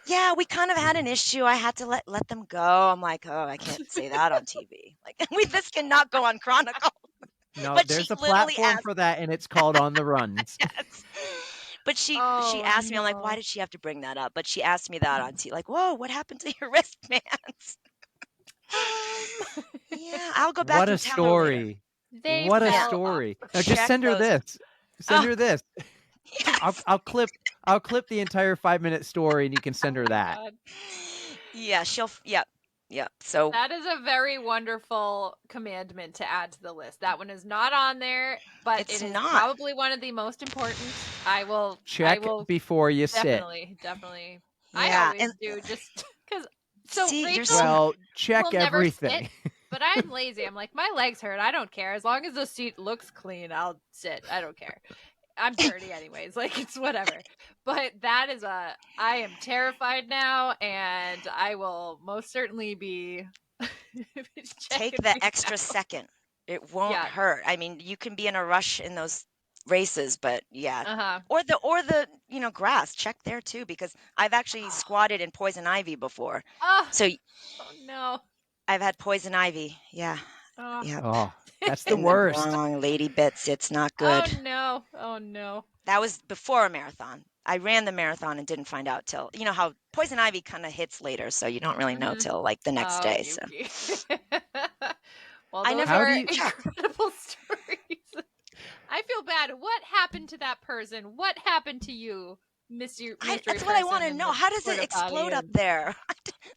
B: yeah, we kind of had an issue. I had to let them go. I'm like, oh, I can't say that on TV. Like, this cannot go on Chronicle.
A: No,
B: But she
A: there's a
B: literally
A: platform
B: asked,
A: for that, and it's called On the Runs.
B: yes. But she
C: Oh
B: asked me. I'm like, why
C: no.
B: did she have to bring that up? But she asked me that on TV. Like, whoa, what happened to your wristbands? Yeah, I'll go back
A: What a
B: and tell her later.
A: story.
C: They
A: What a
B: Yeah,
C: fell off.
A: story. Now just
B: check
A: send her
B: those.
A: this. Send
B: Oh,
A: her this. I'll
B: yes.
A: I'll clip I'll clip the entire 5-minute story and you can send
C: Oh
A: her
C: my
A: that.
C: God.
B: Yeah, yep, yep. So
C: That is a very wonderful commandment to add to the list. That one is not on there, but
B: it's
C: it is
B: not.
C: probably one of the most important. I
A: Check
C: will
A: before you sit.
C: definitely. I
B: Yeah,
C: always
B: and
C: do just because. So
B: see, you're
C: Rachel
B: smart.
A: Well, check
C: will never sit,
A: everything.
C: but I'm lazy. I'm like, my legs hurt. I don't care. As long as the seat looks clean, I'll sit. I don't care. I'm dirty anyways. Like it's whatever. But that is I am terrified now, and I will most certainly be
B: Take
C: checking
B: the
C: things
B: extra
C: out.
B: second. It won't
C: Yeah.
B: hurt. I mean, you can be in a rush in those races, but yeah.
C: Uh-huh.
B: Or the grass. Check there too, because I've actually
C: Oh,
B: squatted in poison ivy before.
C: oh,
B: So
C: oh no.
B: I've had poison ivy. Yeah.
C: Oh.
B: Yep.
A: Oh, that's the
B: In the
A: worst.
B: wrong lady bits. It's not
C: Oh
B: good.
C: no. Oh no.
B: That was before a marathon. I ran the marathon and didn't find out till, how poison ivy kind of hits later, so you don't really know
C: Mm-hmm.
B: till like the next
C: Oh,
B: day. So
C: Yuki. Well,
B: I
C: those
B: never
A: How do
C: are
A: you
B: checked.
C: incredible stories. I feel bad. What happened to that person? What happened to you, mystery
B: That's what I want
C: person
B: to
C: in
B: know.
C: the
B: How does it
C: porta potty?
B: explode up
C: And
B: there?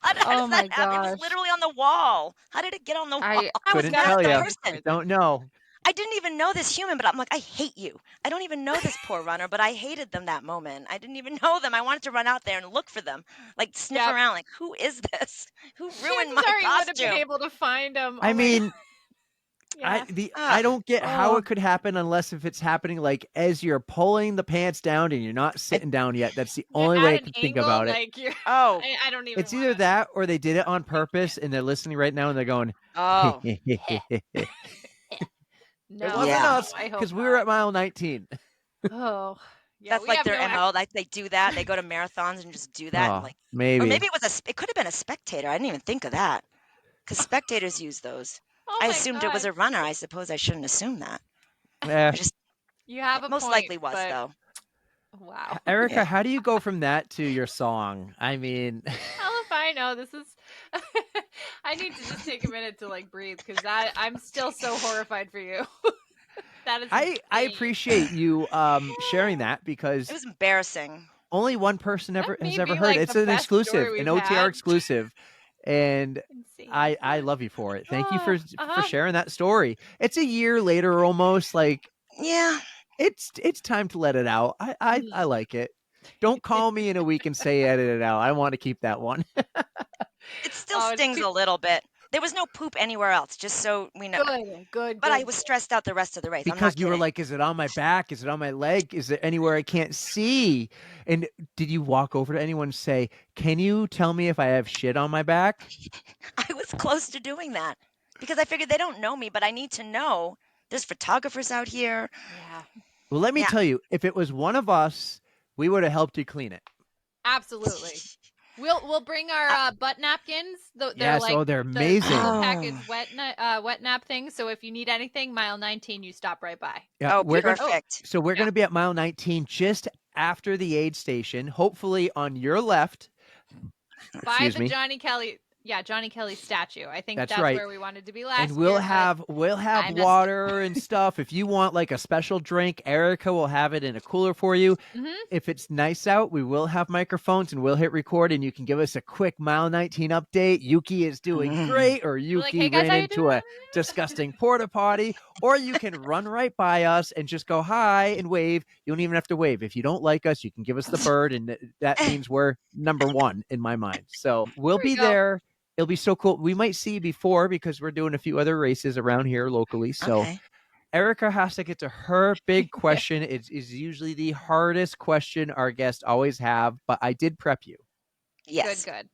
B: How
C: oh
B: does that
C: my
B: happen? It was
C: gosh,
B: literally on the wall. How did it get on the wall? I was
C: it's
A: couldn't
C: got to
B: mad
A: tell
B: at the
A: you?
C: find its
B: person.
C: way there.
A: Don't know.
B: I didn't even know this human, but I'm like, I hate you. I don't even know this poor runner, but I hated them that moment. I didn't even know them. I wanted to run out there and look for them, like sniff
C: Yep.
B: around, like, who is this? Who ruined
C: Chances
B: my
C: are you would have been
B: costume?
C: able to find him.
A: I
C: Oh my god.
A: mean,
C: Yeah.
A: I don't get how
C: Oh.
A: it could happen unless if it's happening like as you're pulling the pants down and you're not
B: I,
A: sitting down yet. That's the
C: You're
A: only way
C: at
A: I
C: an
A: can think
C: angle,
A: about it.
C: like you're.
B: oh,
C: I don't even
A: It's
C: want
A: either
C: to.
A: that or they did it on
C: Think
A: purpose and they're listening right now and they're going,
B: oh,
A: it
C: No,
A: wasn't
B: yeah.
C: no,
A: us
C: I hope
A: because we were
C: not.
A: at mile 19.
C: Oh, yeah,
B: That's
C: we
B: like
C: have
B: their
C: no.
B: MO. Like they do that. They go to marathons and just do that, and
A: Oh,
B: like, or
A: maybe.
B: maybe it could have been a spectator. I didn't even think of that because spectators use those.
C: Oh
B: I
C: my
B: assumed it was
C: god,
B: a runner. I suppose I shouldn't assume that.
A: Eh.
B: I just
C: you have
B: it
C: a
B: most
C: point,
B: likely was
C: but
B: though.
C: wow.
A: Erica,
B: Yeah.
A: how do you go from that to your song? I mean,
C: Hell if I know. This is. I need to just take a minute to like breathe because I'm still so horrified for you. That is
A: I
C: insane.
A: appreciate you sharing that
B: It
A: because
B: was embarrassing.
A: only one person
C: That
A: ever
C: may
A: has ever
C: be
A: heard it.
C: like
A: It's
C: the
A: an
C: best story
A: exclusive, an
C: we've
A: OTR
C: had.
A: exclusive, and
C: Insane.
A: I love you for it. Thank you
C: Oh,
A: for sharing that story. It's a year later almost. Like
B: Yeah.
A: it's time to let it out. I
C: Mhm.
A: like it. Don't call me in a week and say edit it out. I want to keep that one.
B: It still
C: Oh, it's
B: stings a little bit. There was no poop anywhere else, just so we know. But I
C: good.
B: was stressed out the rest of the race. I'm
A: Because
B: not
A: you were
B: kidding.
A: like, is it on my back? Is it on my leg? Is it anywhere I can't see? And did you walk over to anyone and say, can you tell me if I have shit on my back?
B: I was close to doing that because I figured they don't know me, but I need to know. There's photographers out here.
C: Yeah,
A: Well, let me
B: Yeah.
A: tell you, if it was one of us, we would have helped you clean it.
C: absolutely. We'll bring our
B: I,
C: butt napkins. They're
A: Yes.
C: like
A: Oh, they're
C: the
A: amazing.
C: single
B: oh,
C: package wet nap things. So if you need anything, mile 19, you stop right by.
A: Yeah.
B: oh,
A: We're going to,
C: Oh,
B: perfect.
A: so we're
C: yeah.
A: going to be at mile 19 just after the aid station, hopefully on your left.
C: By
A: Excuse
C: the
A: me.
C: Johnny Kelly. Johnny Kelly's statue. I think
A: That's
C: that's
A: right.
C: where we wanted to be
A: And
C: last
A: we'll
C: year, but
A: have
C: I messed it.
A: water and stuff. If you want like a special drink, Erica will have it in a cooler for you.
C: Mhm.
A: If it's nice out, we will have microphones and we'll hit record and you can give us a quick mile 19 update. Yuki is doing
B: Mm.
A: great, or
C: We're like,
A: Yuki
C: "Hey guys,
A: ran
C: how you
A: into a
C: doing?"
A: disgusting porta potty, or you can run right by us and just go hi and wave. You don't even have to wave. If you don't like us, you can give us the bird, and that means we're number one in my mind. So we'll
C: There we
A: be
C: go.
A: there. It'll be so cool. We might see you before because we're doing a few other races around here locally. So
B: Okay.
A: Erica has to get to her big
C: Yeah.
A: question. It is usually the hardest question our guests always have, but I did prep you.
B: Yes.
C: Good.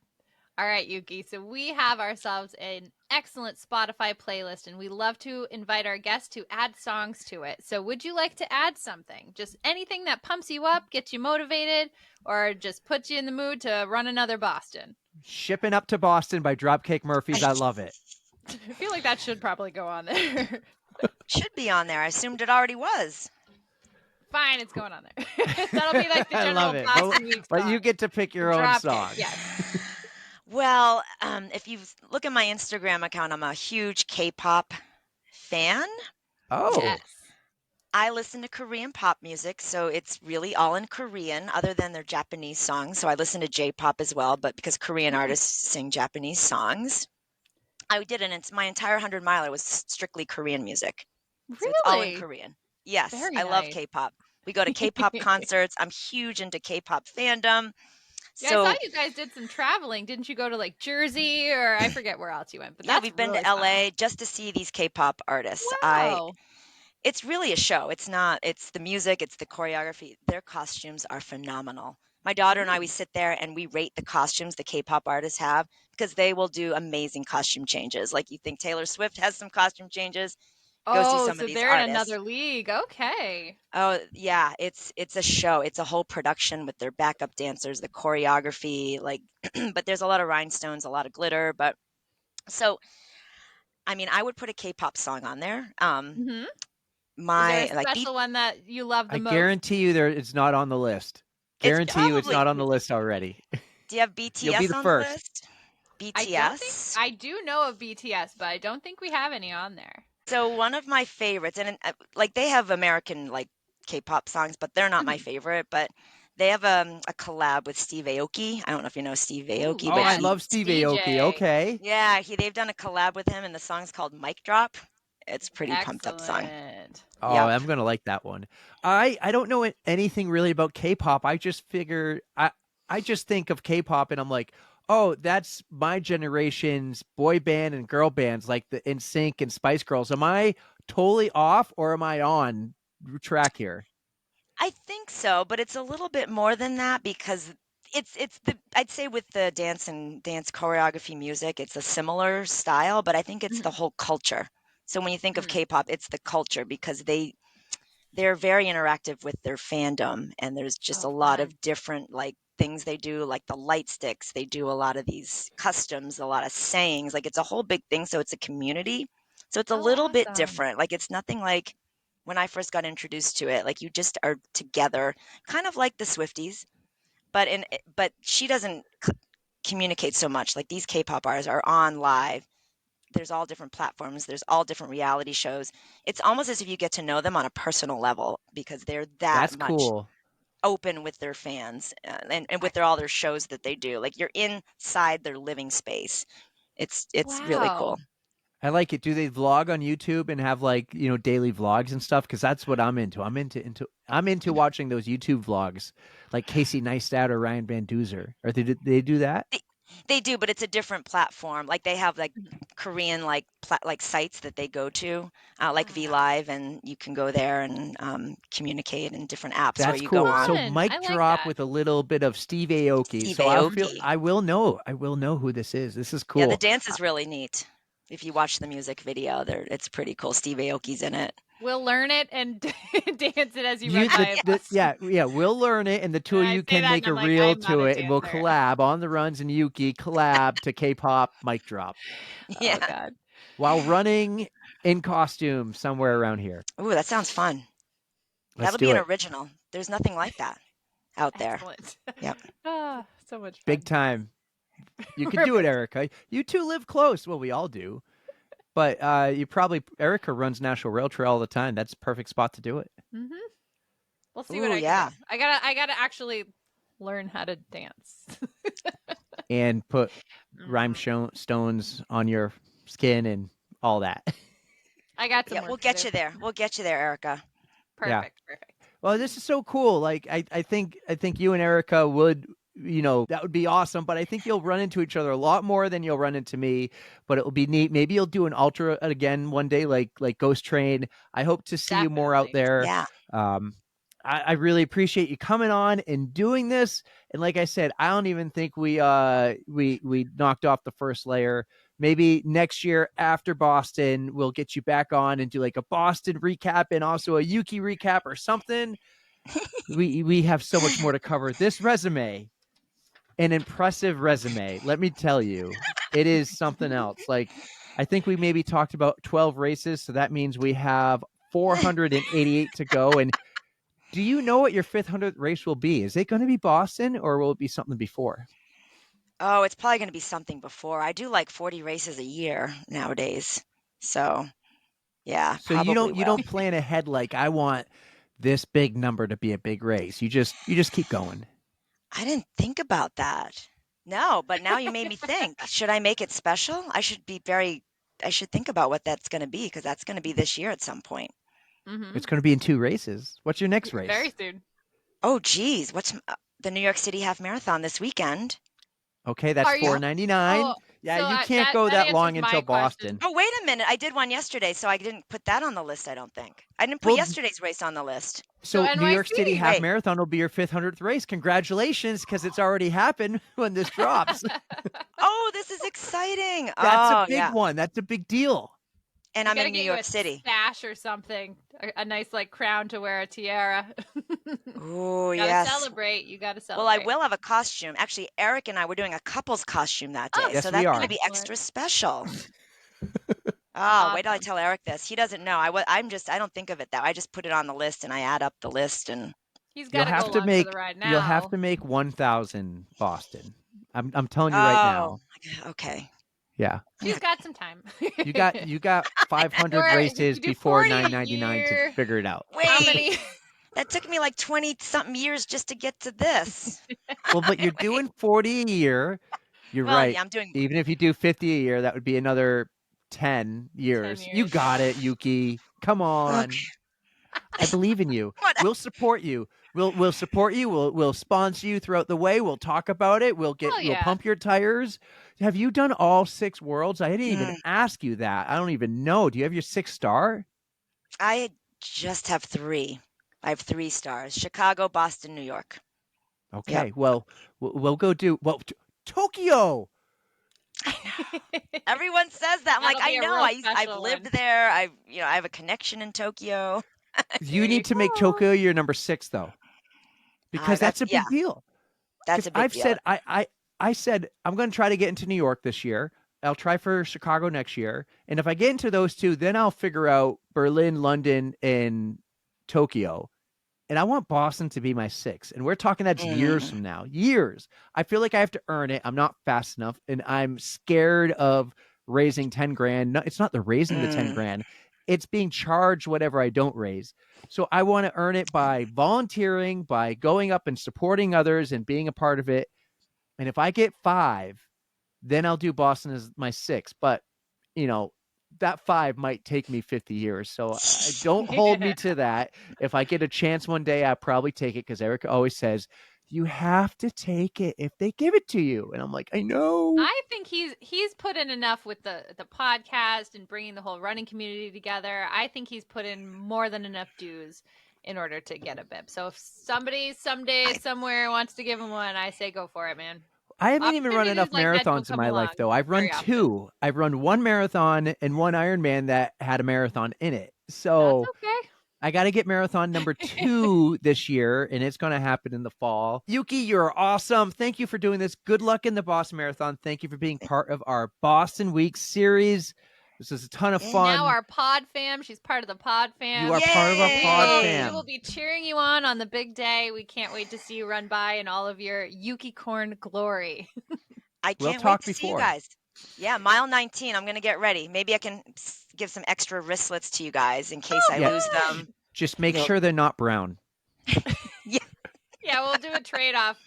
C: All right, Yuki. So we have ourselves an excellent Spotify playlist, and we love to invite our guests to add songs to it. So would you like to add something? Just anything that pumps you up, gets you motivated, or just puts you in the mood to run another Boston?
A: Shipping Up to Boston by Dropkick Murphys. I love it.
C: I feel like that should probably go on there.
B: Should be on there. I assumed it already was.
C: Fine, it's going on there. That'll be like the
A: I
C: general
A: love it.
C: Boston week
A: But
C: song.
A: you get to pick your own
C: Dropkick,
A: song.
C: yes.
B: Well, if you look at my Instagram account, I'm a huge K-pop fan.
A: Oh,
C: Yes.
B: I listen to Korean pop music, so it's really all in Korean, other than their Japanese songs. So I listen to J-pop as well, but because Korean
C: Hmm.
B: artists sing Japanese songs, I did it. My entire 100 miler was strictly Korean music. So it's all in
C: Really?
B: Korean. Yes,
C: Very
B: I love
C: nice.
B: K-pop. We go to K-pop concerts. I'm huge into K-pop fandom.
C: Yeah, I saw
B: So
C: you guys did some traveling. Didn't you go to like Jersey or I forget where else you went, but
B: yeah,
C: that's
B: we've been to
C: really fun.
B: LA just to see these K-pop artists.
C: Wow.
B: It's really a show. It's not, it's the music, it's the choreography. Their costumes are phenomenal. My daughter and I, we
C: Mm.
B: sit there and we rate the costumes the K-pop artists have because they will do amazing costume changes. Like you think Taylor Swift has some costume changes, go see
C: Oh,
B: some of
C: so
B: these
C: they're in
B: artists.
C: another league. Okay.
B: Oh, yeah, it's a show. It's a whole production with their backup dancers, the choreography, like but there's a lot of rhinestones, a lot of glitter, but so I mean, I would put a K-pop song on there.
C: Hmm. Is there a
B: My like
C: special one that you love the
A: I
C: most?
A: guarantee you it's not on the list.
B: it's
A: Guarantee you it's
B: probably
A: not on the list already.
B: do you have
A: You'll be
B: BTS
A: the
B: on the
A: first.
B: list?
C: I don't think
B: BTS?
C: I do know of BTS, but I don't think we have any on there.
B: So one of my favorites, and like they have American like K-pop songs, but they're not my
C: Mhm.
B: favorite. But they have a collab with Steve Aoki. I don't know if you know Steve
C: Ooh,
B: Aoki,
A: Oh,
B: but
A: I
C: yes.
B: he,
A: love Steve Aoki.
C: DJ.
A: Okay.
B: yeah, they've done a collab with him, and the song's called Mic Drop. It's a pretty pumped up song.
C: Excellent.
A: Oh,
B: Yep.
A: I'm gonna like that one. I don't know anything really about K-pop. I just figure I just think of K-pop and I'm like, oh, that's my generation's boy band and girl bands like the NSYNC and Spice Girls. Am I totally off or am I on track here?
B: I think so, but it's a little bit more than that because it's the I'd say with the dance choreography music, it's a similar style, but I think it's the
C: Mhm.
B: whole culture. So when you think of
C: Mm.
B: K-pop, it's the culture because they're very interactive with their fandom and there's just
C: Oh,
B: a lot of
C: fun.
B: different like things they do like the light sticks, they do a lot of these customs, a lot of sayings, like it's a whole big thing, so it's a community. So it's a
C: Oh,
B: little bit
C: awesome.
B: different. Like it's nothing like when I first got introduced to it, like you just are together, kind of like the Swifties, but she doesn't communicate so much. Like these K-pop artists are on live. There's all different platforms. There's all different reality shows. It's almost as if you get to know them on a personal level because they're that
A: That's
B: much
A: cool.
B: open with their fans and with all their shows that they do. Like you're inside their living space. It's really cool.
C: Wow.
A: I like it. Do they vlog on YouTube and have like, daily vlogs and stuff? Because that's what I'm into. I'm into watching those YouTube vlogs, like Casey Neistat or Ryan Van Duzer. Or they do that?
B: They, they do, but it's a different platform. Like they have like
C: Mhm.
B: Korean like sites that they go to, like V
C: Ah,
B: Live, and you can go there and communicate in different apps where
A: That's
B: you go
A: cool.
B: on.
A: So
C: fun. I
A: mic
C: like
A: drop
C: that.
A: with a little bit of Steve Aoki.
B: Steve
A: So
B: Aoki.
A: I will know who this is. This is
B: Yeah, the
A: cool.
B: dance is really neat. If you watch the music video, there it's pretty cool. Steve Aoki's in it.
C: We'll learn it and dance it as you
A: You
C: run by
A: the
B: Yes.
C: Boston.
A: yeah, we'll learn it and the two of
C: I
A: you
C: say
A: can
C: that and
A: make a
C: I'm like,
A: reel
C: I'm not
A: to
C: a
A: it and we'll
C: dancer.
A: collab on the runs and Yuki collab to K-pop mic drop
C: Oh
B: Yeah.
C: God.
A: while running in costume somewhere around here.
B: Ooh, that sounds fun.
A: Let's
B: That'll be
A: do
B: an
A: it.
B: original. There's nothing like that out there.
C: Excellent.
B: Yep.
C: Ah, so much
A: Big
C: fun.
A: time. You could do it, Erica. You two live close. Well, we all do. But Erica runs National Rail Trail all the time. That's a perfect spot to do it.
C: Mm-hmm. We'll see what
B: Ooh,
C: I
B: yeah.
C: can do. I gotta actually learn how to dance.
A: And put rhyme
C: Mm.
A: stones on your skin and all that.
C: I got some
B: Yeah, we'll
C: work to
B: get
C: do.
B: you there. We'll get you there, Erica.
A: Yeah.
C: Perfect.
A: Well, this is so cool. Like I think you and Erica would, that would be awesome. But I think you'll run into each other a lot more than you'll run into me. But it will be neat. Maybe you'll do an ultra again one day, like Ghost Train. I hope to see you more out
C: Definitely.
A: there.
B: Yeah.
A: I really appreciate you coming on and doing this. And like I said, I don't even think we knocked off the first layer. Maybe next year after Boston, we'll get you back on and do like a Boston recap and also a Yuki recap or something. We have so much more to cover. This resume, an impressive resume. Let me tell you, it is something else. Like I think we maybe talked about 12 races, so that means we have 488 to go. And do you know what your 500th race will be? Is it going to be Boston or will it be something before?
B: Oh, it's probably going to be something before. I do like 40 races a year nowadays. So, yeah,
A: So
B: probably
A: you
B: will.
A: don't plan ahead like I want this big number to be a big race. You just keep going.
B: I didn't think about that. No, but now you made me think. Should I make it special? I should think about what that's going to be because that's going to be this year at some point.
C: Mm-hmm.
A: It's going to be in 2 races. What's your next
C: Very
A: race?
C: soon.
B: Oh, geez. What's the New York City Half Marathon this weekend?
A: Okay, that's
C: Are you?
B: Yep.
A: 499.
C: Oh,
A: Yeah,
C: so
A: you can't
C: that
A: go
C: that
A: that
C: answers
A: long
C: my
A: until
C: question.
A: Boston.
B: Oh, wait a minute. I did one yesterday, so I didn't put that on the list, I don't think. I didn't put
A: Well,
B: yesterday's race on the list.
C: So
A: so New York City
C: NYC.
A: Half
B: Great.
A: Marathon will be your 500th race. Congratulations, because it's already happened when this drops.
B: Oh, this is exciting.
A: That's a
B: Oh,
A: big
B: yeah.
A: one. That's a big deal.
B: And
C: We
B: I'm
C: gotta
B: in New
C: get you a
B: York City.
C: sash or something, a nice like crown to wear, a tiara.
B: Oh,
C: Gotta
B: yes.
C: celebrate. You gotta
B: Well, I
C: celebrate.
B: will have a costume. Actually, Eric and I were doing a couple's costume that
C: Oh,
B: day,
A: Yes,
B: so
A: we
B: that's going to
A: are.
B: be
C: excellent.
B: extra special. Oh, wait till I
C: Awesome.
B: tell Eric this. He doesn't know. I don't think of it that way. I just put it on the list and I add up the list and
C: He's
A: You'll
C: gotta go
A: have to
C: along for the
A: make
C: ride
A: you'll have
C: now.
A: to make 1,000 Boston. I'm telling you right
B: oh,
A: now.
B: okay.
A: Yeah.
B: I'm
C: She's
B: gonna,
C: got some time.
A: You got 500
C: Or if
A: races
C: you do
A: before
C: 40 a
A: 999 to
C: year,
A: figure it out.
C: how
B: wait,
C: many?
B: that took me like 20 something years just to get to this.
A: Well, but you're
B: Wait.
A: doing 40 a year. You're
B: Well,
A: right.
B: yeah, I'm doing
A: Even if you do 50 a year, that would be another 10
C: 10
A: years. You
C: years.
A: got it, Yuki. Come on.
B: okay.
A: I believe in you.
B: What?
A: We'll support you. We'll support you. We'll sponsor you throughout the way. We'll talk about it.
C: Oh
A: We'll
C: yeah.
A: pump your tires. Have you done all 6 worlds? I didn't even
B: Mm,
A: ask you that. I don't even know. Do you have your 6th star?
B: I just have 3. I have 3 stars. Chicago, Boston, New York. Yep.
A: Okay. Well, we'll go do Tokyo.
B: Everyone says that. I'm like,
C: That'll
B: I
C: be a
B: know.
C: real
B: I've
C: special
B: lived
C: one.
B: there. I have a connection in Tokyo.
A: You
C: There you
A: need to make
C: go.
A: Tokyo your number 6 though, because that's a
B: Yeah,
A: big deal.
B: that's
A: Because
B: a big deal.
A: I said I'm going to try to get into New York this year. I'll try for Chicago next year, and if I get into those 2, then I'll figure out Berlin, London, and Tokyo. And I want Boston to be my 6. And we're talking that's years
B: Mm,
A: from now. Years. I feel like I have to earn it. I'm not fast enough, and I'm scared of raising 10 grand. No, it's not the raising the 10
B: mm.
A: grand. It's being charged whatever I don't raise. So I want to earn it by volunteering, by going up and supporting others and being a part of it. And if I get 5, then I'll do Boston as my 6. But, you know, that 5 might take me 50 years. So I don't hold me to that. If I get a chance one day, I'll probably take it because Erica always says, you have to take it if they give it to you. And I'm like, I know.
C: I think he's put in enough with the podcast and bringing the whole running community together. I think he's put in more than enough dues in order to get a bib. So if somebody someday
B: I,
C: somewhere wants to give him one, I say go for it, man.
A: I haven't even run
C: Opportunities
A: enough
C: like that don't
A: marathons in
C: come
A: my life,
C: along
A: though. I've run
C: very often.
A: 2. I've run 1 marathon and 1 Ironman that had a marathon in it.
C: That's
A: So
C: okay.
A: I got to get marathon number 2 this year, and it's going to happen in the fall. Yuki, you're awesome. Thank you for doing this. Good luck in the Boston Marathon. Thank you for being part of our Boston Week series. This is a ton of
C: She's now
A: fun.
C: our pod fam. She's part of the pod
A: You
C: fam.
A: are part of our pod
B: yay!
C: We will
A: fam.
C: be cheering you on the big day. We can't wait to see you run by in all of your Yuki corn glory.
B: I
A: We'll
B: can't wait
A: talk
B: to see you
A: before.
B: guys. Yeah, mile 19. I'm gonna get ready. Maybe I can give some extra wristlets to you guys in case I
A: Yeah.
B: lose them.
A: Just make
B: You'll-
A: sure they're not brown.
B: Yeah,
C: Yeah, we'll do a trade-off.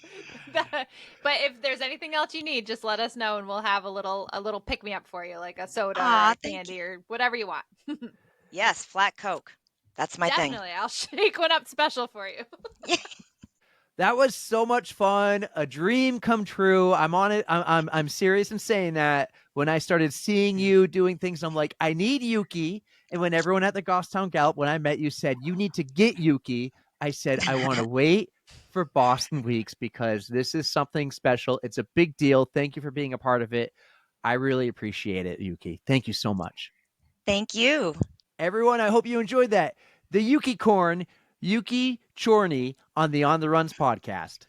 C: But if there's anything else you need, just let us know and we'll have a little pick-me-up for you, like a soda or
B: aw,
C: a
B: thank you.
C: candy or whatever you want.
B: Yes, flat Coke. That's my thing.
C: Definitely. I'll shake one up special for you.
B: Yeah.
A: That was so much fun. A dream come true. I'm on it. I'm serious in saying that. When I started seeing you doing things, I'm like, I need Yuki. And when everyone at the Goffstown Gallop, when I met you, said you need to get Yuki, I said I want to wait for Boston Weeks because this is something special. It's a big deal. Thank you for being a part of it. I really appreciate it, Yuki. Thank you so much.
B: Thank you.
A: Everyone, I hope you enjoyed that. The Yuki Chorney on the On the Runs podcast.